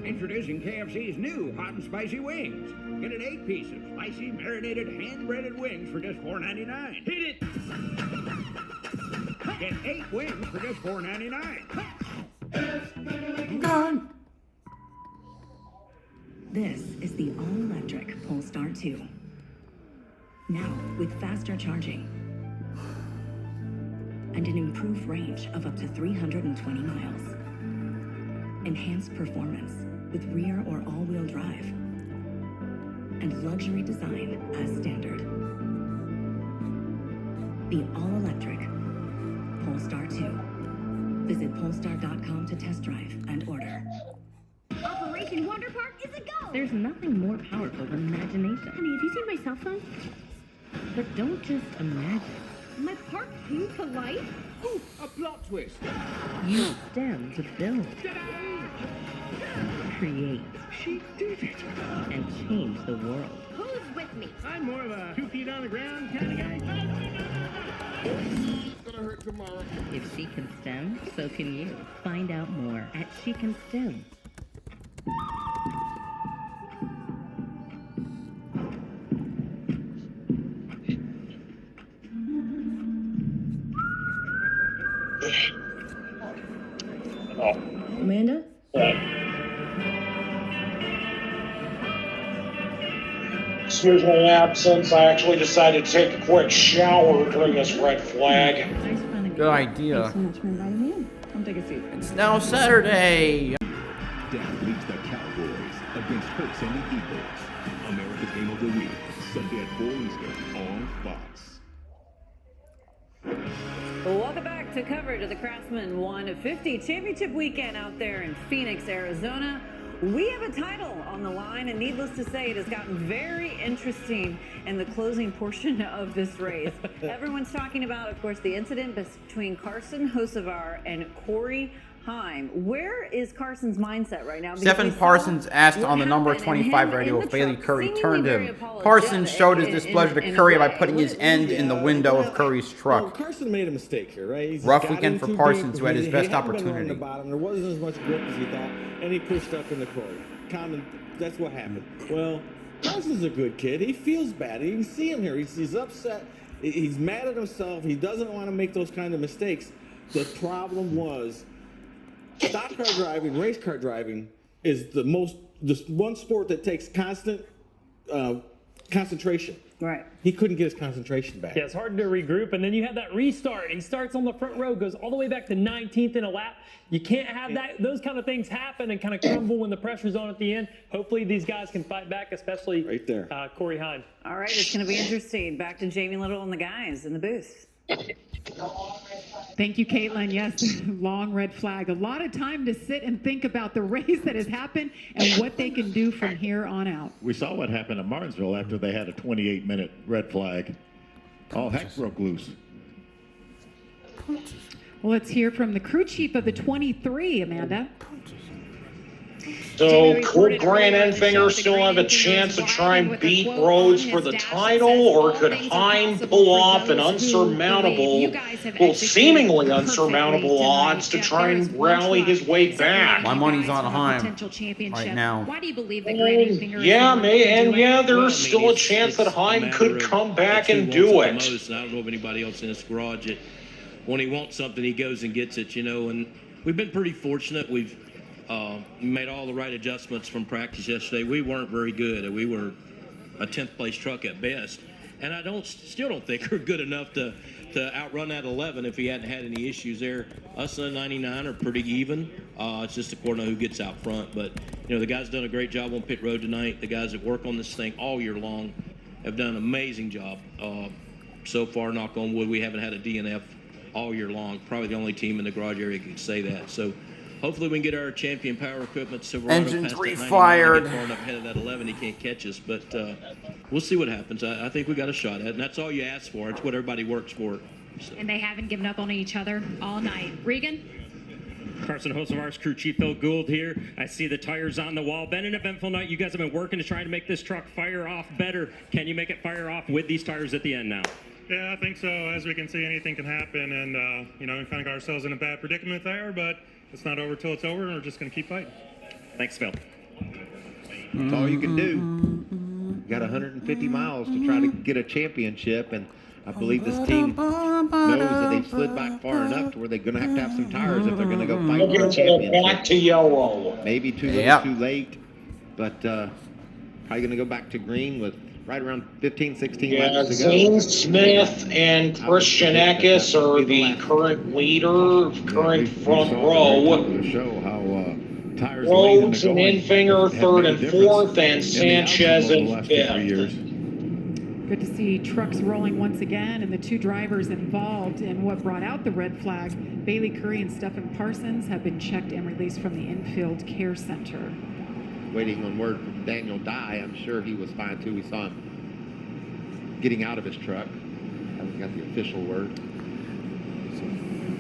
Introducing KFC's new hot and spicy wings. Get an 8-piece of spicy, marinated, hand-breaded wings for just $4.99. Hit it! Get 8 wings for just $4.99. This is the all-electric Polestar 2. Now with faster charging and an improved range of up to 320 miles. Enhanced performance with rear or all-wheel drive and luxury design as standard. The all-electric Polestar 2. Visit Polestar.com to test drive and order. Operation Wonder Park is a go! There's nothing more powerful than imagination. Honey, have you seen my cell phone? But don't just imagine. My park came to life? Ooh, a plot twist. Use STEM to build, create, She did it. and change the world. Who's with me? I'm more of a 2 feet on the ground kind of guy. Gonna hurt tomorrow. If she can STEM, so can you. Find out more at She Can STEM. Amanda? Excuse my absence. I actually decided to take a quick shower during this red flag. Good idea. Thanks so much for inviting me in. Come take a seat. It's now Saturday. Down leads the Cowboys against Hurts and the Eagles. America's Game of the Week, Sunday at 4 Eastern on Fox. Welcome back to coverage of the Craftsman 150 Championship weekend out there in Phoenix, Arizona. We have a title on the line, and needless to say, it has gotten very interesting in the closing portion of this race. Everyone's talking about, of course, the incident between Carson Hocevar and Corey Heim. Where is Carson's mindset right now? Because Stephen Parsons asked on the number 25 radio if Bailey Curry turned him. Parsons showed his displeasure to Curry by putting his end in the window of Curry's Well, truck. Carson made a mistake here, right? He's Rough got weekend in for too Parsons, deep. who had his best He hadn't been on opportunity. the bottom. There wasn't as much grip as he thought, and he pushed up in the Corey. That's what happened. Well, Carson's a good kid. He feels bad. You can see him here. He's upset. He's mad at himself. He doesn't want to make those kind of mistakes. The problem was stock car driving, race car driving is the one sport that takes constant concentration. Right. He couldn't get his concentration back. Yeah, it's hard to regroup, and then you have that restart. He starts on the front row, goes all the way back to 19th in a lap. You can't have those kind of things happen and kind of crumble when the pressure's on at the end. Hopefully these guys can fight back, especially right there. Corey Heim. All right, it's going to be interesting. Back to Jamie Little and the guys in the booth. Thank you, Caitlin. Yes, long red flag. A lot of time to sit and think about the race that has happened and what they can do from here on out. We saw what happened in Martinsville after they had a 28-minute red flag. All heck broke loose. Well, let's hear from the crew chief of the 23, Amanda. So could Grant Enfinger still have a chance to try and beat Rhodes for the title, or could Heim pull off an unsurmountable, well, seemingly unsurmountable odds to try and rally his way back? My money's on Heim right now. Why do you believe that Grant Enfinger Yeah, there's still a chance that Heim could come back and do it. Most, and I don't know of anybody else in this garage that when he wants something, he goes and gets it, and we've been pretty fortunate. We've made all the right adjustments from practice yesterday. We weren't very good. We were a 10th place truck at best. and I still don't think are good enough to outrun that 11 if he hadn't had any issues there. Us and the 99 are pretty even. It's just according to who gets out front. But, you know, the guys done a great job on pit road tonight. The guys that work on this thing all year long have done an amazing job. So far, knock on wood, we haven't had a DNF all year long. Probably the only team in the garage area can say that. So hopefully we can get our champion power equipment Silverado Engines past that 99 refired. and get far enough ahead of that 11 he can't catch us. But we'll see what happens. I think we got a shot at it, and that's all you ask for. It's what everybody works for. So. And they haven't given up on each other all night. Regan? Carson Hocevar's crew chief Phil Gould here. I see the tires on the wall. Been an eventful night. You guys have been working to try to make this truck fire off better. Can you make it fire off with these tires at the end now? Yeah, I think so. As we can see, anything can happen, and you know, we kind of got ourselves in a bad predicament there, but it's not over till it's over, and we're just going to keep fighting. Thanks, Phil. That's all you can do. You got 150 miles to try to get a championship, and I believe this team knows that they've slid back far enough to where they're going to have some tires if they're going to go fight for a championship. Back to yellow. Maybe too little, too late, but probably going to go back to green with right around 15, 16 laps to go. Zane Smith and Christian Eckes are the current leader, current front row. To show how tires Rhodes and Infinger third and fourth, and Sanchez in fifth. Good to see trucks rolling once again, and the two drivers involved in what brought out the red flag, Bailey Curry and Stephen Parsons, have been checked and released from the infield care center. Waiting on word from Daniel Dye. I'm sure he was fine too. We saw him getting out of his truck. Haven't got the official word.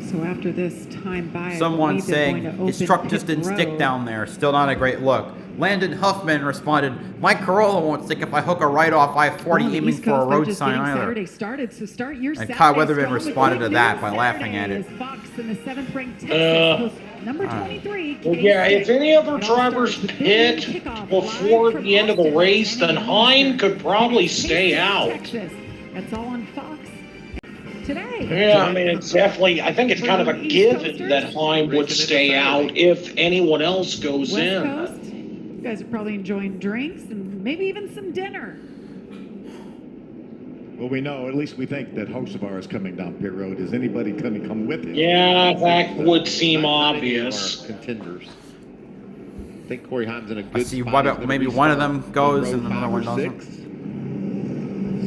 So after this time by, Someone saying his truck just didn't stick down there. Still not a great look. Landon Huffman responded, "My Corolla won't stick if I hook a right off I-40 aiming for a road sign either." Saturday started, so start your And Saturday Kyle Weatherman strong with responded to good that news. by laughing at Saturday it. is Fox in the 7th ranked Texas, number 23. Well, yeah, if any other drivers pit before the end of the race, then Heim could probably stay out. Texas. That's all on Fox today. Yeah, I mean, it's definitely, I think it's kind of a given that Heim would stay out if anyone else goes West in. Coast, you guys are probably enjoying drinks and maybe even some dinner. Well, we know, at least we think that Hocevar is coming down pit road. Is anybody going to come with him? Yeah, that would seem obvious. Contenders. I think Corey Heim's in a good I see spot. maybe one of them goes and another one doesn't.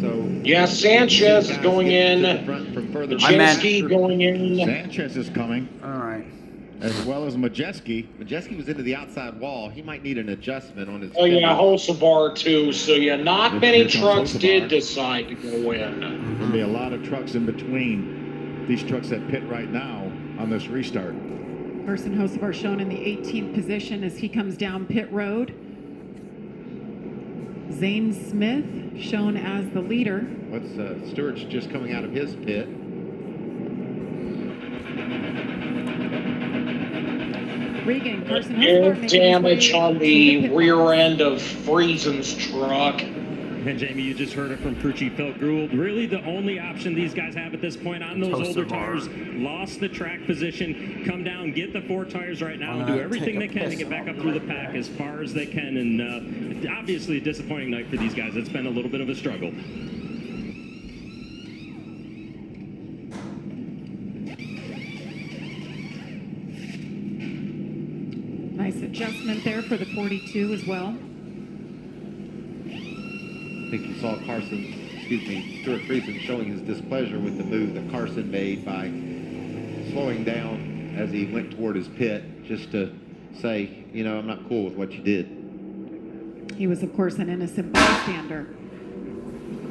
So yeah, Sanchez is going in. Majeski going in. Sanchez is coming. All right. As well as Majeski. Majeski was into the outside wall. He might need an adjustment on his. Oh yeah, Hocevar too. So yeah, not many Here comes trucks Hocevar. did decide to go in. There's going to be a lot of trucks in between these trucks that pit right now on this restart. Carson Hocevar shown in the 18th position as he comes down pit road. Zane Smith shown as the leader. What's Stewart's just coming out of his pit. Regan, Carson Air Hocevar making his way damage on to the pit rear wall. end of Friesen's truck. And Jamie, you just heard it from crew chief Phil Gould. Really the only option these guys have at this point on those older tires. Lost the track position. Come down, get the 4 tires right now, and do everything they can to get back up through the pack as far as they can. And obviously a disappointing night for these guys. It's been a little bit of a struggle. Nice adjustment there for the 42 as well. I think you saw Stuart Friesen showing his displeasure with the move that Carson made by slowing down as he went toward his pit, just to say, you know, I'm not cool with what you did. He was, of course, an innocent bystander.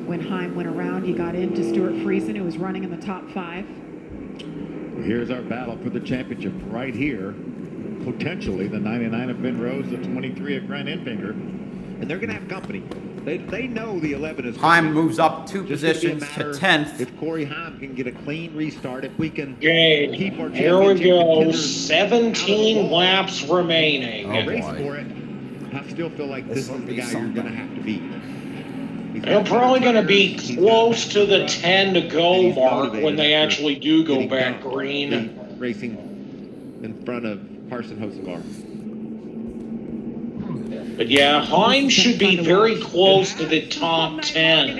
When Heim went around, he got into Stuart Friesen, who was running in the top 5. Here's our battle for the championship right here. Potentially the 99 of Ben Rose, the 23 of Grant Infinger. And they're going to have company. They know the 11 is Heim moves up 2 positions to 10th. If Corey Heim can get a clean restart, if we can keep our Here we championship go. contenders 17 laps remaining. race for it, I still feel like this is the guy you're going to have to beat. They're probably going to be close to the 10 to go mark when they actually do go back green. Racing in front of Carson Hocevar. But yeah, Heim should be very close to the top 10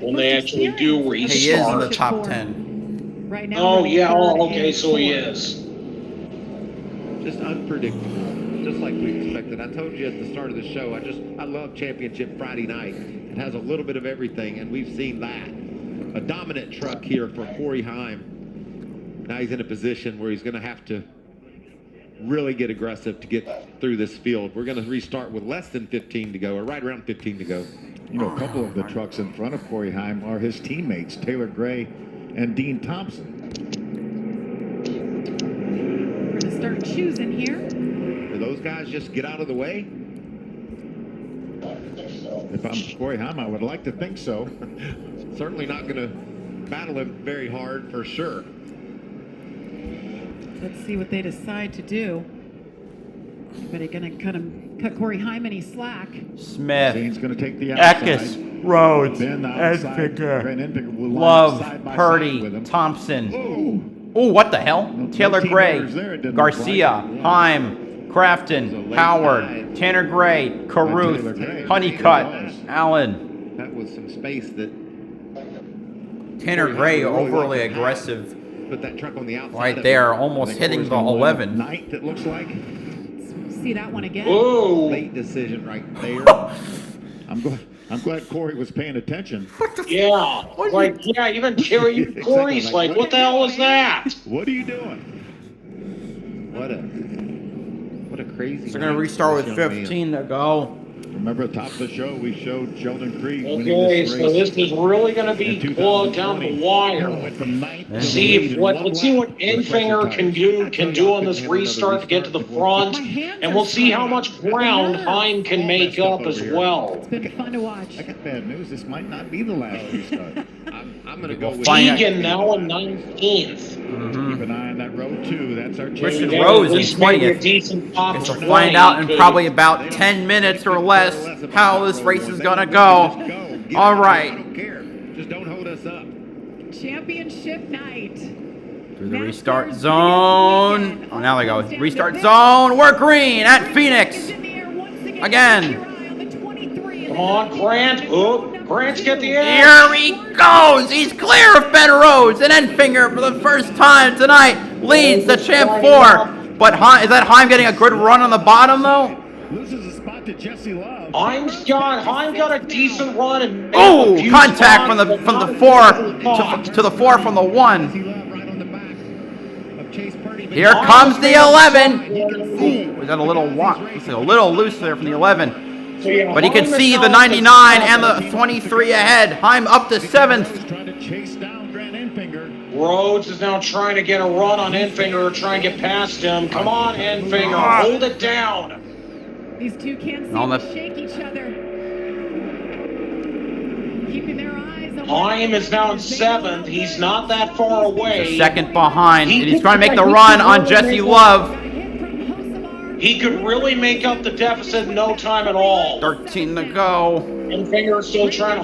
when they actually do restart. He is in the top 10. Right now. Oh, yeah. Oh, okay, so he is. Just unpredictable, just like we expected. I told you at the start of the show, I love Championship Friday night. It has a little bit of everything, and we've seen that. A dominant truck here for Corey Heim. Now he's in a position where he's going to have to really get aggressive to get through this field. We're going to restart with less than 15 to go, or right around 15 to go. You know, a couple of the trucks in front of Corey Heim are his teammates, Taylor Gray and Dean Thompson. We're going to start choosing here. Do those guys just get out of the way? If I'm Corey Heim, I would like to think so. Certainly not going to battle him very hard for sure. Let's see what they decide to do. Anybody going to cut Corey Heim any slack? Smith. Zane's going to take the outside. Eckes, Rhodes, Edfinger, Love, Purdy, Thompson. Oh, what the hell? Taylor Gray, Garcia, Heim, Crafton, Howard, Tanner Gray, Caruth, Honeycutt, Allen. That was some space that Tanner Gray overly aggressive. Put that truck on the outside. Right there, almost hitting the 11. Ninth, it looks like. See that one again. Whoa! Late decision right there. I'm glad Corey was paying attention. Yeah, like even Corey's like, what the hell is that? What are you doing? What a crazy. So they're gonna restart with 15 to go. Remember at the top of the show, we showed Sheldon Creed winning Okay, this race. so this is really going to be close down the wire. Let's see what Enfinger can do on this restart to get to the front, and we'll see how much ground Heim can make up as well. It's been fun to watch. I got bad news. This might not be the last restart. I'm going to go with Egan now in 19th. Keep an eye on that road too. That's our Christian chance. Rose in 20th. Guess we'll find out in probably about 10 minutes or less how this race is gonna go. All right. I don't care. Just don't hold us up. Championship night. Through the restart zone. Oh, now they go. Restart zone. We're green at Phoenix. Again. Come on, Grant. Oh, Grant's get the edge. Here he goes. He's clear of Ben Rhodes. And Enfinger for the first time tonight leads the Champ 4. But is that Heim getting a good run on the bottom though? Loses a spot to Jesse Love. Heim got a decent run and oh, contact from the 4 to the 4 from the 1. Here comes the 11. Ooh, we got a little loose there from the 11. But he can see the 99 and the 23 ahead. Heim up to 7th. Trying to chase down Grant Enfinger. Rhodes is now trying to get a run on Enfinger, trying to get past him. Come on, Enfinger, hold it down. These two can't seem to shake each other. Keeping their eyes on Heim is now in 7th. He's not that far away. A second behind. And he's trying to make the run on Jesse Love. He could really make up the deficit in no time at all. 13 to go. Enfinger still trying to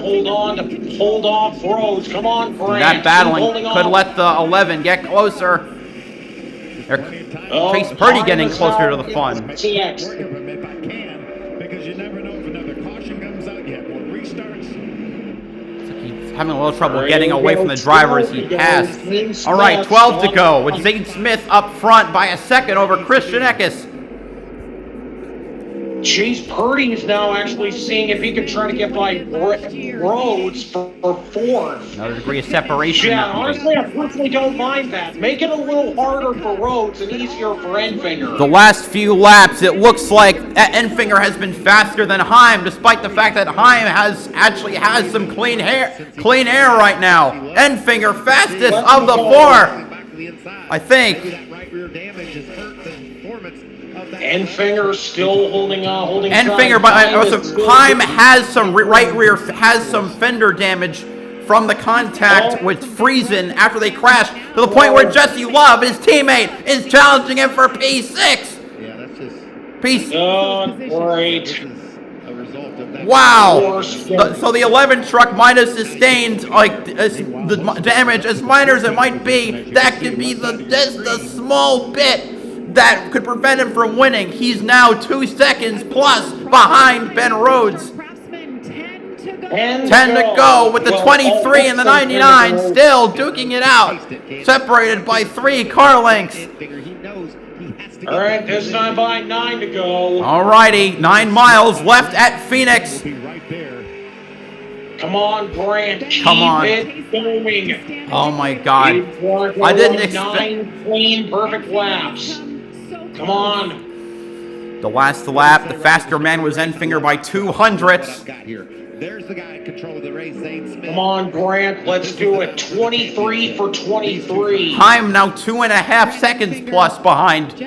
hold off Rhodes. Come on, Grant. That battling could let the 11 get closer. Chase Purdy getting closer to the fun. If I can, because you never know if another caution comes out yet. Or restarts. He's having a little trouble getting away from the drivers he passed. All right, 12 to go with Zane Smith up front by a second over Christian Eckes. Chase Purdy is now actually seeing if he can try to get by Rhodes for 4th. Another degree of separation. Yeah, honestly, I personally don't mind that. Make it a little harder for Rhodes and easier for Enfinger. The last few laps, it looks like Enfinger has been faster than Heim, despite the fact that Heim actually has some clean air right now. Enfinger fastest of the 4, I think. Enfinger still holding Enfinger, but Heim has some right rear, has some fender damage from the contact with Friesen after they crashed, to the point where Jesse Love, his teammate, is challenging him for P6. Yeah, that's just P6. Oh, great. Wow. So the 11 truck might have sustained the damage as minor as it might be. That could be just a small bit that could prevent him from winning. He's now 2 seconds plus behind Ben Rhodes. 10 to go with the 23 and the 99, still duking it out. Separated by 3 car lengths. All right, this time by 9 to go. Alrighty, 9 miles left at Phoenix. Come on, Grant. Come on. Keep it going. Oh my God. I didn't expect 9 clean, perfect laps. Come on. the last lap. The faster man was Enfinger by 200ths. There's the guy in control of the race, Zane Smith. Come on, Grant. Let's do it. 23 for 23. Heim now 2.5 seconds plus behind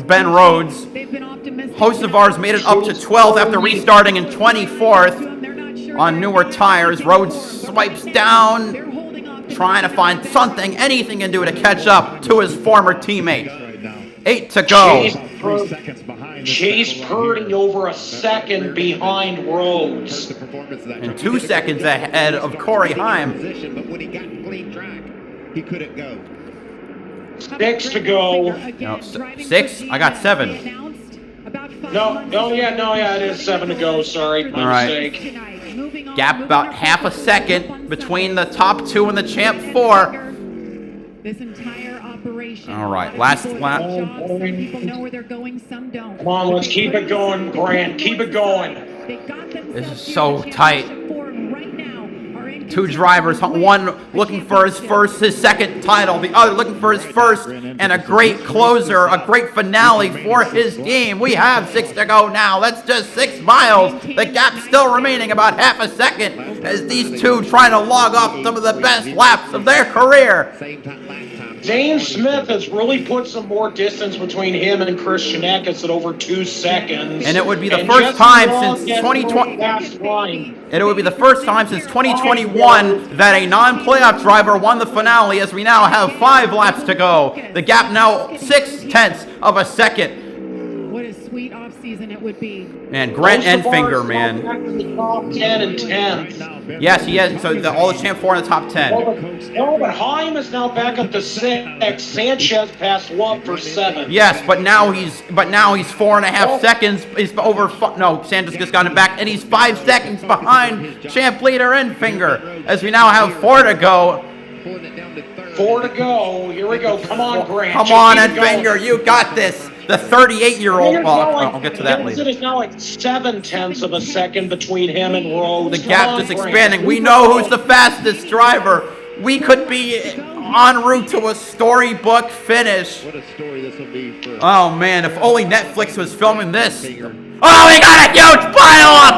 Ben Rhodes. Hocevar's made it up to 12th after restarting in 24th on newer tires. Rhodes swipes down, trying to find something, anything he can do to catch up to his former teammate. 8 to go. Chase Purdy over a second behind Rhodes. And 2 seconds ahead of Corey Heim. But when he got clean track, he couldn't go. 6 to go. No, 6? I got 7. Yeah, it is 7 to go. Sorry, my All right. mistake. Gap about half a second between the top 2 and the champ 4. This entire operation. All right, last lap. Some people know where they're going, some don't. Come on, let's keep it going, Grant. Keep it going. This is so tight. 2 drivers, one looking for his second title, the other looking for his first, and a great closer, a great finale for his team. We have 6 to go now. That's just 6 miles. The gap still remaining about half a second as these two trying to log off some of the best laps of their career. Zane Smith has really put some more distance between him and Christian Eckes at over 2 seconds. And it would be the And first Jesse time Long since gets 2020. last line. And it would be the first time since 2021 that a non-playoff driver won the finale, as we now have 5 laps to go. The gap now 0.6 of a second. What a sweet offseason it would be. And Grant Enfinger, man. Top 10 and 10th. Yes, he has. So all the champ 4 in the top 10. No, but Heim is now back up to 6. Sanchez passed Love for 7. Yes, but now he's 4.5 seconds. He's over. No, Sanchez just got him back, and he's 5 seconds behind champ leader Enfinger. As we now have 4 to go. 4 to go. Here we go. Come on, Grant. Come Just on, keep it going. Enfinger, you got this. The 38-year-old. Well, I'll get to that later. It is now like 0.7 of a second between him and Rhodes. The gap is expanding. We know who's the fastest driver. We could be en route to a storybook finish. What a story this will be for. Oh man, if only Netflix was filming this. Oh, we got a huge pile-up!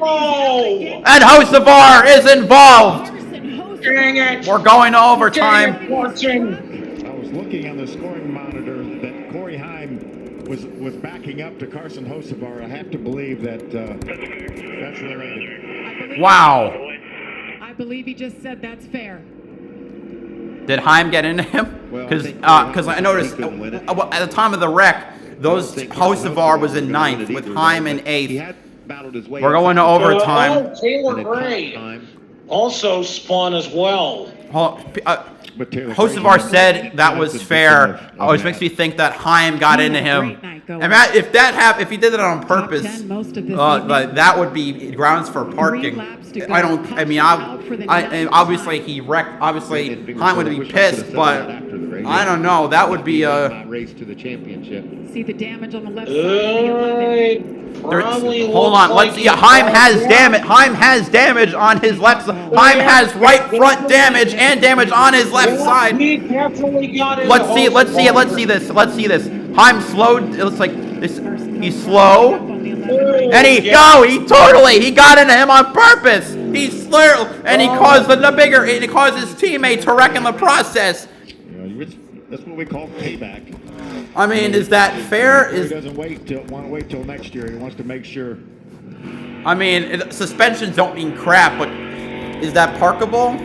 Oh! And Hocevar is involved. Dang it! We're going to overtime. Dang it, Fortune. I was looking on the scoring monitor that Corey Heim was backing up to Carson Hocevar. I have to believe that that's related. Wow. I believe he just said that's fair. Did Heim get into him? Because I noticed at the time of the wreck, Hocevar was in 9th with Heim in 8th. We're going to overtime. Taylor Gray also spun as well. Hocevar said that was fair, which makes me think that Heim got into him. And if that happened, if he did it on purpose, that would be grounds for parking. Obviously he wrecked. Obviously Heim would be pissed, but I don't know. That would be a race to the championship. See the damage on the left side. Hold on, let's see. Heim has damage. Heim has damage on his left side. Heim has right front damage and damage on his left side. He definitely got it. Let's see this. Heim slowed. It looks like he's slow. And he got into him on purpose. He slurred and he caused he caused his teammate to wreck in the process. That's what we call payback. I mean, is that fair? He doesn't want to wait till next year. He wants to make sure. I mean, suspensions don't mean crap, but is that parkable?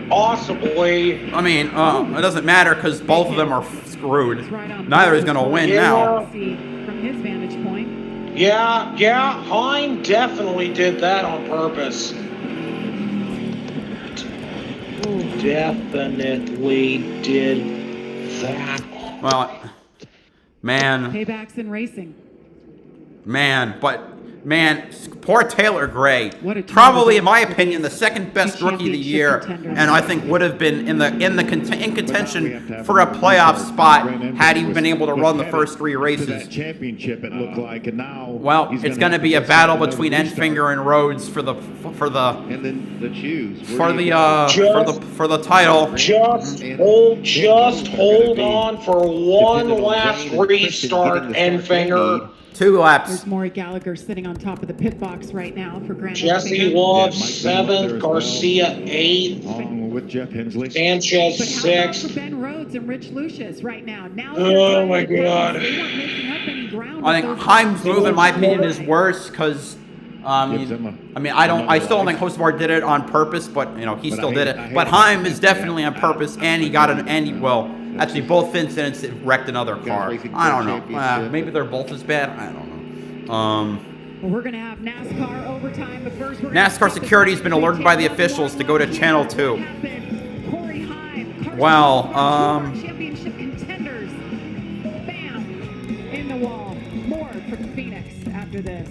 Possibly. I mean, it doesn't matter because both of them are screwed. Neither is going to win now. From his vantage point. Yeah, Heim definitely did that on purpose. Definitely did that. Well, Man. Paybacks in racing. Man, poor Taylor Gray. What a Probably, in my opinion, the second best rookie of the year, and I think would have been in contention for a playoff spot had he been able to run the first 3 races. That championship, it looked like, and now. Well, it's going to be a battle between Enfinger and Rhodes for the and then the choose for the title. Just hold on for one last restart, Enfinger. 2 laps. There's Maury Gallagher sitting on top of the pit box right now for Grant. Jesse Love 7th, Garcia 8th, along with Jeff Hensley. Sanchez But how about 6th. for Ben Rhodes and Rich Lucius right now? Oh my God! They weren't making up any ground. I think Heim's move, in my opinion, is worse because. I still don't think Hocevar did it on purpose, but he still did it. But Heim is definitely on purpose, and he got actually both incidents wrecked another car. I don't know. Maybe they're both as bad. I don't know. Well, we're gonna have NASCAR overtime, but first we're NASCAR security has been alerted by the officials to go to Channel 2. Well, championship contenders. Bam! In the wall. More from Phoenix after this.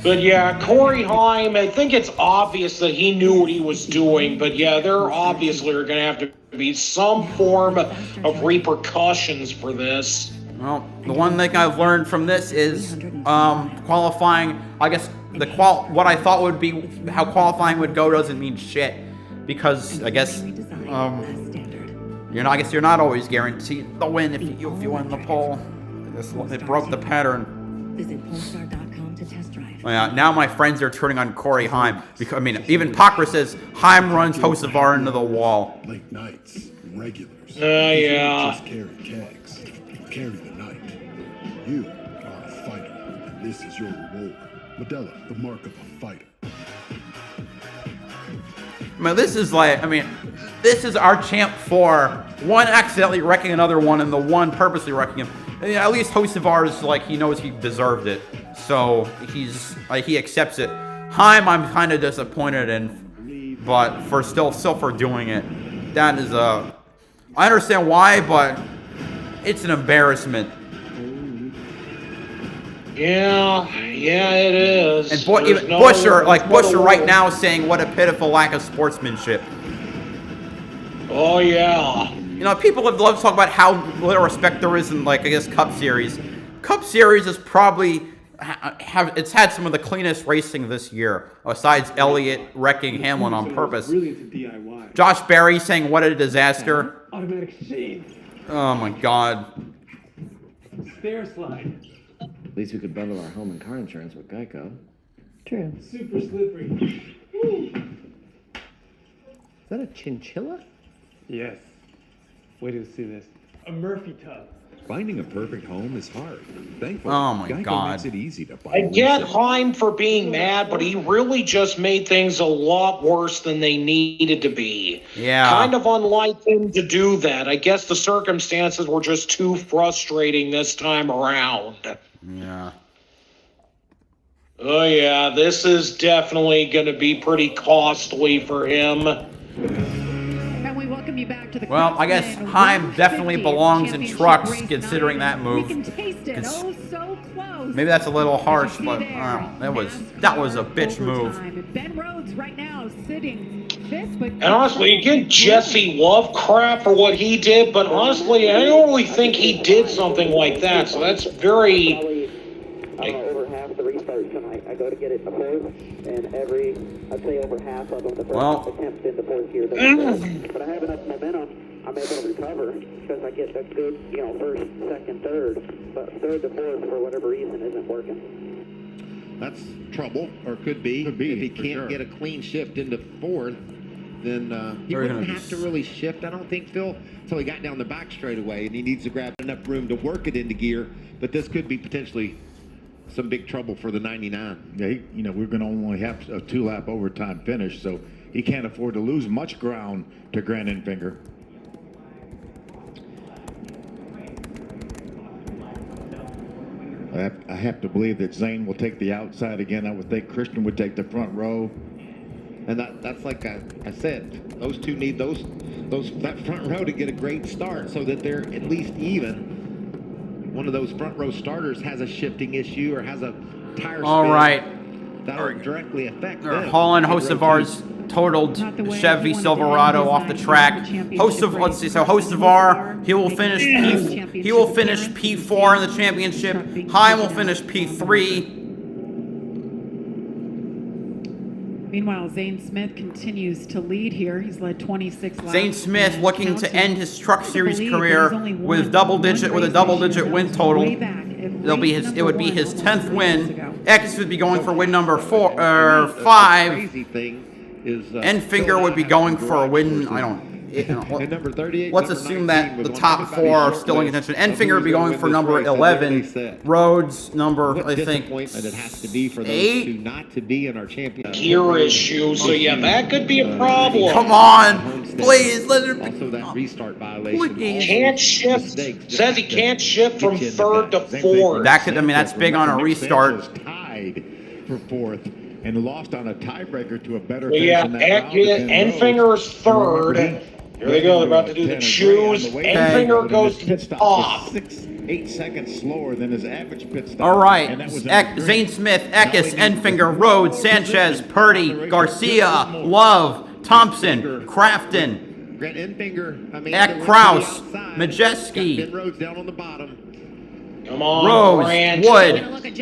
But yeah, Corey Heim, I think it's obvious that he knew what he was doing, but yeah, there obviously are going to have to be some form of repercussions for this. Well, the one thing I've learned from this is qualifying. I guess what I thought would be how qualifying would go doesn't mean shit, because I guess you're not always guaranteed the win if you win the pole. It broke the pattern. Visit Polestar.com to test drive. Yeah, now my friends are turning on Corey Heim. Because, even Pakra says Heim runs Hocevar into the wall. Late nights, regulars. Yeah. Just carry kegs. Carry the night. You are a fighter, and this is your reward. Modelo, the mark of a fighter. This is our champ for one accidentally wrecking another one and the one purposely wrecking him. At least Hocevar is he knows he deserved it, so he accepts it. Heim, I'm kind of disappointed in, but still for doing it. That is I understand why, but it's an embarrassment. Yeah, it is. And Busher right now saying what a pitiful lack of sportsmanship. Oh yeah. People have loved to talk about how little respect there is in, Cup Series. Cup Series is probably it's had some of the cleanest racing this year, besides Elliott wrecking Hamlin on purpose. Really into DIY. Josh Berry saying, "What a disaster!" Automatic shades. Oh my God. Stair slide. At least we could bundle our home and car insurance with Geico. True. Super slippery. Woo. Is that a chinchilla? Yes. Wait till you see this. A Murphy tub. Finding a perfect home is hard. Thankfully, Oh my Geico God. makes it easy to buy. I get Heim for being mad, but he really just made things a lot worse than they needed to be. Yeah. Kind of unlike him to do that. I guess the circumstances were just too frustrating this time around. Yeah. Oh yeah, this is definitely going to be pretty costly for him. And we welcome you back to the Well, I guess Craftsman Heim definitely 150 belongs in championship trucks, race considering 9. that move. We can taste it. Oh, so close. Maybe that's a little harsh, see but there, that was a bitch move. overtime. And Ben Rhodes right now sitting fifth, but And honestly, you give Jesse Love crap for what he did, but honestly, I don't really think he did something like that, so that's very... Over half the restarts tonight. I go to get it in the fourth, and I'd say over half of them, the first attempt in the fourth gear. But I have enough momentum, I'm able to recover, because I get a good, first, second, third. But third to fourth, for whatever reason, isn't working. That's trouble, or could be. If he can't get a clean shift into fourth, then he wouldn't have to really shift, I don't think, Phil, until he got down the back straightaway, and he needs to grab enough room to work it into gear. But this could be potentially some big trouble for the 99. Yeah, we're going to only have a 2-lap overtime finish, so he can't afford to lose much ground to Grant Enfinger. I have to believe that Zane will take the outside again. I would think Christian would take the front row. And that's like I said, those two need that front row to get a great start so that they're at least even. one of those front row starters has a shifting issue or has a tire spin, all right. that'll directly affect They're them. hauling Hocevar's totaled Chevy Silverado off the track. Let's see. So Hocevar, he will finish P4 in the championship. Heim will finish P3. Meanwhile, Zane Smith continues to lead here. He's led 26 laps. Zane Smith looking to end his Truck Series career with a double-digit win total. It would be his 10th win. Eckes would be going for win number 5. Enfinger would be going for a win. Number 38, let's assume that the top 4 are still in contention. Enfinger would be going for number 11. Rhodes number, I think, it has to be for those 8. not to be in our championship. Gear issue, so yeah, that could be a problem. Come on, please let it. Also, that restart violation. Can't shift. Says he can't shift from 3rd to 4th. That could, I mean, that's big on a restart. Tied for 4th and lost on a tiebreaker to a better. So yeah, Enfinger is 3rd. Here they go. They're about to do the choose. Enfinger goes to the top. 6-8 seconds slower than his average pit stop. All right, Zane Smith, Eckes, Enfinger, Rhodes, Sanchez, Purdy, Garcia, Love, Thompson, Crafton, Eck, Kraus, Majeski, Ben Rhodes down on the bottom. Come on, Rose, Grant. Wood,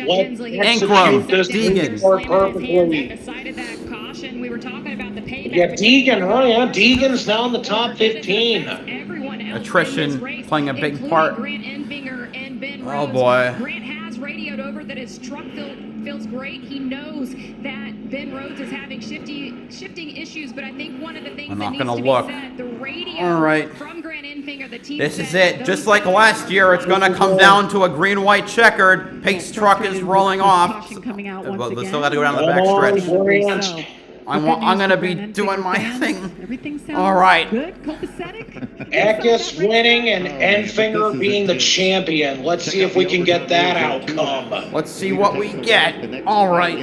Let's Ankrum, Deegan. We were talking about the payback. Yeah, Deegan, Deegan's now in the top 15. Attrition playing a big part. Oh boy. Grant has radioed over that his truck feels great. He knows that Ben Rhodes is having shifting issues, but I think one of the things I'm that not gonna needs to look. be said, the radio All right. from Grant Enfinger, the team. This is it. Just like last year, it's going to come down to a green-white checkered. Pace truck is rolling off. Coming out But once we again. still got to go down the back stretch. I'm going to be doing my thing. Everything sounds all right. good, copacetic. Eckes winning and Enfinger being the champion. Let's see if we can get that outcome. Let's see what we get. All right.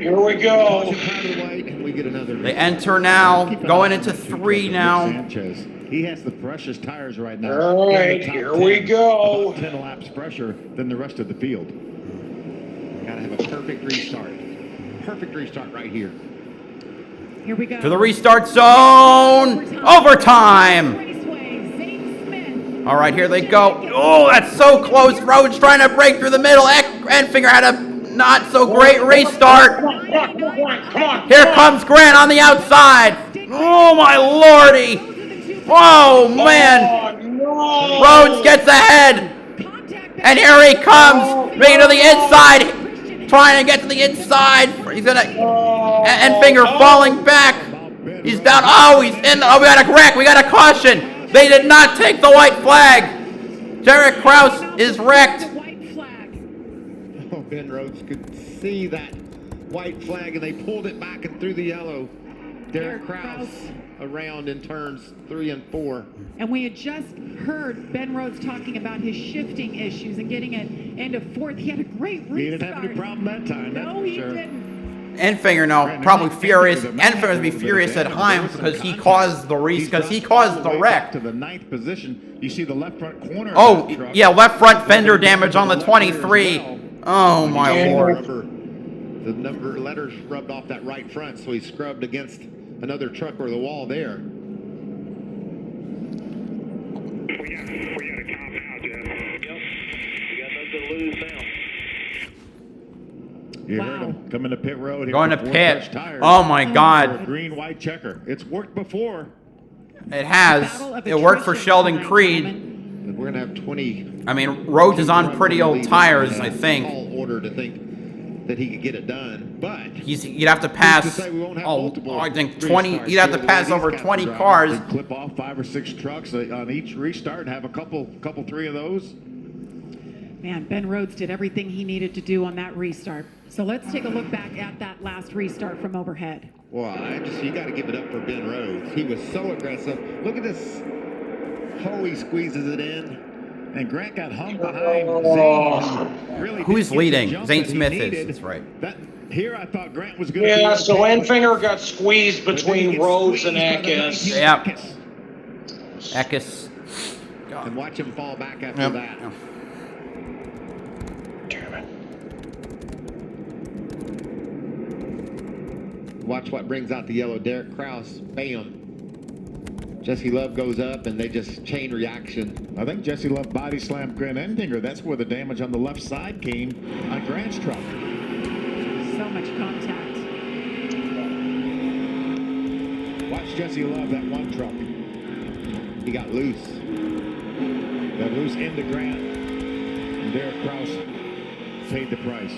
Here we go. They enter now, going into 3 now. Sanchez. He has the freshest tires right now. All right, here we go. About 10 laps fresher than the rest of the field. Gotta have a perfect restart. Perfect restart right here. Here we go. To the restart zone. Overtime. All right, here they go. Oh, that's so close. Rhodes trying to break through the middle. Enfinger had a not so great restart. Here comes Grant on the outside. Oh, my lordy. Oh, man. Rhodes gets ahead. And here he comes. Making to the inside. Trying to get to the inside. He's going to... Enfinger falling back. He's down. Oh, he's in. Oh, we got a wreck. We got a caution. They did not take the white flag. Derek Kraus is wrecked. Oh, Ben Rhodes could see that white flag, and they pulled it back and threw the yellow. Derek Kraus around in turns 3 and 4. And we had just heard Ben Rhodes talking about his shifting issues and getting it into 4th. He had a great restart. He didn't have any problem that time. No, he didn't. Enfinger now probably furious. Enfinger would be furious at Heim because he caused the wreck. To the 9th position, you see the left front corner. Oh, yeah, left front fender damage on the 23. Oh my lord. The number letters rubbed off that right front, so he scrubbed against another truck or the wall there. We got to cop out, Jeff. Yep. We got nothing to lose now. You heard him coming to pit road. Going to pit. Oh my God. Green white checker. It's worked before. It has. It worked for Sheldon Creed. And we're gonna have 20. I mean, Rhodes is on pretty old tires, I think. All order to think that he could get it done, but you'd have to pass. I think 20. You'd have to pass over 20 cars. Clip off 5 or 6 trucks on each restart and have a couple 3 of those. Man, Ben Rhodes did everything he needed to do on that restart. So let's take a look back at that last restart from overhead. Well, you got to give it up for Ben Rhodes. He was so aggressive. Look at this. Oh, he squeezes it in. And Grant got hung behind Zane. Really who's leading? Zane Smith is. That's right. Here I thought Grant was going to Yeah, so Enfinger got squeezed between Rhodes and Eckes. Yep. Eckes. And watch him fall back after that. watch what brings out the yellow. Derek Kraus, bam. Jesse Love goes up, and they just chain reaction. I think Jesse Love body slammed Grant Enfinger. That's where the damage on the left side came on Grant's truck. So much contact. Watch Jesse Love, that one truck. He got loose. Got loose into Grant. And Derek Kraus paid the price.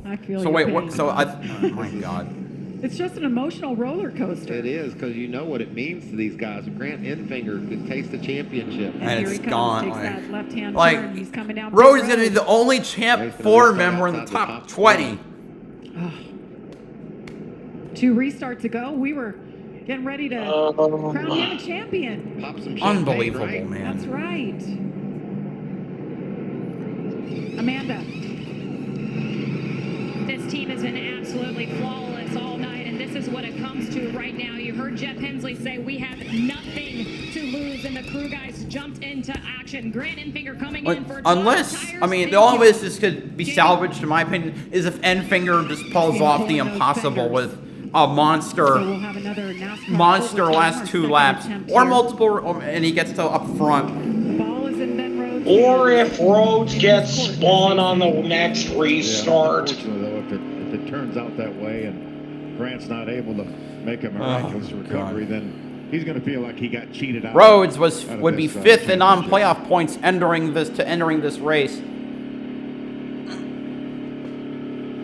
I feel So your wait, pain. what? So oh my God. It's just an emotional roller coaster. It is, because you know what it means to these guys. Grant Enfinger could taste the championship. And Here it's he comes, gone. takes Like, that left-hand like turn. He's coming down. Rhodes is pit going to be road. the only Champ 4 member in the top 20. Two restarts ago, we were getting ready to crown him a champion. Pop some champagne, Unbelievable, right? man. That's right. Amanda. This team has been absolutely flawless all night, and this is what it comes to right now. You heard Jeff Hensley say we have nothing to lose, and the crew guys jumped into action. Grant Enfinger coming in for Unless, I mean, the only way this could be salvaged, in my opinion, is if Enfinger just pulls off the impossible with a monster, So we'll have another NASCAR monster overtime, last our 2 second laps, attempt or here. multiple, and he gets to up front. The ball is in Ben Rhodes. Or if Rhodes gets spun on the next restart. Unfortunately, though, if it turns out that way and Grant's not able to make a miraculous recovery, then he's going to feel like he got cheated out. Rhodes would be this, 5th in championship. non-playoff points entering this race.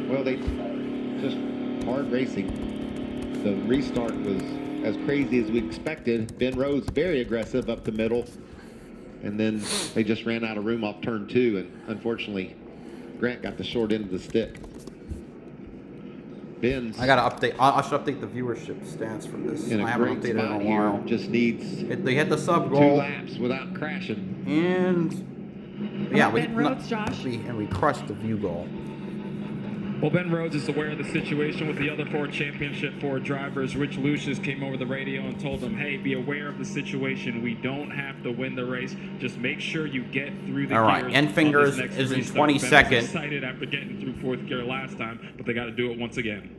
Well, they just hard racing. The restart was as crazy as we expected. Ben Rhodes very aggressive up the middle, and then they just ran out of room off turn 2, and unfortunately, Grant got the short end of the stick. Ben's I gotta update. I should update the viewership stats for this. in I a haven't great updated spot in a while. here. Just needs They hit the sub 2 goal, laps without crashing. and yeah, Ben Rhodes, Josh. we crushed the view goal. Well, Ben Rhodes is aware of the situation with the other 4 Championship 4 drivers. Rich Lucius came over the radio and told them, hey, be aware of the situation. We don't have to win the race. Just make sure you get through the All right, gears on Enfinger this next is in restart. Ben was 22nd. excited after getting through 4th gear last time, but they got to do it once again.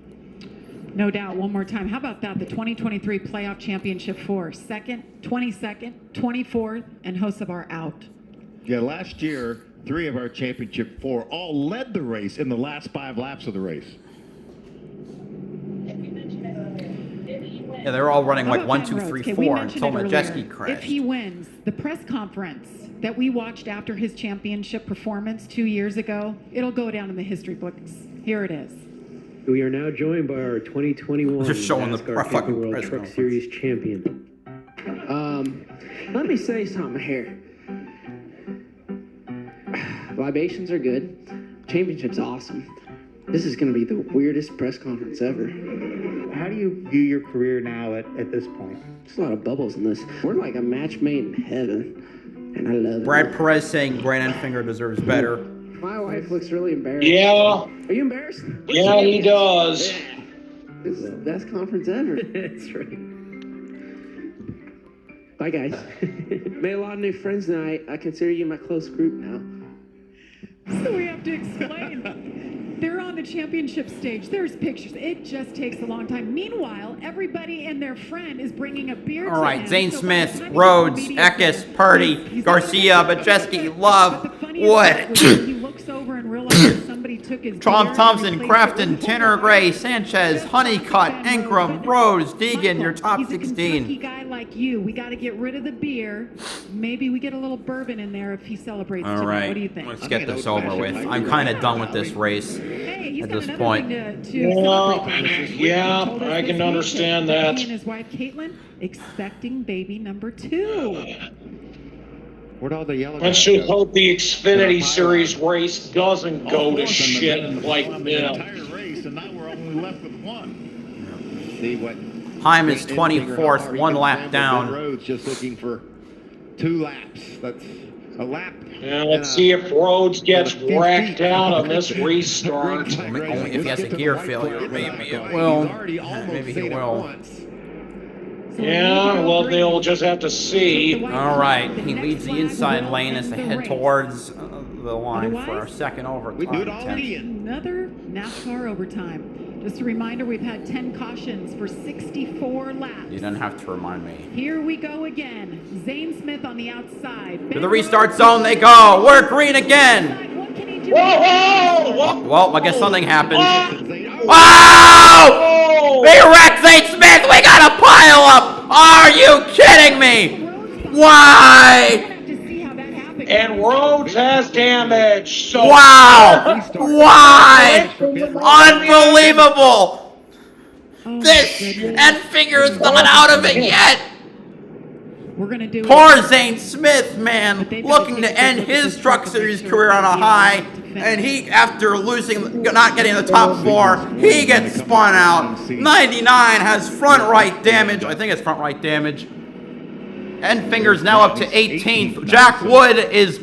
No doubt. One more time. How about that? The 2023 Playoff Championship 4. 2nd, 22nd, 24th, and Hocevar out. Yeah, last year, 3 of our championship 4 all led the race in the last 5 laps of the race. Yeah, they were all running How like about 1, Ben 2, Rhodes? 3, Okay, we 4 mentioned until it Majeski earlier. crashed. If he wins, the press conference that we watched after his championship performance 2 years ago, it'll go down in the history books. Here it is. We are now joined by our 2021 Just showing the NASCAR fucking Camping World press Truck conference. Series champion. Let me say something here. Libations are good. Championship's awesome. This is going to be the weirdest press conference ever. How do you view your career now at this point? There's a lot of bubbles in this. We're like a match made in heaven, and I love it. Brad Perez saying Grant Enfinger deserves better. My wife looks really embarrassed. Yeah. Are you embarrassed? Yeah, he does. Yeah. This is the best conference ever. That's right. Bye, guys. Made a lot of new friends tonight. I consider you my close group now. So we have to explain. They're on the championship stage. There's pictures. It just takes a long time. Meanwhile, everybody and their friend is bringing a beer All to right, him. Zane So by Smith, the time he Rhodes, gets to the media Eckes, center, Purdy, he's Garcia, on the Majeski, Love. But the funniest What? part was when he looks over and realizes somebody took his Tom beer and Thompson, replaced it Crafton, with Tanner Gray, Sanchez, Honeycutt, Ingram, Rose, Deegan, your top He's a Kentucky 16. guy like you. We got to get rid of the beer. Maybe we get a little bourbon in there if he celebrates All tonight. right, What do you think? let's get this over with. I'm kind of done with this race Hey, he's at got this another point. thing to Yeah, celebrate. yeah, Told us I this can week understand that that. He and his wife Caitlin expecting baby number 2. Where'd all the yellow I guys should go? hope the Xfinity Series race doesn't go to shit like the this. entire race, and now we're only left with 1. See what Time is Grant Enfinger, 24th, how hard he 1 can lap scramble. down. Ben Rhodes just looking for 2 laps. That's a lap. Yeah, let's see if Rhodes gets wrecked out on this restart. Only if he has a gear failure, maybe it will. Maybe he will. Yeah, well, they'll just have to see. All right, he leads the inside lane as they head towards the line for our second overtime. We do it all again. Another NASCAR overtime. Just a reminder, we've had 10 cautions for 64 laps. You didn't have to remind me. Here we go again. Zane Smith on the outside. To the restart zone they go. We're green again. Well, I guess something happened. Wow! They wrecked Zane Smith! We got a pile up! Are you kidding me? Why? And Rhodes has damage. So wow! Why? Unbelievable! This and Finger's not out of it yet! We're gonna do Poor Zane Smith, man, looking to end his Truck Series career on a high, and he, after losing, not getting the top 4, he gets spun out. 99 has front right damage. I think it's front right damage. And Finger's now up to 18th. Jack Wood is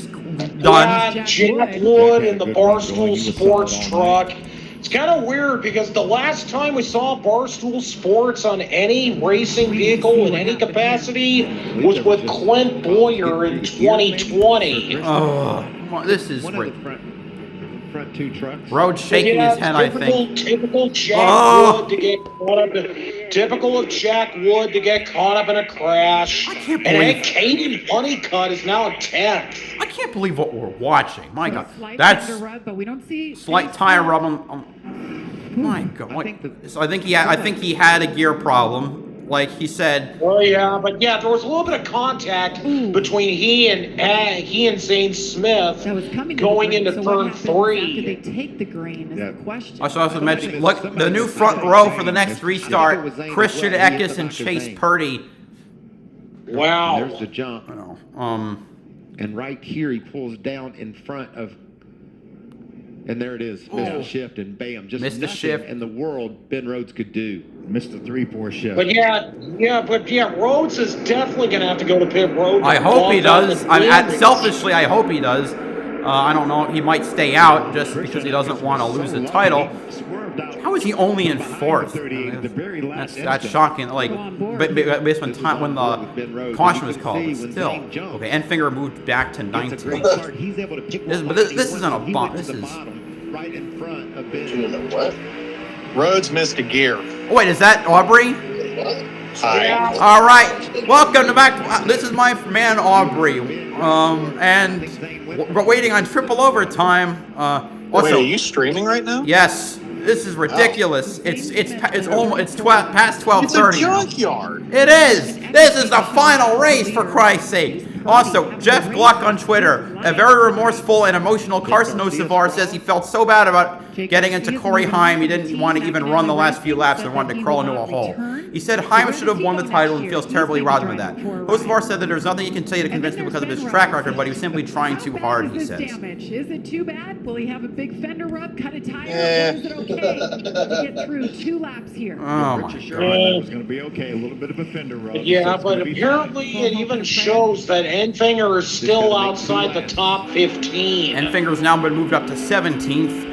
done. Yeah, Jack Wood in the Barstool Sports truck. It's kind of weird because the last time we saw Barstool Sports on any racing vehicle in any capacity was with Clint Boyer in 2020. Oh, this is front two trucks. Rhodes shaking his head, I think. Typical Jack Wood to get caught up. Typical of Jack Wood to get caught up in a crash. I can't and believe then Katie Honeycutt is now 10th. I can't believe what we're watching. My God, slight that's tire rub, but we don't see slight tire rub. My God, so I think he had a gear problem. Like he said. Well, yeah, but yeah, there was a little bit of contact between he and Zane Smith going into turn 3. Did they take the green? Is the question. I should also mention, look, the new front row for the next restart: Christian Eckes and Chase Purdy. Wow. There's the jump. And right here, he pulls down in front of. And there it is, missed the shift, and bam, just missed the shift in the world Ben Rhodes could do. Missed the 3-4 shift. But Rhodes is definitely going to have to go to pit road. I hope he does. Selfishly, I hope he does. I don't know. He might stay out just because he doesn't want to lose the title. How is he only in 4th? That's shocking. Like, based on time when the caution was called, but still. Okay, Enfinger moved back to 19th. This isn't a bump. This is right in front of Ben. What? Rhodes missed a gear. Oh, wait, is that Aubrey? Hi. All right. Welcome to back. This is my man Aubrey. And we're waiting on triple overtime. Wait, are you streaming right now? Yes. This is ridiculous. It's past 12:30. It's a junkyard. It is. This is the final race, for Christ's sake. Also, Jeff Gluck on Twitter, a very remorseful and emotional Carson Osavar says he felt so bad about getting into Corey Heim, he didn't want to even run the last few laps and wanted to crawl into a hole. He said Heim should have won the title and feels terribly robbed of that. Osavar said that there's nothing he can say to convince me because of his track record, but he was simply trying too hard, he says. Is it too bad? Will he have a big fender rub, cut a tire, or is it okay to get through 2 laps here? Oh my God. It was going to be okay, a little bit of a fender rub. Yeah, but apparently it even shows that Enfinger is still outside the top 15. Enfinger's now been moved up to 17th.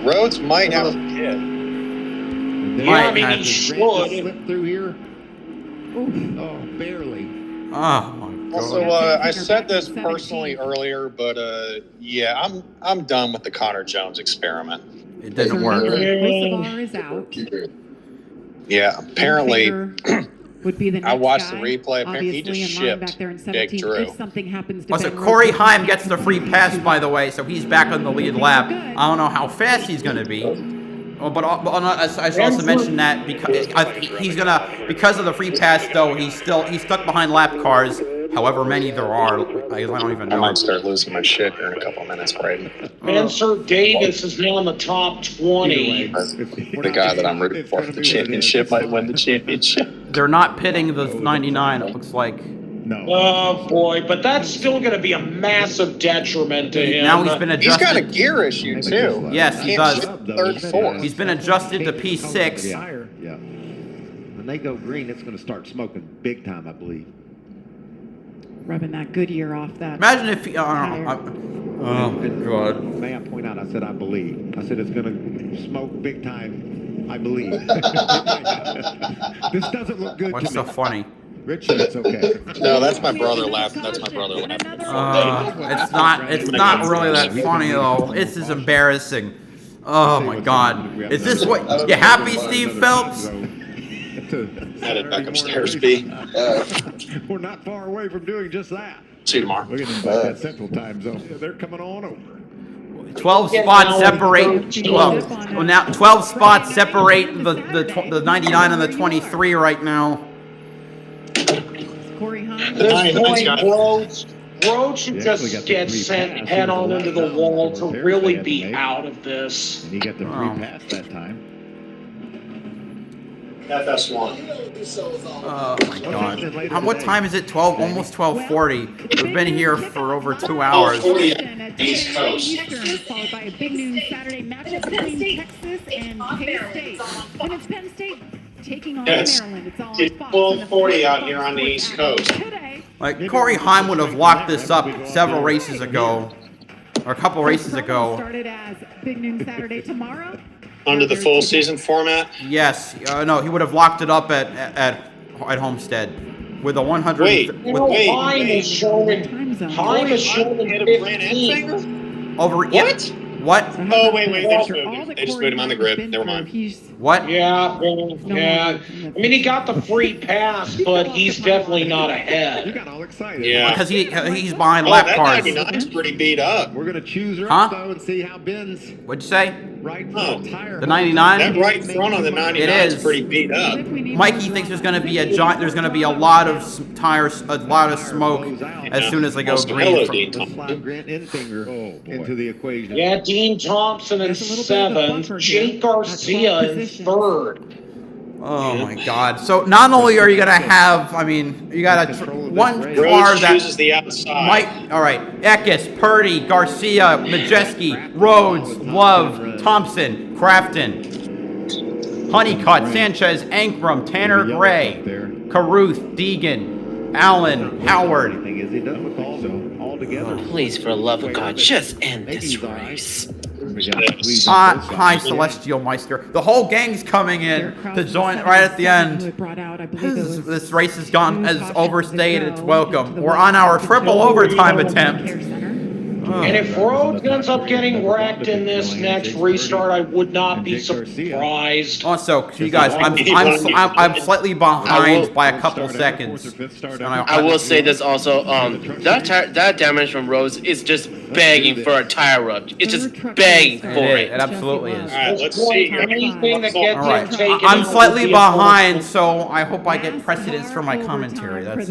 Rhodes might have to hit. Yeah, I mean, he should. Slip through here. Oh, barely. Oh my God. Also, I said this personally earlier, but yeah, I'm done with the Connor Jones experiment. It didn't work. Osavar is out. Yeah, apparently. Would be the next I watched guy, the replay. Apparently, he just shipped back there in Big 17th. Drew. If something happens to So Ben Corey Rhodes, Heim gets the free pass, by the way, so he's back on the lead lap. I don't know how fast he's going to be. But I should also mention that because because of the free pass, though, he's stuck behind lap cars. However many there are, I don't even know. I might start losing my shit here in a couple minutes, Braden. Spencer Davis is now in the top 20. The guy that I'm rooting for the championship might win the championship. They're not pitting the 99, it looks like. No. Oh boy, but that's still going to be a massive detriment to him. Now he's been adjusted. He's got a gear issue too. Yes, he does. Third, fourth. He's been adjusted to P6. Yeah. When they go green, it's going to start smoking big time, I believe. rubbing that Goodyear off that. Imagine if he, oh my God. May I point out, I said I believe. I said it's going to smoke big time I believe. This doesn't look good What's to so me. funny? Rich said it's okay. No, that's my brother laughing. That's my brother laughing. It's not really that funny though. This is embarrassing. Oh my God. Is this what you happy, Steve Phelps? Headed back upstairs, B. We're not far away from doing just that. See you tomorrow. We're getting back that central time zone. Yeah, they're coming on over. 12 spots separate. Well, now 12 spots separate the 99 and the 23 right now. This point, Rhodes should just get sent head on into the wall to really be out of this. And he got the free pass that time. FS1. Oh my God. What time is it? 12, almost 12:40. We've been here for over 2 hours. 12:40 East Coast. Eastern, followed by a big noon Saturday matchup between Texas and K-State. And it's Penn State taking on Maryland. It's all It's 12:40 out here on the East Coast. Like Corey Heim would have locked this up several races ago, or a couple races ago. Started as big noon Saturday tomorrow. Under the full season format? Yes. No, he would have locked it up at Homestead with a 100. Wait. Time is showing 15. Over. What? Yep. What? Oh, wait. They just put him on the grid. Never mind. What? Yeah. I mean, he got the free pass, but he's definitely not ahead. You got all excited. Yeah. Because he's behind lap that cars. 99's pretty beat up. We're going to choose her Huh? up, though, and see how Ben's What'd you say? right Oh. tire. The 99? That right front on the 99 is pretty beat up. Mikey thinks there's going to be a lot of tires, a lot of smoke as soon as they go green. Hello, Dean Let's slide Grant Enfinger into the equation. Yeah, Dean Thompson in 7th, Jake Garcia in 3rd. Oh my God! So not only are you gonna have, I mean, you got one car Rhodes that chooses the outside. might. All right, Eckes, Purdy, Garcia, Majeski, Rhodes, Love, Thompson, Crafton, Honeycutt, Sanchez, Ankrum, Tanner Gray, Caruth, Deegan, Allen, Howard. Please, for the love of God, just end this race. Hi, Celestial Meister. The whole gang's coming in to join right at the end. This race has gone as overstayed its welcome. We're on our triple overtime attempt. And if Rhodes ends up getting wrecked in this next restart, I would not be surprised. Also, you guys, I'm slightly behind by a couple seconds. I will say this also. That damage from Rose is just begging for a tire rub. It's just begging for it. It absolutely is. All right, let's see. Anything that gets All right, him taken I'm out slightly will be behind, so I hope I get precedence for my commentary. That's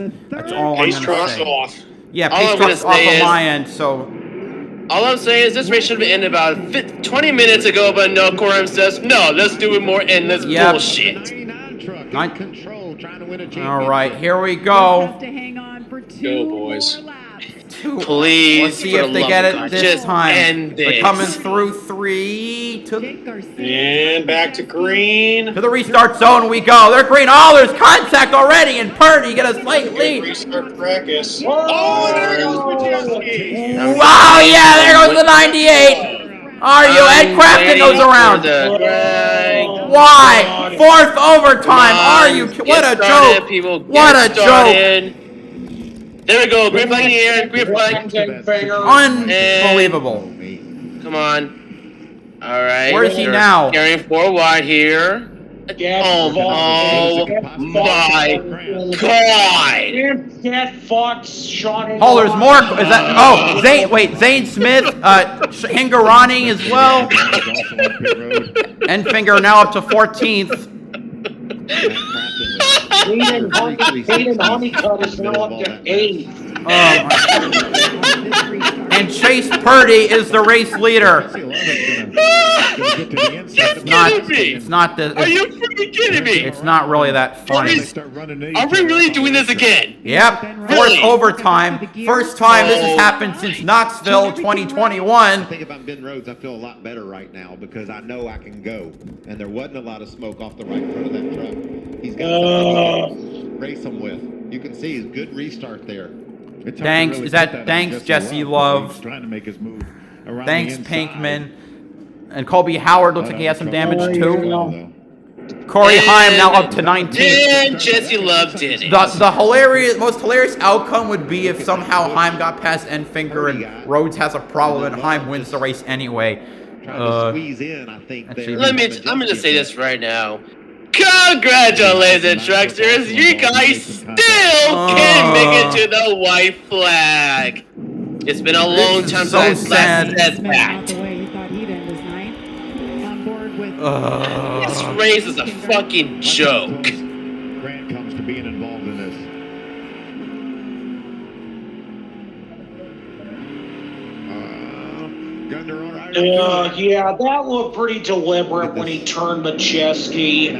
all I'm Pace gonna truck's say. off. Yeah, All pace I'm gonna truck's off say of is- my end, so. All I'm saying is this race should have ended about 20 minutes ago, but no, Corum says, no, let's do it more endless bullshit. All right, here we go. Go, boys. Please, Let's see for if the they love get of it God, this just time. end They're this. coming through 3 to And back to green. the restart zone we go. They're green. Oh, there's contact already, and Purdy get a slight lead. Restart practice. Oh, there goes Majeski. Wow, yeah, there goes the 98. Are you? Ed Crafton goes around. Why? 4th overtime. Are you? What a joke. People, What a joke. There we go. Green flag in the air. Green flag. Unbelievable. Come on. All right. Where is he now? Carrying 4 wide here. Oh my God. Get Fox shot in Oh, there's more. Is that? Oh, Zane. Wait, Zane Smith, Hingarani as well. Enfinger now up to 14th. Hayden Honeycutt is now up to 8. And Chase Purdy is the race leader. It's not the. Are you freaking kidding me? It's not really that funny. Are we really doing this again? Yep. 4th overtime. First time this has happened since Knoxville 2021. I think if I'm Ben Rhodes, I feel a lot better right now because I know I can go. And there wasn't a lot of smoke off the right front of that truck. He's got something to race him with. You can see his good restart there. Thanks. Is that thanks, Jesse Love? Trying to make his move around Thanks, the inside. Pinkman. And Colby Howard looks like he has some damage too. Corey Heim now up to 19th. And Jesse Love did it. The most hilarious outcome would be if somehow Heim got past Enfinger and Rhodes has a problem and Heim wins the race anyway. Squeeze in, I think. I'm going to say this right now. Congratulations, Trucksters. You guys still can't make it to the white flag. It's been a long time since I last said that. This race is a fucking joke. Grant comes to being involved in this. Yeah, that looked pretty deliberate when he turned Majeski.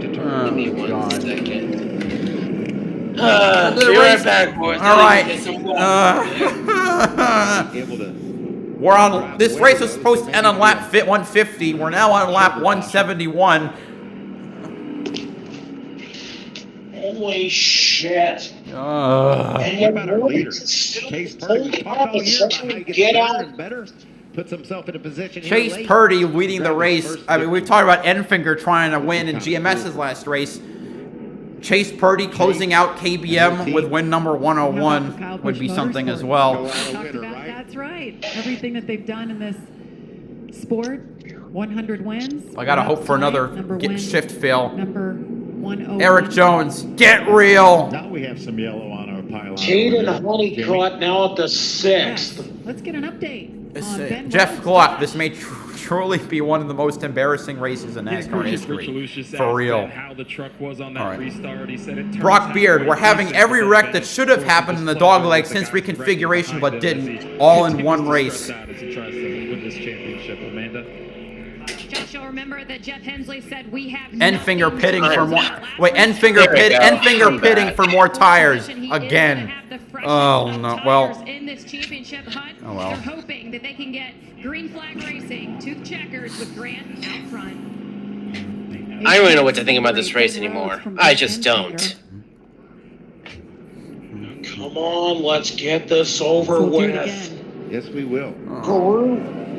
Give me 1 second. Be right back, boys. All right. We're on. This race was supposed to end on lap 150. We're now on lap 171. Holy shit. And what about our leader? Chase Purdy. Get out. Better. Puts himself in a position. Chase Purdy leading the race. I mean, we've talked about Enfinger trying to win in GMS's last race. Chase Purdy closing out KBM with win number 101 would be something as well. That's right. Everything that they've done in this sport, 100 wins. I gotta hope for another shift fail. Number 101. Eric Jones, get real. Now we have some yellow on our pylon. Caden Honeycutt now at the 6th. Let's get an update. Jeff Gluck, this may truly be one of the most embarrassing races in NASCAR history. For real. How the truck was on that restart. He said it Brock Beard, we're having every wreck that should have happened in the dogleg since reconfiguration but didn't, all in one race. Josh, you'll remember that Jeff Hensley said we have Enfinger pitting for more. Wait, Enfinger pitting for more tires again. Oh no! Well. In this championship hunt, oh well. They're hoping that they can get Green Flag Racing to the checkers with Grant out front. I don't even know what to think about this race anymore. I just don't. Come on, let's get this over with. Yes, we will.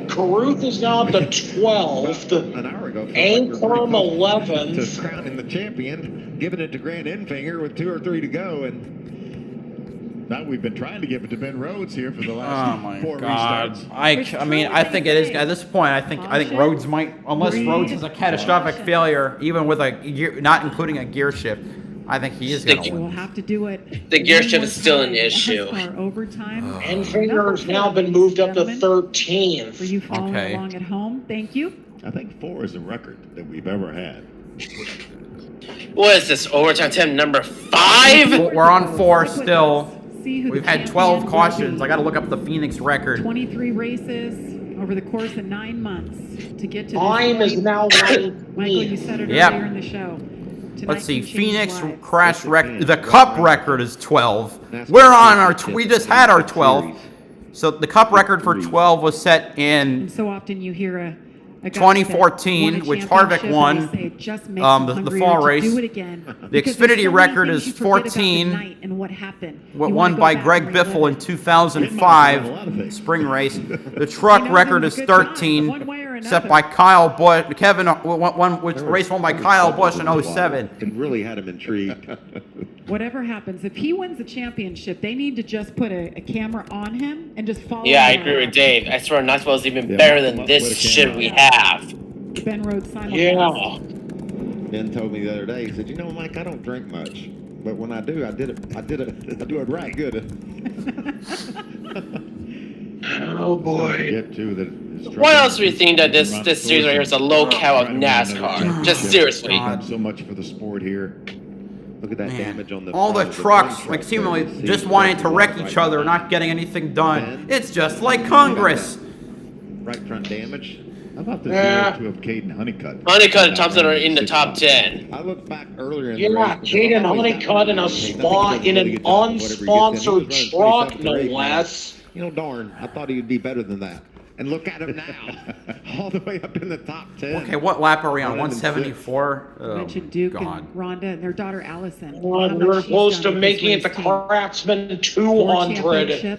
Caruth is now at the 12th. An hour ago. Ankrum 11th. To crowning the champion, giving it to Grant Enfinger with 2 or 3 to go, and now we've been trying to give it to Ben Rhodes here for the last 4 restarts. I mean, I think it is at this point. I think Rhodes might, unless Rhodes has a catastrophic failure, even with a gear, not including a gear shift. I think he is going to win. We'll have to do it. The gear shift is still an issue. Overtime. Enfinger has now been moved up to 13th. For you following along at home, thank you. I think 4 is a record that we've ever had. What is this, overtime time number 5? We're on 4 still. We've had 12 cautions. I got to look up the Phoenix record. 23 races over the course of 9 months to get to this Time is now 19. Michael, you said it earlier in the show. Let's see, Phoenix crash record. The Cup record is 12. We're on our. We just had our 12. So the Cup record for 12 was set in. So often you hear a 2014, which Harvick won the fall race. The Xfinity record is 14, won by Greg Biffle in 2005 spring race. The truck record is 13, set by Kyle Busch. Kevin race won by Kyle Busch in 07. It really had him intrigued. Whatever happens, if he wins the championship, they need to just put a camera on him and just follow him. Yeah, I agree with Dave. I swear Knoxville is even better than this shit we have. Ben Rhodes simultaneous. Yeah. Ben told me the other day, he said, you know, Mike, I don't drink much. But when I do, I do it right good. Oh boy. Why else do we think that this series right here is a locale of NASCAR? Just seriously. So much for the sport here. Look at that damage on the all the trucks, like seemingly just wanting to wreck each other, not getting anything done. It's just like Congress. Right front damage. How about the 0-2 of Caden Honeycutt? Honeycutt and Thompson are in the top 10. I looked back earlier in the race. Caden Honeycutt in a spot in an unsponsored truck, no less. You know, darn, I thought he would be better than that. And look at him now, all the way up in the top 10. Okay, what lap are we on? 174? Oh, mentioned Duke and Rhonda and their daughter Allison. We're close to making it the Craftsman 200.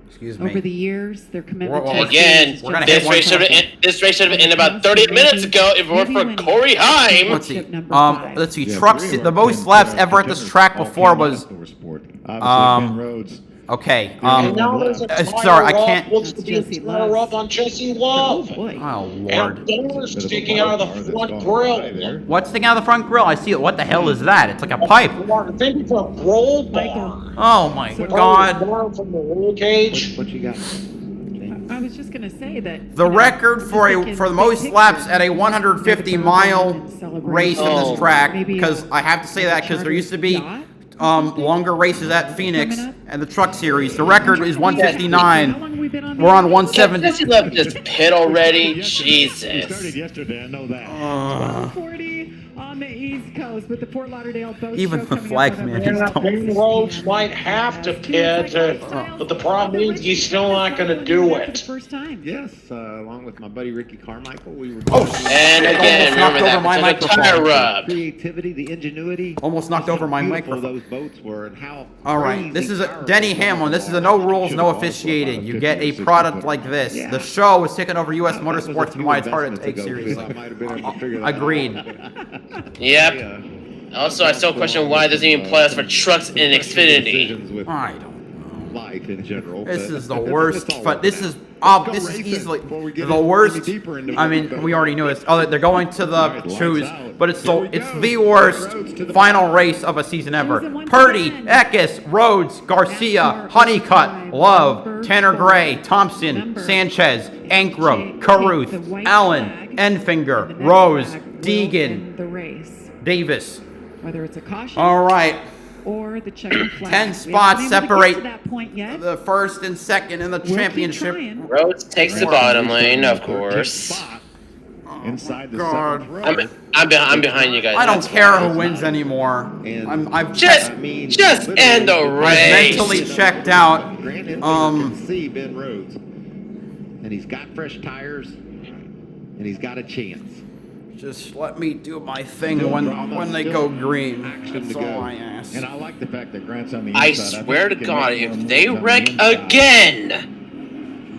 Excuse me. Over the years, their commitment to Again, this race should have ended about 30 minutes ago if it weren't for Corey Haim. Let's see. Let's see. Trucks. The most laps ever at this track before was. Okay. Sorry, I can't. What's the entire up on Jesse Love? Oh Lord. And sticking out of the front grill. What's sticking out of the front grill? I see it. What the hell is that? It's like a pipe. I think it's a roll bar. Oh my God. From the roll cage. What you got? I was just going to say that The record for the most laps at a 150-mile race on this track, because I have to say that because there used to be longer races at Phoenix and the Truck Series. The record is 159. We're on 170. Jesse Love just pit already. Jesus. Yesterday, I know that. 40 on the East Coast with the Fort Lauderdale Boat Even Show the coming flag up on man November is Ben Rhodes might have to pit, but the problem is he's still not going to do it. First time. Yes, along with my buddy Ricky Carmichael, we were. And again, remember that tire rub. Creativity, the ingenuity. Almost knocked over my microphone. Those boats were and how. All right, this is a Denny Hamlin. This is a no rules, no officiating. You get a product like this. The show is taking over U.S. Motorsports and why it's hard to take seriously. Agreed. Yep. Also, I still question why it doesn't even play us for trucks in Xfinity. I don't know. Life in general. This is the worst. But this is easily the worst. I mean, we already knew it. Oh, they're going to the choose, but it's the worst final race of a season ever. Purdy, Eckes, Rhodes, Garcia, Honeycutt, Love, Tanner Gray, Thompson, Sanchez, Ankrum, Caruth, Allen, Enfinger, Rose, Deegan, The race. Davis. Whether it's a caution. All right. Or the checkered flag. 10 spots separate that point yet. the first and second in the championship. Rhodes takes the bottom lane, of course. Inside the God. I'm behind you guys. I don't care who wins anymore. I've just end the race. I've mentally checked out. See Ben Rhodes, and he's got fresh tires, and he's got a chance. Just let me do my thing when they go green. That's all I ask. And I like the fact that Grant's on the I inside. swear to God, if they wreck again,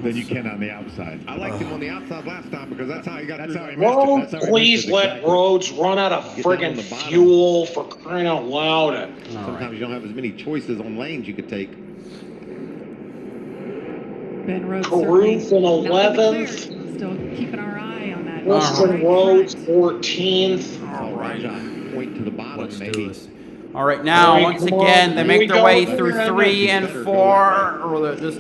then you can on the outside. I liked him on the outside last time because that's how he got. That's how he missed Whoa, it. That's how he please missed it. let Rhodes run out of friggin' fuel for crying out loud. Sometimes you don't have as many choices on lanes you could take. Ben Rhodes Caruth in 11th. Still keeping our eye on that. Wilson Rhodes 14th. All right. Point to the bottom, Let's maybe. do this. All right, now once again they make their way through 3 and 4. Or just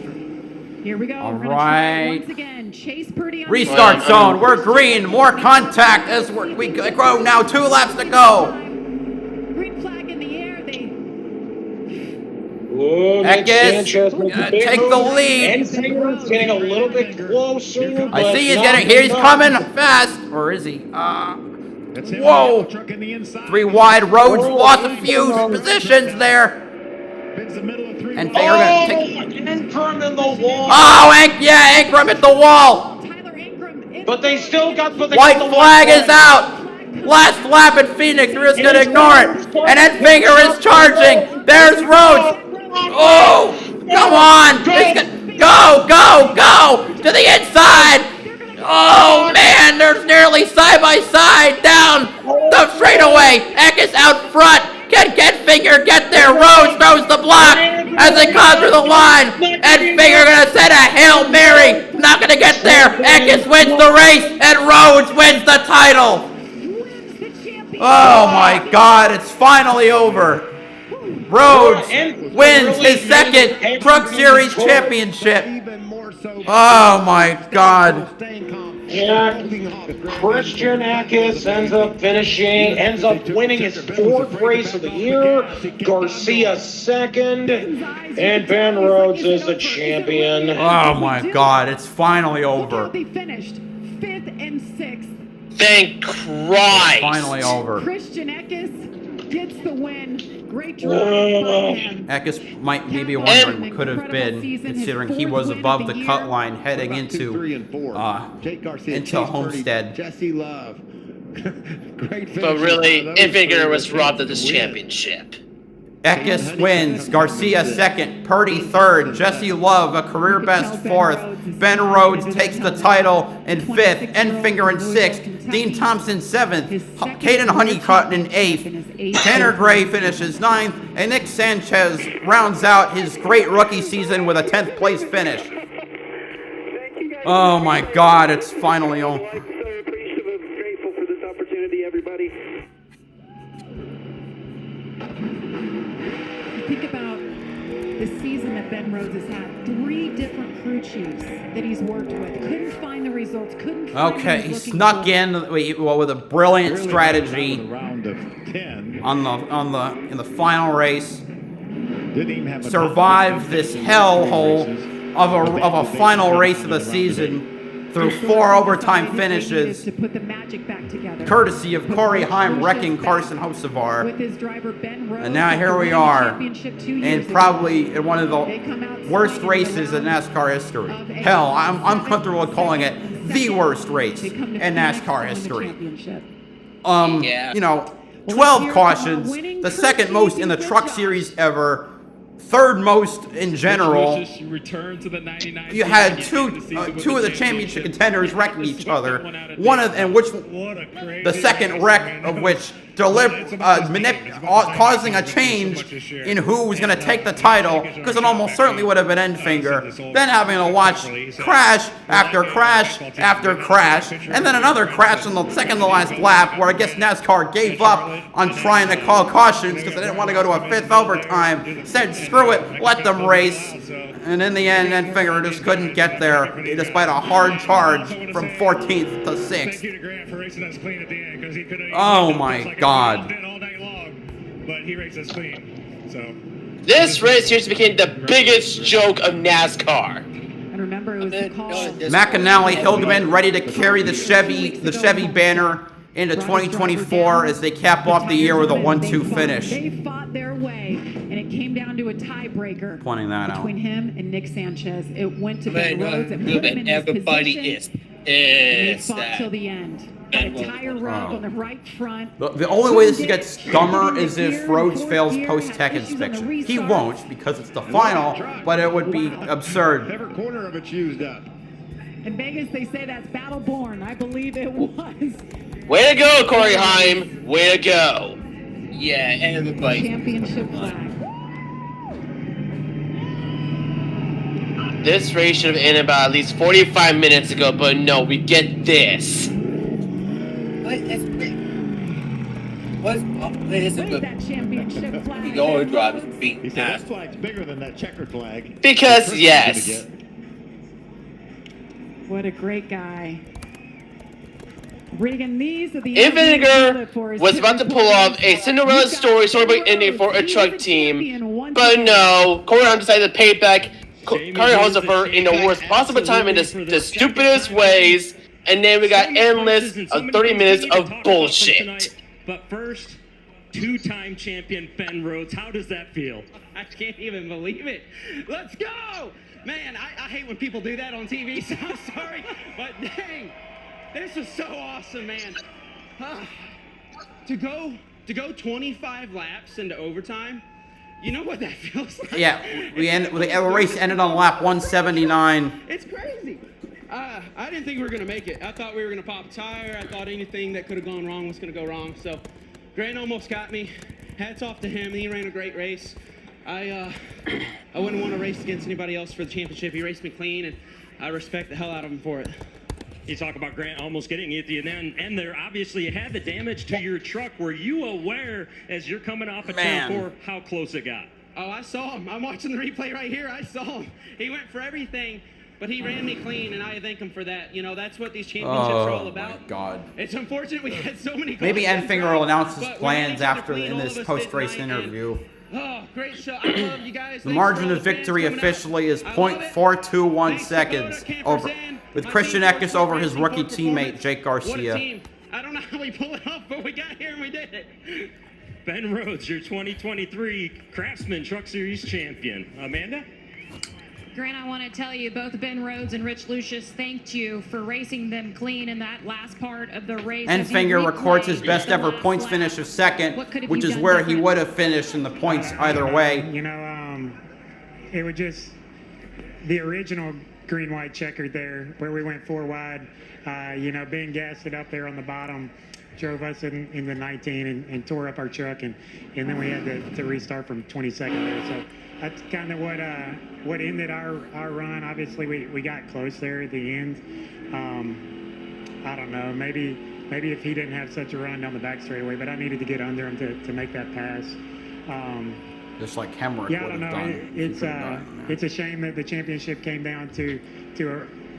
Here we go. All We're gonna right. try once again. Chase Purdy on restart zone. We're green. More contact as we go now. 2 laps to go. Green flag in the air. They Eckes, take the lead. Enfinger's getting a little bit closer. I see he's getting here. He's coming fast. Or is he? Whoa. 3 wide. Roads lost a few positions there. And Fair gonna take. Ankrum in the wall. Oh, Ankrum hit the wall. But they still got. White flag is out. Last lap at Phoenix. We're just gonna ignore it. And Enfinger is charging. There's Rhodes. Oh, come on. Go to the inside. Oh man, there's nearly side by side down the straightaway. Eckes out front. Can Enfinger get there? Rhodes throws the block as they come through the line. Enfinger gonna send a Hail Mary. Not gonna get there. Eckes wins the race and Rhodes wins the title. Oh my God, it's finally over. Rhodes wins his second Truck Series championship. Oh my God. Yeah, Christian Eckes ends up winning his 4th race of the year. Garcia 2nd, and Ben Rhodes is the champion. Oh my God, it's finally over. They finished 5th and 6th. Thank Christ. Finally over. Christian Eckes gets the win. Great drive by him. Eckes might be wondering what could have been, considering he was above the cut line heading into Homestead. Jesse Love. Great finish. But really, Enfinger was robbed of this championship. Eckes wins, Garcia second, Purdy third, Jesse Love a career best fourth, Ben Rhodes takes the title in fifth, Enfinger in sixth, Dean Thompson seventh, Caden Honeycutt in eighth, Tanner Gray finishes ninth, and Nick Sanchez rounds out his great rookie season with a 10th place finish. Oh my God, it's finally over. So appreciative and grateful for this opportunity, everybody. Think about the season that Ben Rhodes has had. 3 different crew chiefs that he's worked with. Couldn't find the results. Couldn't find Okay, he snuck in with a brilliant strategy in the final race. Survived this hellhole of a final race of the season through 4 overtime finishes, to put the magic back together. courtesy of Corey Heim wrecking Carson Hocevar. With his driver Ben Rhodes. And now here we are, in probably one of the worst races in NASCAR history. Hell, I'm comfortable with calling it the worst race in NASCAR history. You know, 12 cautions, the second most in the Truck Series ever, third most in general. You had two of the championship contenders wrecking each other. The second wreck of which causing a change in who was going to take the title, because it almost certainly would have been Enfinger. Then having to watch crash after crash after crash, and then another crash on the second to last lap, where I guess NASCAR gave up on trying to call cautions because they didn't want to go to a 5th overtime. Said screw it, let them race. And in the end, Enfinger just couldn't get there, despite a hard charge from 14th to 6th. Oh my God. But he races clean. So this race here became the biggest joke of NASCAR. And remember, it was the call. McAnally Hildeman ready to carry the Chevy banner into 2024 as they cap off the year with a 1-2 finish. They fought their way, and it came down to a tiebreaker between him and Nick Sanchez. It went to Ben Rhodes and put him in his position. They fought till the end. Got a tire rub on the right front. The only way this gets dumber is if Rhodes fails post-tech inspection. He won't, because it's the final, but it would be absurd. Every corner of it's used up. In Vegas, they say that's battle-born. I believe it was. Way to go, Corey Heim. Way to go. Yeah, everybody. Championship flag. This race should have ended about at least 45 minutes ago, but no, we get this. Where's that championship flag? He said that flag's bigger than that checkered flag. Because, yes. What a great guy. Regan, these are the Enfinger was about to pull off a Cinderella storybook ending for a truck team, but no, Corey Heim decided to pay back Corey Hocevar in the worst possible time in the stupidest ways, and then we got endless of 30 minutes of bullshit. But first, 2-time champion Ben Rhodes. How does that feel? I can't even believe it. Let's go! Man, I hate when people do that on TV, so I'm sorry, but dang. This is so awesome, man. To go 25 laps into overtime, you know what that feels like? Yeah, the race ended on lap 179. It's crazy. I didn't think we were going to make it. I thought we were going to pop a tire. I thought anything that could have gone wrong was going to go wrong. So Grant almost got me. Hats off to him. He ran a great race. I wouldn't want to race against anybody else for the championship. He raced me clean, and I respect the hell out of him for it. You talk about Grant almost getting it at the end there. Obviously, you had the damage to your truck. Were you aware as you're coming off of turn 4 how close it got? Oh, I saw him. I'm watching the replay right here. I saw him. He went for everything, but he ran me clean, and I thank him for that. You know, that's what these championships are all about. Oh, my God. It's unfortunate we had so many. Maybe Enfinger will announce his plans in this post-race interview. Oh, great show. I love you guys. The margin of victory officially is .421 seconds with Christian Eckes over his rookie teammate Jake Garcia. I don't know how we pull it off, but we got here and we did it. Ben Rhodes, your 2023 Craftsman Truck Series champion. Amanda? Grant, I want to tell you, both Ben Rhodes and Rich Lucius thanked you for racing them clean in that last part of the race. Enfinger records his best ever points finish of second, which is where he would have finished in the points either way. You know, it was just the original green-white checkered there where we went 4 wide. You know, Ben gassed it up there on the bottom, drove us in the 19 and tore up our truck, and then we had to restart from 22nd there. So that's kind of what ended our run. Obviously, we got close there at the end. I don't know, maybe if he didn't have such a run down the back straightaway, but I needed to get under him to make that pass. Just like Hemrick yeah, I would don't have know. done. It's a shame that the championship came down to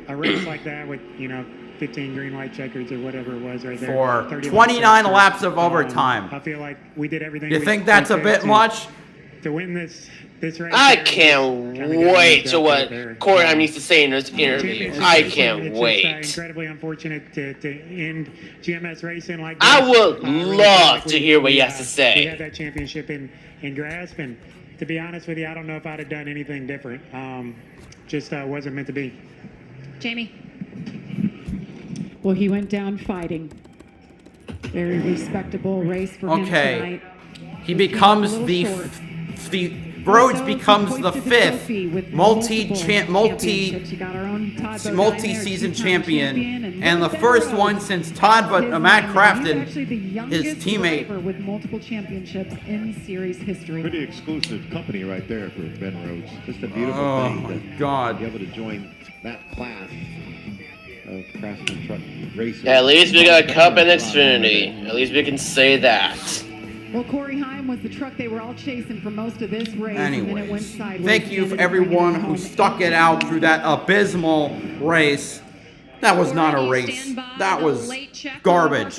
a race like that with, you know, 15 green-white checkers or whatever it was right there. For 29 laps of overtime. I feel like we did everything. You think that's a bit much? To win this race. I can't wait to what Corey needs to say in this interview. I can't wait. It's incredibly unfortunate to end GMS racing like I this. would love to hear what he has to say. We had that championship in grasp, and to be honest with you, I don't know if I'd have done anything different. Just wasn't meant to be. Jamie. Well, he went down fighting. Very respectable race for him tonight. He becomes the Rhodes becomes the 5th multi-season champion, and the first one since Todd, but Matt Crafton, his teammate. With multiple championships in series history. Pretty exclusive company right there for Ben Rhodes. Just a beautiful thing to be able to join that class of Craftsman truck racers. At least we got a cup in Xfinity. At least we can say that. Well, Corey Heim was the truck they were all chasing for most of this race, and then it went sideways. Thank you for everyone who stuck it out through that abysmal race. That was not a race. That was garbage.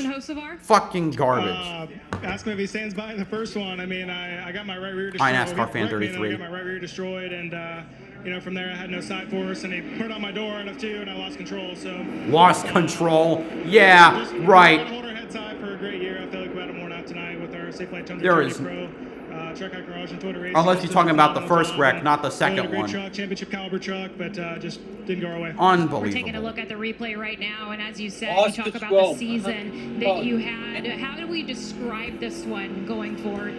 Fucking garbage. Ask him if he stands by the first one. I mean, I got my right rear destroyed. NASCAR fan 33. I got my right rear destroyed, and you know, from there I had no side force, and he put on my door out of 2, and I lost control. So lost control. Yeah, right. Hold our heads high for a great year. I feel like we had a worn out tonight with our Safe Light Tundra There is. Pro. Truck Out Garage and Twitter Race. Unless you're talking about the first wreck, not the second great one. Truck, championship caliber truck, but just didn't go our way. Unbelievable. We're taking a look at the replay right now, and as you said, you talk about the season that you had. How do we describe this one going forward?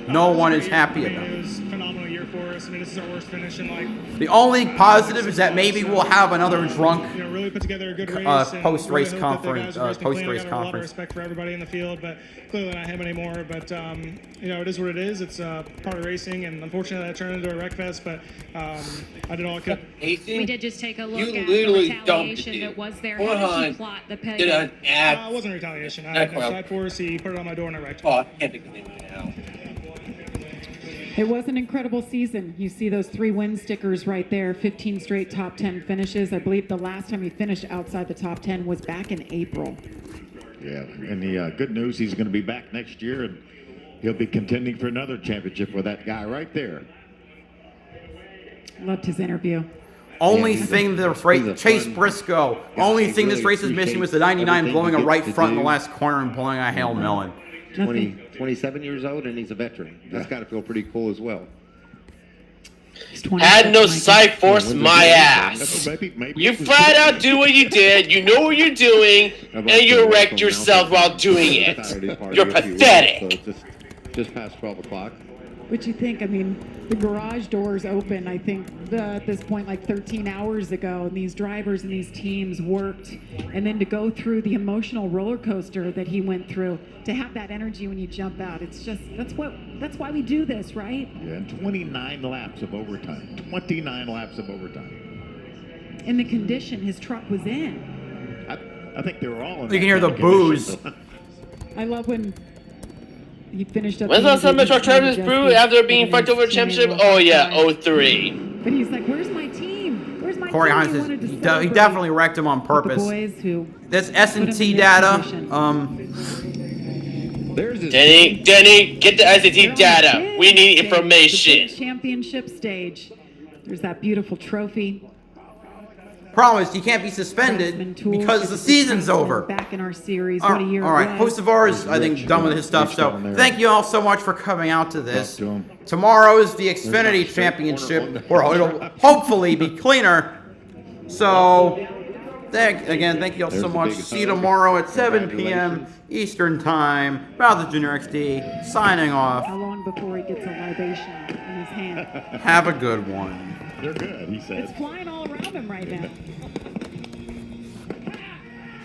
No one is happy about It was a phenomenal year for us. I mean, this is our worst finish in like. The only positive is that maybe we'll have another drunk Really put together a good race. post-race really hope that the conference. guys are Post-race I got a lot of conference. respect for everybody in the field, but clearly not him anymore. But you know, it is what it is. It's part of racing, and unfortunately, that turned into a wreck fest. But I did all I could. We did just take a look at the literally retaliation that was there. How did you plot the peg? It wasn't retaliation. I had no side force. He put it on my door and I wrecked. Oh, I can't think of it now. It was an incredible season. You see those 3 win stickers right there, 15 straight top 10 finishes. I believe the last time he finished outside the top 10 was back in April. Yeah, and the good news, he's going to be back next year, and he'll be contending for another championship with that guy right there. Loved his interview. Only thing this race, Chase Briscoe. Only thing this race is missing was the 99 blowing a right front in the last corner and blowing a Hail Melon. 27 years old, and he's a veteran. That's got to feel pretty cool as well. Had no side force, my ass. You flat out do what you did, you know what you're doing, and you wrecked yourself while doing it. You're pathetic. So just past 12 o'clock. What you think? I mean, the garage doors open, I think, at this point, like 13 hours ago, and these drivers and these teams worked. And then to go through the emotional roller coaster that he went through, to have that energy when you jump out, it's just, that's why we do this, right? Yeah, and 29 laps of overtime. 29 laps of overtime. In the condition his truck was in. I think they were all in. You can hear the boos. I love when he finished up. When's the last time I saw Travis Brew after being fucked over a championship? Oh yeah, 03. But he's like, "Where's my team? Where's my Corey team?" Hines he definitely wrecked him on purpose. This S&T data. Denny, get the S&T data. We need information. Championship stage. There's that beautiful trophy. Problem is, you can't be suspended because the season's over. Back in our series, All what a year right, it was. Hocevar is, I think, done with his stuff. So thank you all so much for coming out to this. Tomorrow is the Xfinity Championship, where it'll hopefully be cleaner. So, thank you all so much. See you tomorrow at 7 p.m. Eastern Time. BowserJrXD signing off. How long before he gets a libation in his hand? Have a good one. They're good, he said. It's flying all around him right now.